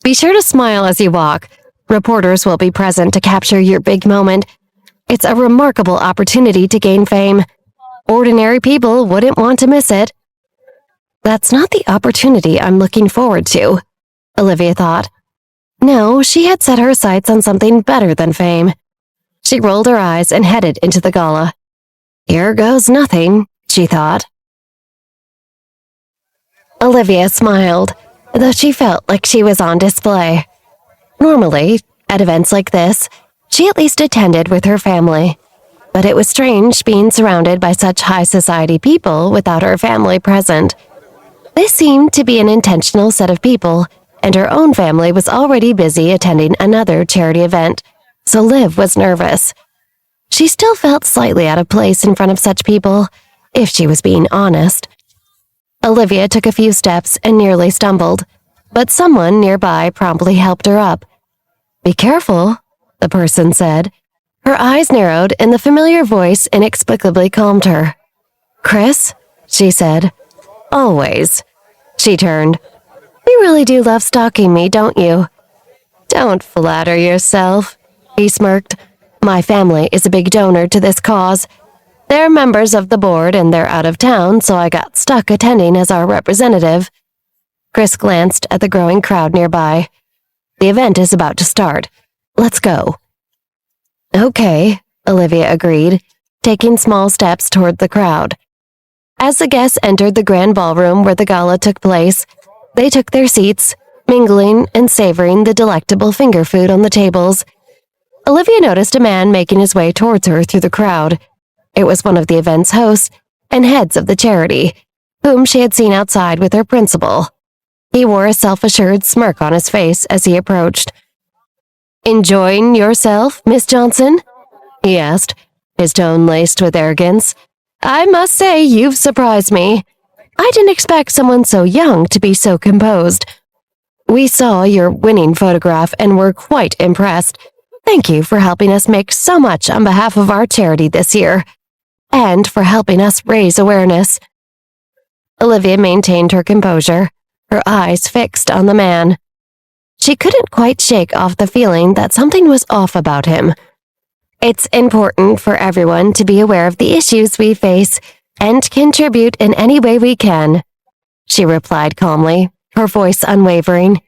Be sure to smile as you walk. Reporters will be present to capture your big moment. It's a remarkable opportunity to gain fame. Ordinary people wouldn't want to miss it. That's not the opportunity I'm looking forward to, Olivia thought. No, she had set her sights on something better than fame. She rolled her eyes and headed into the gala. Here goes nothing, she thought. Olivia smiled, though she felt like she was on display. Normally, at events like this, she at least attended with her family. But it was strange being surrounded by such high society people without her family present. This seemed to be an intentional set of people, and her own family was already busy attending another charity event, so Liv was nervous. She still felt slightly out of place in front of such people, if she was being honest. Olivia took a few steps and nearly stumbled, but someone nearby promptly helped her up. Be careful, the person said. Her eyes narrowed and the familiar voice inexplicably calmed her. Chris, she said. Always. She turned. You really do love stalking me, don't you? Don't flatter yourself, he smirked. My family is a big donor to this cause. They're members of the board and they're out of town, so I got stuck attending as our representative. Chris glanced at the growing crowd nearby. The event is about to start. Let's go. Okay, Olivia agreed, taking small steps toward the crowd. As the guests entered the grand ballroom where the gala took place, they took their seats, mingling and savoring the delectable finger food on the tables. Olivia noticed a man making his way towards her through the crowd. It was one of the event's hosts and heads of the charity, whom she had seen outside with her principal. He wore a self-assured smirk on his face as he approached. Enjoying yourself, Miss Johnson? He asked, his tone laced with arrogance. I must say you've surprised me. I didn't expect someone so young to be so composed. We saw your winning photograph and were quite impressed. Thank you for helping us make so much on behalf of our charity this year, and for helping us raise awareness. Olivia maintained her composure, her eyes fixed on the man. she couldn't quite shake off the feeling that something was off about him. It's important for everyone to be aware of the issues we face and contribute in any way we can, she replied calmly, her voice unwavering.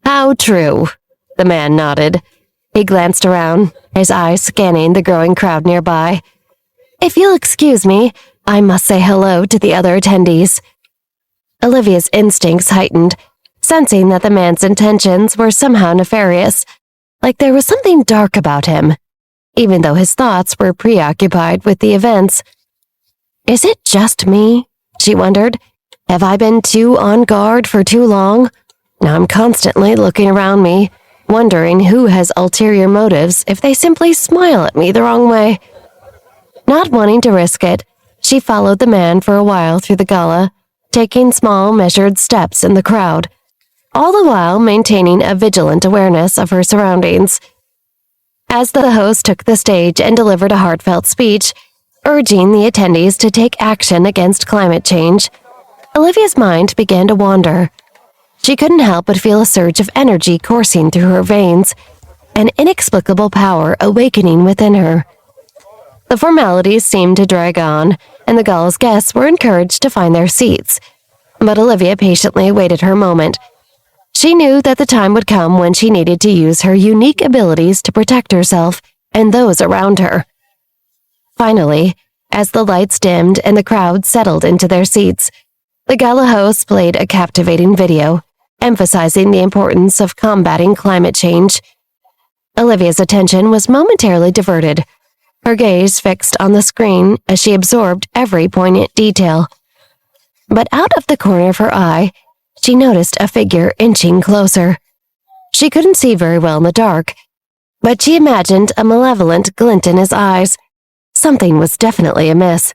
How true, the man nodded. He glanced around, his eyes scanning the growing crowd nearby. If you'll excuse me, I must say hello to the other attendees. Olivia's instincts heightened, sensing that the man's intentions were somehow nefarious, like there was something dark about him, even though his thoughts were preoccupied with the events. Is it just me? She wondered. Have I been too on guard for too long? Now I'm constantly looking around me, wondering who has ulterior motives if they simply smile at me the wrong way. Not wanting to risk it, she followed the man for a while through the gala, taking small, measured steps in the crowd, all the while maintaining a vigilant awareness of her surroundings. As the host took the stage and delivered a heartfelt speech, urging the attendees to take action against climate change, Olivia's mind began to wander. She couldn't help but feel a surge of energy coursing through her veins, an inexplicable power awakening within her. The formalities seemed to drag on, and the gala's guests were encouraged to find their seats. But Olivia patiently waited her moment. She knew that the time would come when she needed to use her unique abilities to protect herself and those around her. Finally, as the lights dimmed and the crowd settled into their seats, the gala host played a captivating video, emphasizing the importance of combating climate change. Olivia's attention was momentarily diverted, her gaze fixed on the screen as she absorbed every poignant detail. But out of the corner of her eye, she noticed a figure inching closer. She couldn't see very well in the dark, but she imagined a malevolent glint in his eyes. Something was definitely amiss.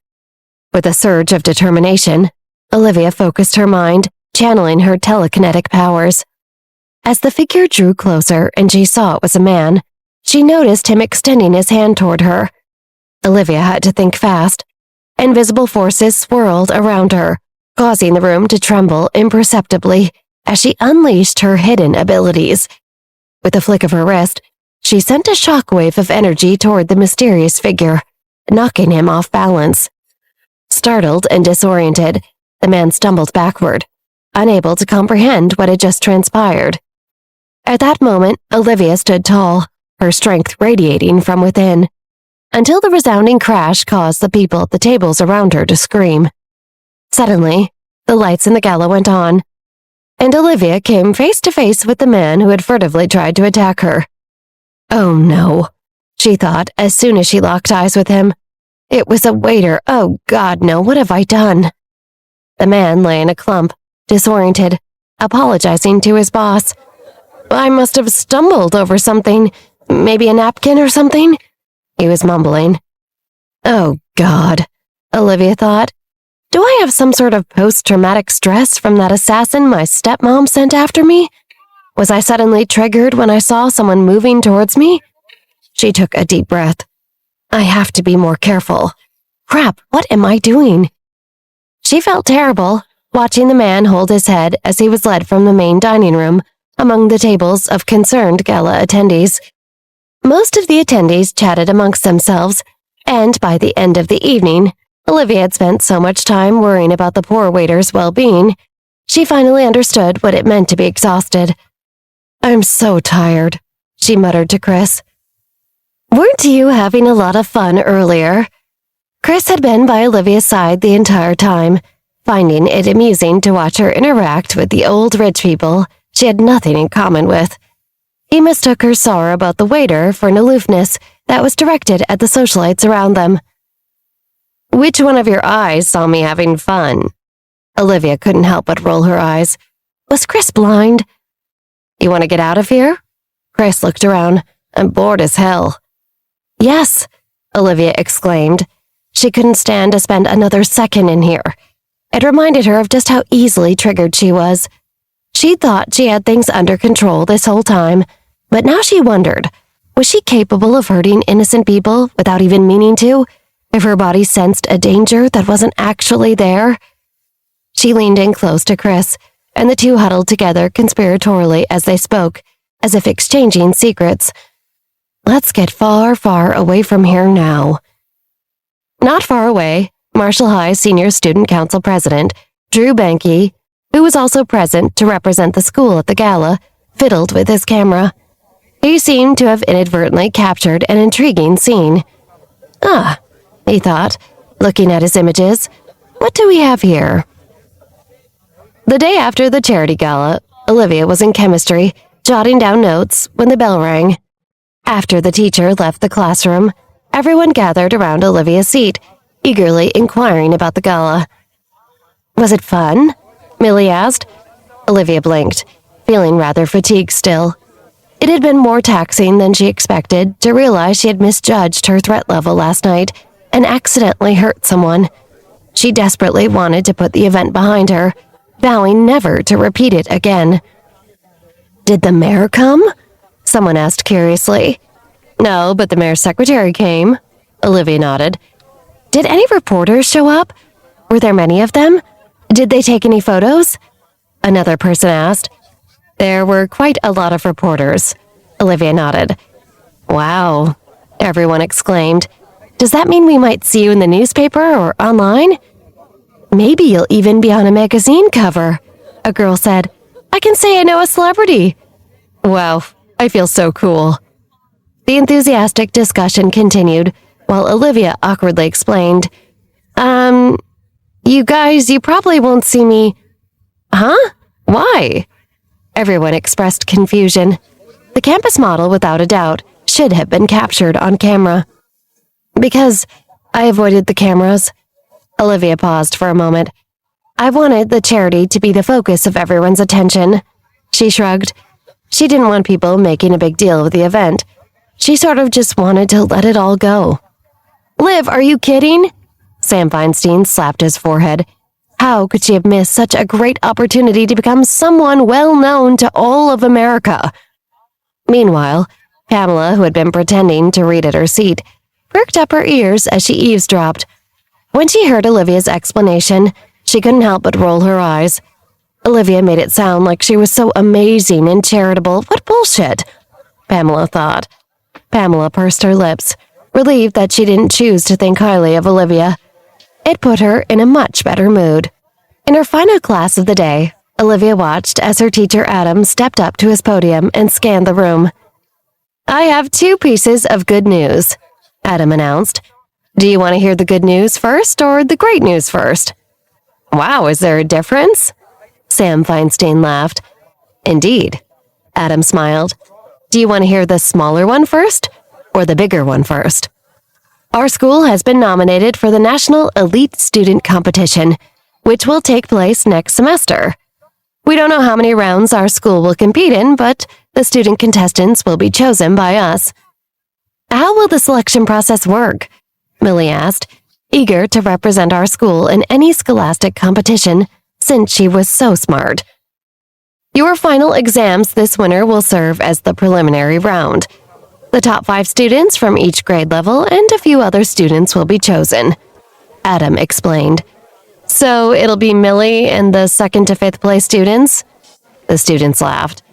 With a surge of determination, Olivia focused her mind, channeling her telekinetic powers. As the figure drew closer and she saw it was a man, she noticed him extending his hand toward her. Olivia had to think fast. Invisible forces swirled around her, causing the room to tremble imperceptibly as she unleashed her hidden abilities. With a flick of her wrist, she sent a shockwave of energy toward the mysterious figure, knocking him off balance. Startled and disoriented, the man stumbled backward, unable to comprehend what had just transpired. At that moment, Olivia stood tall, her strength radiating from within, until the resounding crash caused the people at the tables around her to scream. Suddenly, the lights in the gala went on, and Olivia came face to face with the man who had furtively tried to attack her. Oh no, she thought as soon as she locked eyes with him. It was a waiter. Oh God, no, what have I done? The man lay in a clump, disoriented, apologizing to his boss. I must have stumbled over something, maybe a napkin or something, he was mumbling. Oh God, Olivia thought. Do I have some sort of post-traumatic stress from that assassin my stepmom sent after me? Was I suddenly triggered when I saw someone moving towards me? She took a deep breath. I have to be more careful. Crap, what am I doing? She felt terrible, watching the man hold his head as he was led from the main dining room among the tables of concerned gala attendees. Most of the attendees chatted amongst themselves, and by the end of the evening, Olivia had spent so much time worrying about the poor waiter's well-being, she finally understood what it meant to be exhausted. I'm so tired, she muttered to Chris. Weren't you having a lot of fun earlier? Chris had been by Olivia's side the entire time, finding it amusing to watch her interact with the old rich people she had nothing in common with. He mistook her sorrow about the waiter for an aloofness that was directed at the socialites around them. Which one of your eyes saw me having fun? Olivia couldn't help but roll her eyes. Was Chris blind? You want to get out of here? Chris looked around. I'm bored as hell. Yes, Olivia exclaimed. She couldn't stand to spend another second in here. It reminded her of just how easily triggered she was. She thought she had things under control this whole time, but now she wondered, was she capable of hurting innocent people without even meaning to, if her body sensed a danger that wasn't actually there? She leaned in close to Chris, and the two huddled together conspiratorially as they spoke, as if exchanging secrets. Let's get far, far away from here now. Not far away, Marshall High Senior Student Council President, Drew Banke, who was also present to represent the school at the gala, fiddled with his camera. He seemed to have inadvertently captured an intriguing scene. Ah, he thought, looking at his images. What do we have here? The day after the charity gala, Olivia was in chemistry, jotting down notes, when the bell rang. After the teacher left the classroom, everyone gathered around Olivia's seat, eagerly inquiring about the gala. Was it fun? Millie asked. Olivia blinked, feeling rather fatigued still. It had been more taxing than she expected to realize she had misjudged her threat level last night and accidentally hurt someone. She desperately wanted to put the event behind her, vowing never to repeat it again. Did the mayor come? Someone asked curiously. No, but the mayor's secretary came. Olivia nodded. Did any reporters show up? Were there many of them? Did they take any photos? Another person asked. There were quite a lot of reporters. Olivia nodded. Wow, everyone exclaimed. Does that mean we might see you in the newspaper or online? Maybe you'll even be on a magazine cover, a girl said. I can say I know a celebrity. Wow, I feel so cool. The enthusiastic discussion continued, while Olivia awkwardly explained, you guys, you probably won't see me. Huh? Why? Everyone expressed confusion. The campus model, without a doubt, should have been captured on camera. Because I avoided the cameras. Olivia paused for a moment. I wanted the charity to be the focus of everyone's attention. She shrugged. She didn't want people making a big deal of the event. She sort of just wanted to let it all go. Liv, are you kidding? Sam Feinstein slapped his forehead. How could she have missed such a great opportunity to become someone well known to all of America? Meanwhile, Pamela, who had been pretending to read at her seat, perked up her ears as she eavesdropped. When she heard Olivia's explanation, she couldn't help but roll her eyes. Olivia made it sound like she was so amazing and charitable. What bullshit, Pamela thought. Pamela pursed her lips, relieved that she didn't choose to think highly of Olivia. It put her in a much better mood. In her final class of the day, Olivia watched as her teacher Adam stepped up to his podium and scanned the room. I have 2 pieces of good news, Adam announced. Do you want to hear the good news first or the great news first? Wow, is there a difference? Sam Feinstein laughed. Indeed, Adam smiled. Do you want to hear the smaller one first or the bigger one first? Our school has been nominated for the National Elite Student Competition, which will take place next semester. We don't know how many rounds our school will compete in, but the student contestants will be chosen by us. How will the selection process work? Millie asked, eager to represent our school in any scholastic competition, since she was so smart. Your final exams this winter will serve as the preliminary round. The top 5 students from each grade level and a few other students will be chosen, Adam explained. So it'll be Millie and the 2nd to 5th place students? The students laughed.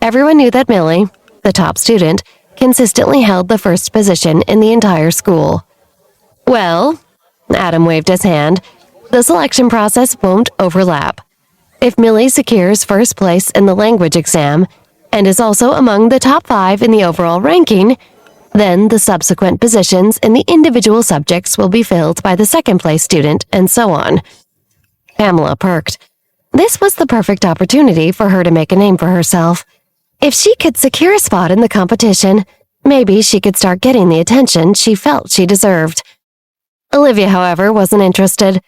Everyone knew that Millie, the top student, consistently held the first position in the entire school. Well, Adam waved his hand, the selection process won't overlap. If Millie secures first place in the language exam, and is also among the top 5 in the overall ranking, then the subsequent positions in the individual subjects will be filled by the 2nd place student, and so on. Pamela perked. This was the perfect opportunity for her to make a name for herself. If she could secure a spot in the competition, maybe she could start getting the attention she felt she deserved. Olivia, however, wasn't interested.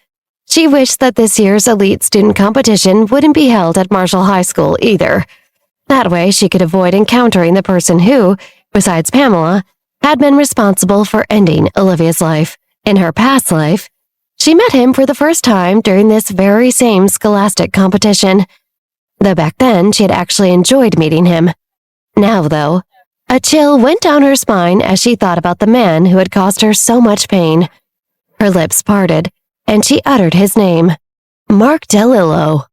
She wished that this year's elite student competition wouldn't be held at Marshall High School either. That way she could avoid encountering the person who, besides Pamela, had been responsible for ending Olivia's life. In her past life, she met him for the first time during this very same scholastic competition. Though back then she had actually enjoyed meeting him. Now, though, a chill went down her spine as she thought about the man who had caused her so much pain. Her lips parted, and she uttered his name, Mark DeLillo.